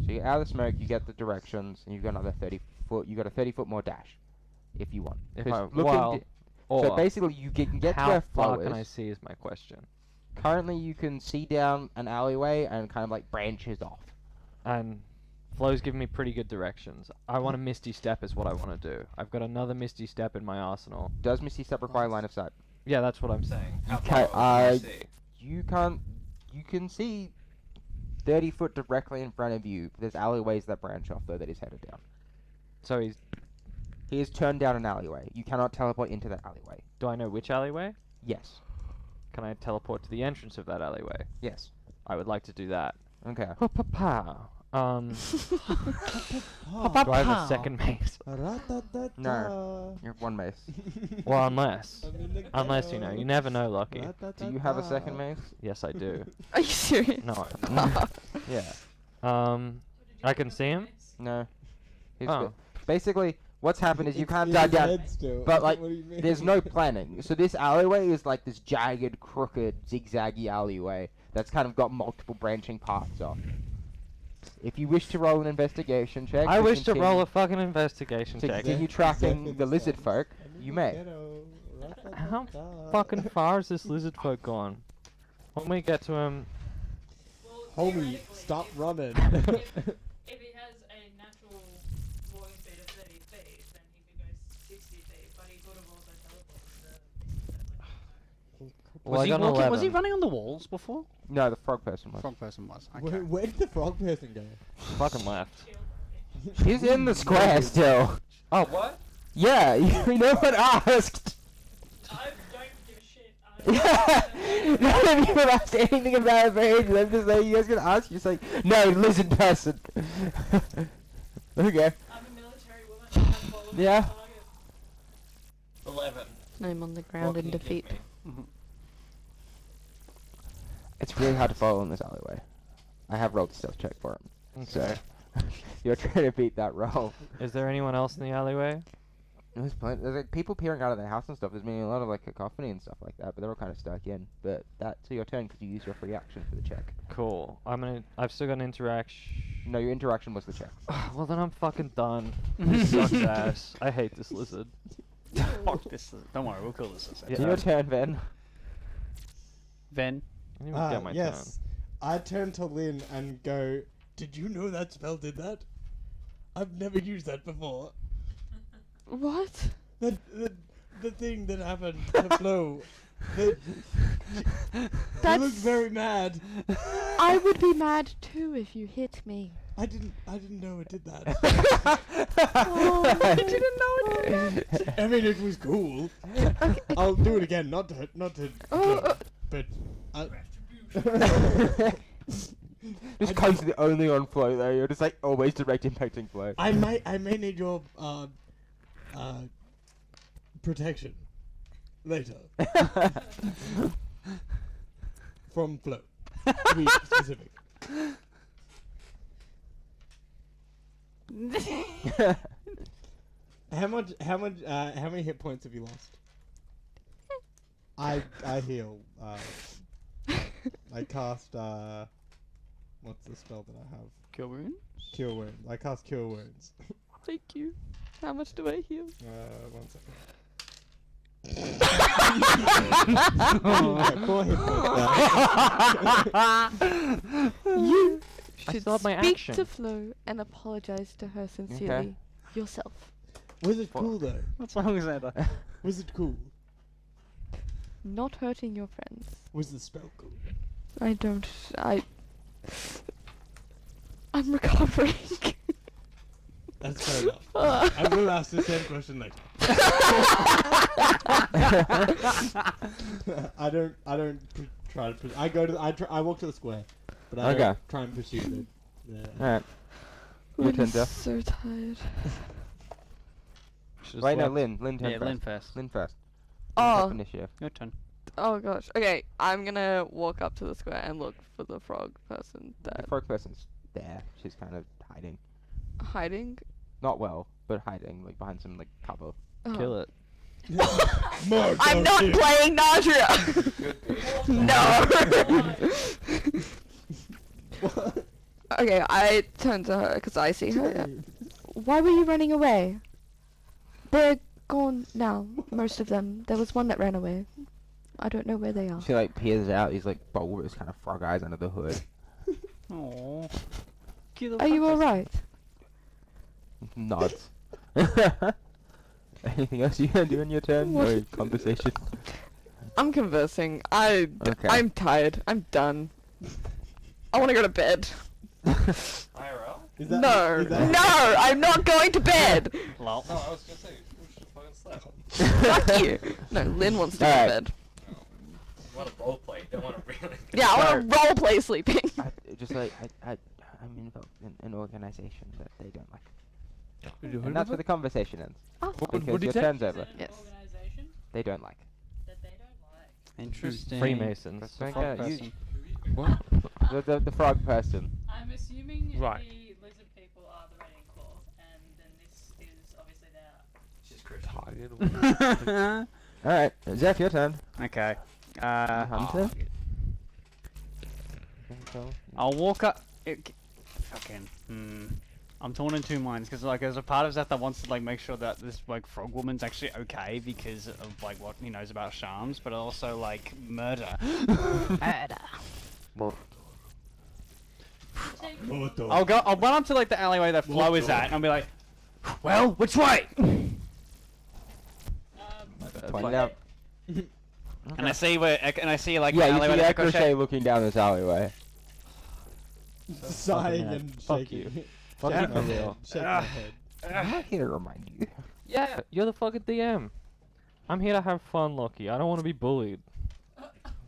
So you're out of the smoke, you get the directions, and you've got another 30 foot. You got a 30 foot more dash, if you want. If 'Cause I looking while, di- or so basically, you can get to how where far Flo can I is. see is my question. Currently, you can see down an alleyway and kind of like branches off. And Flo's giving me pretty good directions. I want a Misty Step is what I want to do. I've got another Misty Step in my arsenal. Does Misty Step require line of sight? Yeah, that's what I'm saying. How ca- far can I uh, see? You can't. You can see 30 foot directly in front of you. There's alleyways that branch off though that he's headed down. So he's. He has turned down an alleyway. You cannot teleport into that alleyway. Do I know which alleyway? Yes. Can I teleport to the entrance of that alleyway? Yes. I would like to do that. Okay. Pa-pa-pow. Do Oh. I have a second mace? No. You have one mace. Well, unless you know, you never know, Lucky. Do you have a second mace? Yes, I do. Are you serious? No. Yeah. I can see him. No. He's Oh. Basically, what's happened is you It's can't in dive his down. head still. But like, What do you mean? there's no planning. So this alleyway is like this jagged, crooked, zigzaggy alleyway that's kind of got multiple branching paths off. If you wish to roll an investigation check, I wish to roll a fucking investigation to check. continue tracking the lizard folk. You may. How fucking far is this lizard folk gone? When we get to him, Well, Homie, theoretically, stop if- running. If he has a natural walking speed of 30 feet, then he could go 60 feet, but he could have also teleported. well, I got an Was he 11. running on the walls before? No, the frog person was. Frog person was. Where did the frog person go? Fucking left. He's in the square still. Oh, what? Yeah, you know what asked. I don't give a shit. None of you have asked anything about behavior. I'm just saying you guys gonna ask. You're just like, no, lizard person. Okay. I'm a military woman. I have followed my Yeah. target. 11. I'm on the ground in defeat. It's really hard to follow in this alleyway. I have rolled a stealth check for him. So, you're trying to beat that roll. Is there anyone else in the alleyway? There's like people peering out of their house and stuff. There's been a lot of like cacophony and stuff like that, but they're all kind of stuck in. But that's your turn because you use your free action for the check. Cool. I've still got an interaction. No, your interaction was the check. Well, then I'm fucking done. This sucks ass. I hate this lizard. Fuck this. Don't worry, we'll kill this. Yeah. It's your turn, Ben. Ven. I didn't even get my Yes. I turn to Lynn and go, did you know that spell did that? I've never used that before. What? The thing that happened to Flo. He That's- looked very mad. I would be mad too if you hit me. I didn't know it did that. Oh, I didn't know it did that. I mean, it was cool. Okay, I'll do it again, not to Oh, but Just constantly only on flow though. You're just like always direct impacting flow. I may need your protection later from Flo. To be specific. How many hit points have you lost? I heal. I cast what's the spell that I have? Kill wounds? Cure wounds. I cast cure wounds. Thank you. How much do I heal? 1 second. Yeah, 4 hit points. You I should still have my speak action. to Flo and apologize to her sincerely. yourself. Was it cool though? What's wrong with that? Was it cool? Not hurting your friends. Was the spell cool? I'm recovering. That's fair enough. I will ask the same question later. I don't try to. I walk to the square, but I don't try and pursue the. Alright. Your turn, I'm Jeff. so tired. Wait, no, Lynn turn Yeah, first. Lynn first. Lynn first. Oh. Up initiative. Your turn. Oh gosh. Okay, I'm gonna walk up to the square and look for the frog person The that frog person's there. She's kind of hiding. hiding. Not well, but hiding, like behind some like cover. Oh. Kill it. I'm not playing Nadria. No. Okay, I turn to her because I see her. Why were you running away? They're gone now, most of them. There was one that ran away. I don't know where they are. She like peers out. He's like bulbous, kind of frog eyes under the hood. Aww. Are you alright? Nods. Anything else you gonna do in your turn? What? Or conversation? I'm conversing. Okay. I'm tired. I'm done. I want to go to bed. IRL? Is that, No, is that- no, I'm not going to bed. Lol. No, I was gonna say, we should fucking slap. Fuck you. No, Lynn wants to go to Alright. bed. You want to roleplay, don't want to really. Yeah, I want to roleplay sleeping. Just like I'm involved in an organization that they don't like, and that's where the conversation ends. Oh, Because what did your you say? turn's over. yes. They don't like. Interesting. Freemasons. Don't Frog go, you- person. What? The frog person. I'm assuming Right. the lizard people are the Radiant Claws, and then this is obviously their. All right, Zeph, your turn. Okay. Hunter. I'll walk up. I'm torn in two minds because like there's a part of Zeth that wants to like make sure that this like frog woman's actually okay because of like what he knows about charms, but also like murder. Well, I'll run up to like the alleyway that Flo is at and I'll be like, well, which way? point out. And I see like Yeah, the you alleyway see that Ricochet looking down this alleyway. Sighing head. and Fuck shaking. you. Shaking Fuck my you. head. Shaking my head. I'm not here to remind you. Yeah, you're the fucking DM. I'm here to have fun, Lockie. I don't want to be bullied.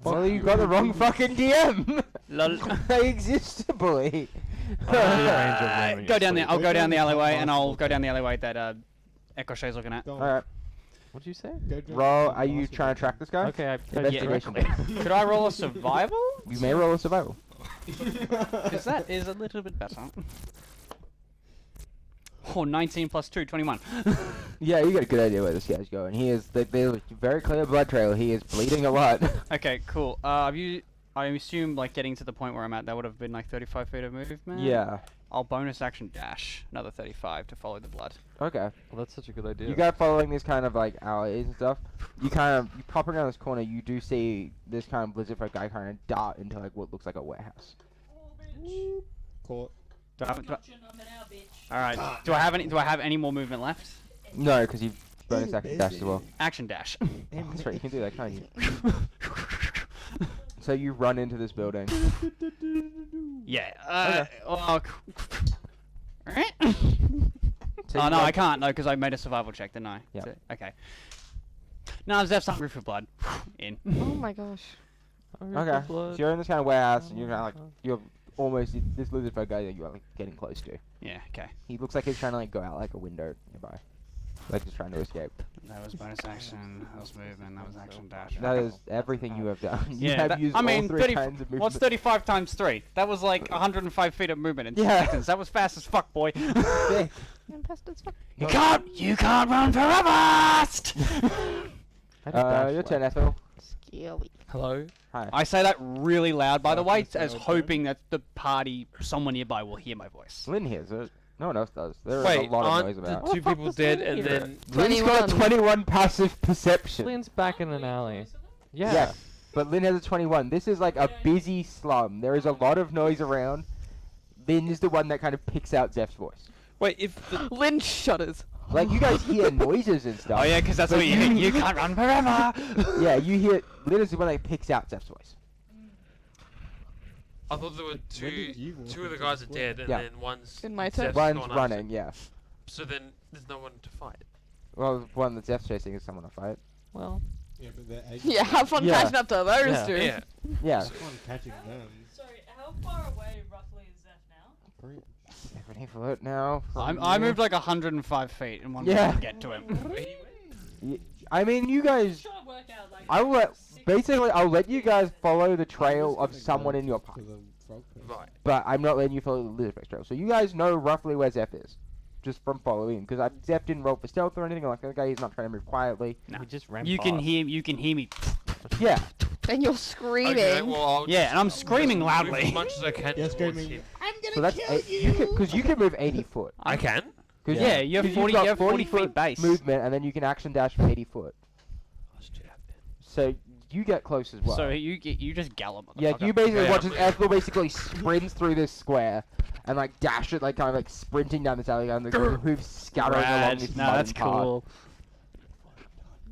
Well, you got the wrong fucking DM. Lol. They exist to bully. Go down there. I'll go down the alleyway and I'll go basketball down the alleyway that Echoshay's looking at. Go on, Alright, What'd you say? go drink roll. some Are you basketball. trying to track this guy? Okay, I Investigation. Could I roll a survival? You may roll a survival. Because that is a little bit better. Oh, 19 plus 2, 21. Yeah, you got a good idea where this guy's going. He is there's a very clear blood trail. He is bleeding a lot. Okay, cool. I assume like getting to the point where I'm at, that would have been like 35 feet of movement. Yeah. I'll bonus action dash another 35 to follow the blood. Okay. Well, that's such a good idea. You go following this kind of like alleys and stuff. You pop around this corner. You do see this kind of lizard folk guy kind of dart into like what looks like a warehouse. Caught. All right. Do I have any more movement left? No, because you've bonus action dash as well. Action dash. That's right. You can do that, can't you? So you run into this building. Yeah. Oh, So oh you no, run- I can't. No, because I made a survival check, didn't I? Yeah. So- okay. No, Zeph's hungry for blood. In. Oh my gosh. Okay. So you're in this kind of warehouse, and you're kind of like you're almost this lizard folk guy that you are like getting close to. Yeah. Okay. He looks like he's trying to like go out like a window nearby, like he's trying to escape. That was bonus action. That was movement. That was action dash. That is everything you have done. You Yeah, have that- used I mean, all three 30 kinds of movement. What's 35 times 3? That was like 105 feet of movement in 2 Yeah. seconds. That was fast as fuck, boy. Sick. I'm fast as fuck. You can't run forever! Your turn, Ethel. Scary. Hello? Hi. I say that really loud, by the way, Darkness as open. hoping that the party, someone nearby, will hear my voice. Lynn hears it. No one else does. There is Wait, a lot of aren't noise about. the two people dead and then... Lynn's got a 21 passive perception. Lynn's back in an alley. Yeah. Yes, but Lynn has a 21. This is like a busy slum. There is a lot of noise around. Lynn is the one that kind of picks out Zeph's voice. Wait, if the, Lynn shudders. Like you guys hear noises and stuff. Oh yeah, because that's But what you you- You can't run forever. Yeah, you hear. Lynn is the one that picks out Zeph's voice. I thought there were did two you walk two of the into guys the are square? dead, and Yeah. then one's In my turn. Zeph's One's gone after. running, yeah. So then there's no one to fight. Well, the one that Zeph's chasing is someone to fight. Well, Yeah, but they're Yeah, have fun Yeah. catching up to those Yeah. two. Yeah. Yeah. fun catching them. Sorry, how far away roughly is Zeph now? Everything for it now. I moved like 105 feet in one Yeah. minute to get to him. I mean, you guys. Trying to work out like. I will let. Basically, I'll let you guys follow the trail of someone in your party. Right. But I'm not letting you follow the Lizardbeck trail. So you guys know roughly where Zeph is. Just from following. Because Zeph didn't roll for stealth or anything like that. Guy, he's not trying to move quietly. No. we just ran You can past. hear. You can hear me. Yeah. And you're screaming. Okay, well, I'll Yeah, just and I'm move screaming as loudly. much as I can You're towards screaming. him. So that's because you can move 80 foot. I can. Yeah, you have 'cause 40. got You have 40 foot feet base. movement, and then you can action dash from 80 foot. Let's jab then. So you get close as well. So you just gallop. Yeah, motherfucker. you basically Okay, watch I'm as Ethel basically sprints through this square and like dash it, like kind of like sprinting down this alley and the hooves scattering along Rad. this No, muddy that's path. cool.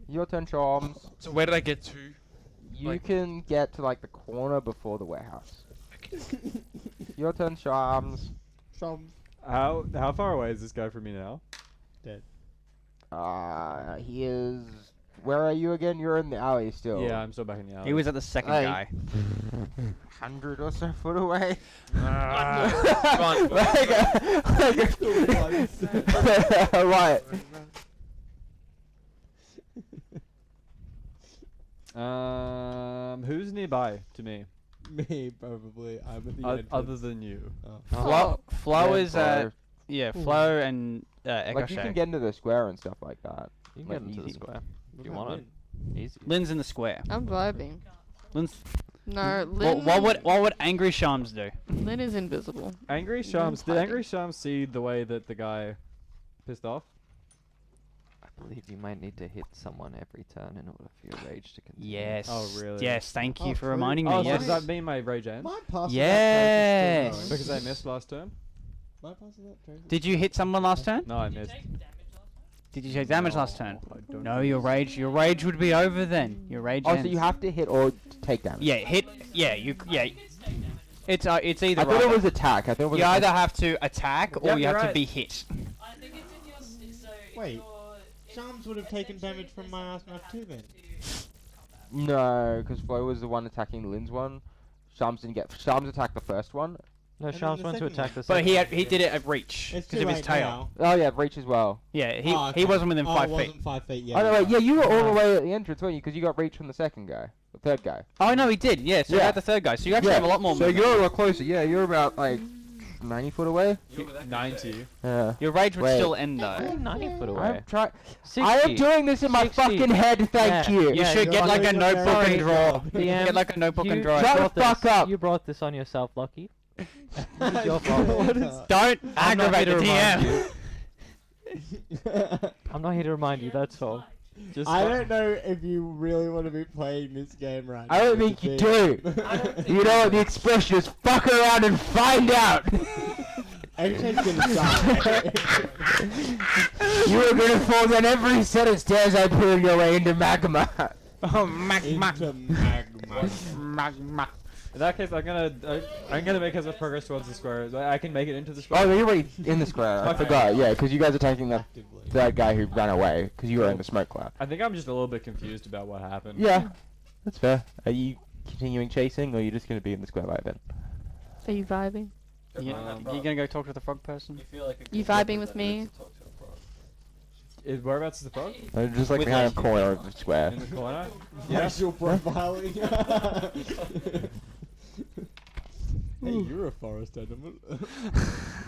Your turn, Charms. So where did I get to? You Like- can get to like the corner before the warehouse. Okay. Your turn, Charms. How far away is this guy from me now? He is. Where are you again? You're in the alley still. Yeah, I'm still back in the alley. He was at the second Hey. guy. 100 or so foot away. Fine. Right. Who's nearby to me? Me, probably. I'm at the entrance. Other than you. Flo Yeah, is Flo. yeah, Flo and Echo Like you can Shay. get into the square and stuff like that. You can like, get into the easy. square if you What about want it. Easy. Lynn's in the square. I'm vibing. Lynn's. No, Lynn. What would Angry Shams do? Lynn is invisible. Angry Shams. Did hiding. Angry Shams see the way that the guy pissed off? I believe you might need to hit someone every turn in order for your rage to continue. Yes. Oh, really? Yes. Thank you Oh, for true. reminding me. Oh, so yes. does that mean my rage ends? My pass Yes. Because I missed last turn? My pass is that turn. Did you hit someone last turn? No, I missed. Did you take damage last turn? I don't No, think your rage would be over then. Your rage. Oh, ends. so you have to hit or take damage. Yeah, hit. Yeah, yeah. It's either. I thought it either. was attack. I thought it was You either have to attack or Yep, you you're have to right. be hit. I think it's in your. So Wait, Your, Shams would have taken damage from my ass map too then. No, because Flo was the one attacking Lynn's one. Shams didn't get. Shams attacked the first one. No, And then Shams the went to second attack the But second he did it at reach It's because too of his late tail. now. Oh yeah, reach as well. Yeah, he Oh, he okay. wasn't within Oh, 5 it feet. wasn't 5 feet. Yeah. Oh no, wait, yeah, you were all the Uh, way at the entrance, weren't you? Because you got reach from the second guy, the third guy. Oh no, he did. Yeah, so you Yeah. had the third guy. So you actually have a lot more. So movement. you're a lot closer. Yeah, you're about like 90 foot away. 90. Yeah. Your rage would Wait. still end though. 90 foot away. I'm trying. 60. I am doing this in my 60. fucking head. Thank Yeah. you. You Yeah, should you're get like a doing a notebook very and draw. good DM, Get like a notebook and draw. Shut brought the fuck this- up. You brought this on yourself, Lucky. It's your fault. Don't I'm not aggravate the here to remind DM. I'm not here to remind you, that's all. Just I don't know if you really want to be playing this game right now. I don't think you do. You know what the expression is? Fuck around and find out. Everything's gonna die. You are gonna fall down every set of stairs I put in your way into magma. Oh, magma. Into magma. Magma. In that case, I'm gonna make as a progress towards the square. I can make it into the square. Oh, you're already in the square. I Okay. forgot. Yeah, because you guys are taking the Actively. that guy who ran away because you were in the smoke cloud. I think I'm just a little bit confused about what happened. Yeah, that's fair. Are you continuing chasing, or are you just gonna be in the square by then? Are you vibing? You gonna go talk to the frog person? You vibing with me? Whereabouts is the frog? Just like With behind a like- corner of the square. In the corner? Yeah. Racial profiling. Hey, you're a forest animal.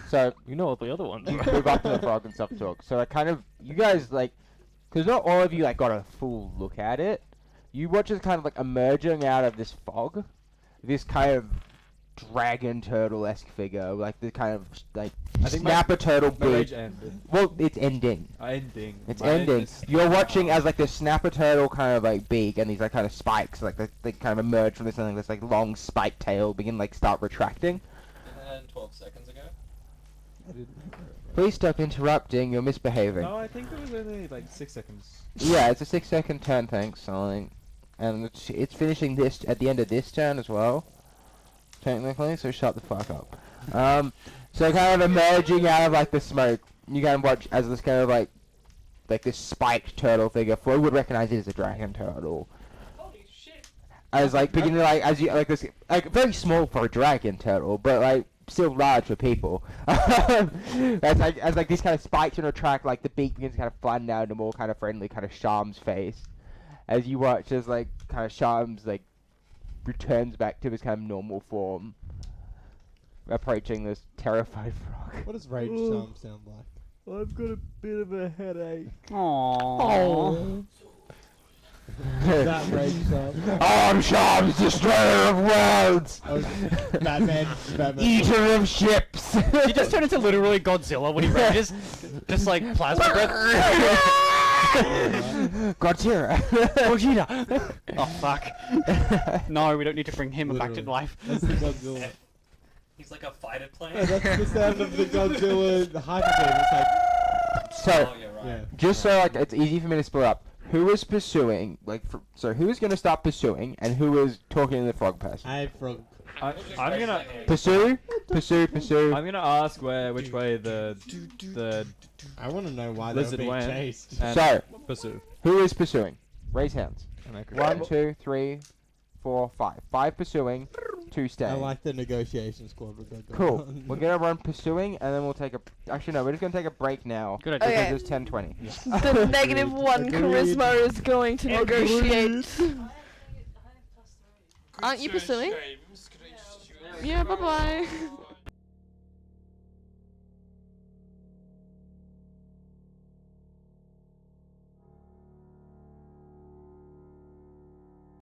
So You know what the other ones you are. move up to the frog and stuff talk. So I kind of, you guys like, because not all of you like got a full look at it. You watch it kind of like emerging out of this fog, this kind of dragon turtle-esque figure, like the kind of like I think my- snapper turtle My rage big. ended. Well, it's ending. Ending. It's My ending. is- You're watching as like the snapper turtle kind of like beak and these like kind of spikes like they kind of emerge from this thing, this like long spike tail begin like start retracting. And 12 seconds ago. Please stop interrupting. You're misbehaving. No, I think it was only like 6 seconds. Yeah, it's a 6-second turn, thanks, Solly. And it's finishing this at the end of this turn as well, technically, so shut the fuck up. So kind of emerging out of like the smoke, you kind of watch as this kind of like this spiked turtle figure. Floyd would recognize it as a dragon turtle. Holy shit! As like beginning like as you like this like very small for a dragon turtle, but like still large for people. as like these kind of spikes on a track, like the beak begins to kind of flatten out in a more kind of friendly kind of Sham's face. As you watch as like kind of Sham's like returns back to his kind of normal form, approaching this terrified frog. What does Rage Charm sound like? I've got a bit of a headache. Aww. That Rage Charm. I'm Sham's destroyer of worlds! Oh, Batman. Eater of ships! He just turned into literally Godzilla when he rages. Just like plasma breath. Godzilla! Gogeta! Oh fuck. No, we don't need to bring him back to Literally. life. That's the Godzilla. He's like a fighter plane. Yeah, that's the sound of the Godzilla hyper beam. It's like, So, yeah. just so like it's easy for me to split up, who is pursuing, so who is going to start pursuing, and who is talking to the frog person? Hey, frog. I'm gonna Pursue? I'm gonna ask which way the I want to know why they're lizard being went. chased. And So, pursue. who is pursuing? Raise hands. And I could- 1, 2, 3, 4, 5. 5 pursuing, 2 I staying. like the negotiation squad we got going Cool. on. We're gonna run pursuing, and then we'll take a. Actually, no, we're just gonna take a break now. Good idea. Okay. Because it's 10:20. The negative one Agreed. charisma is going to negotiate. Aren't you pursuing? Yeah, bye bye.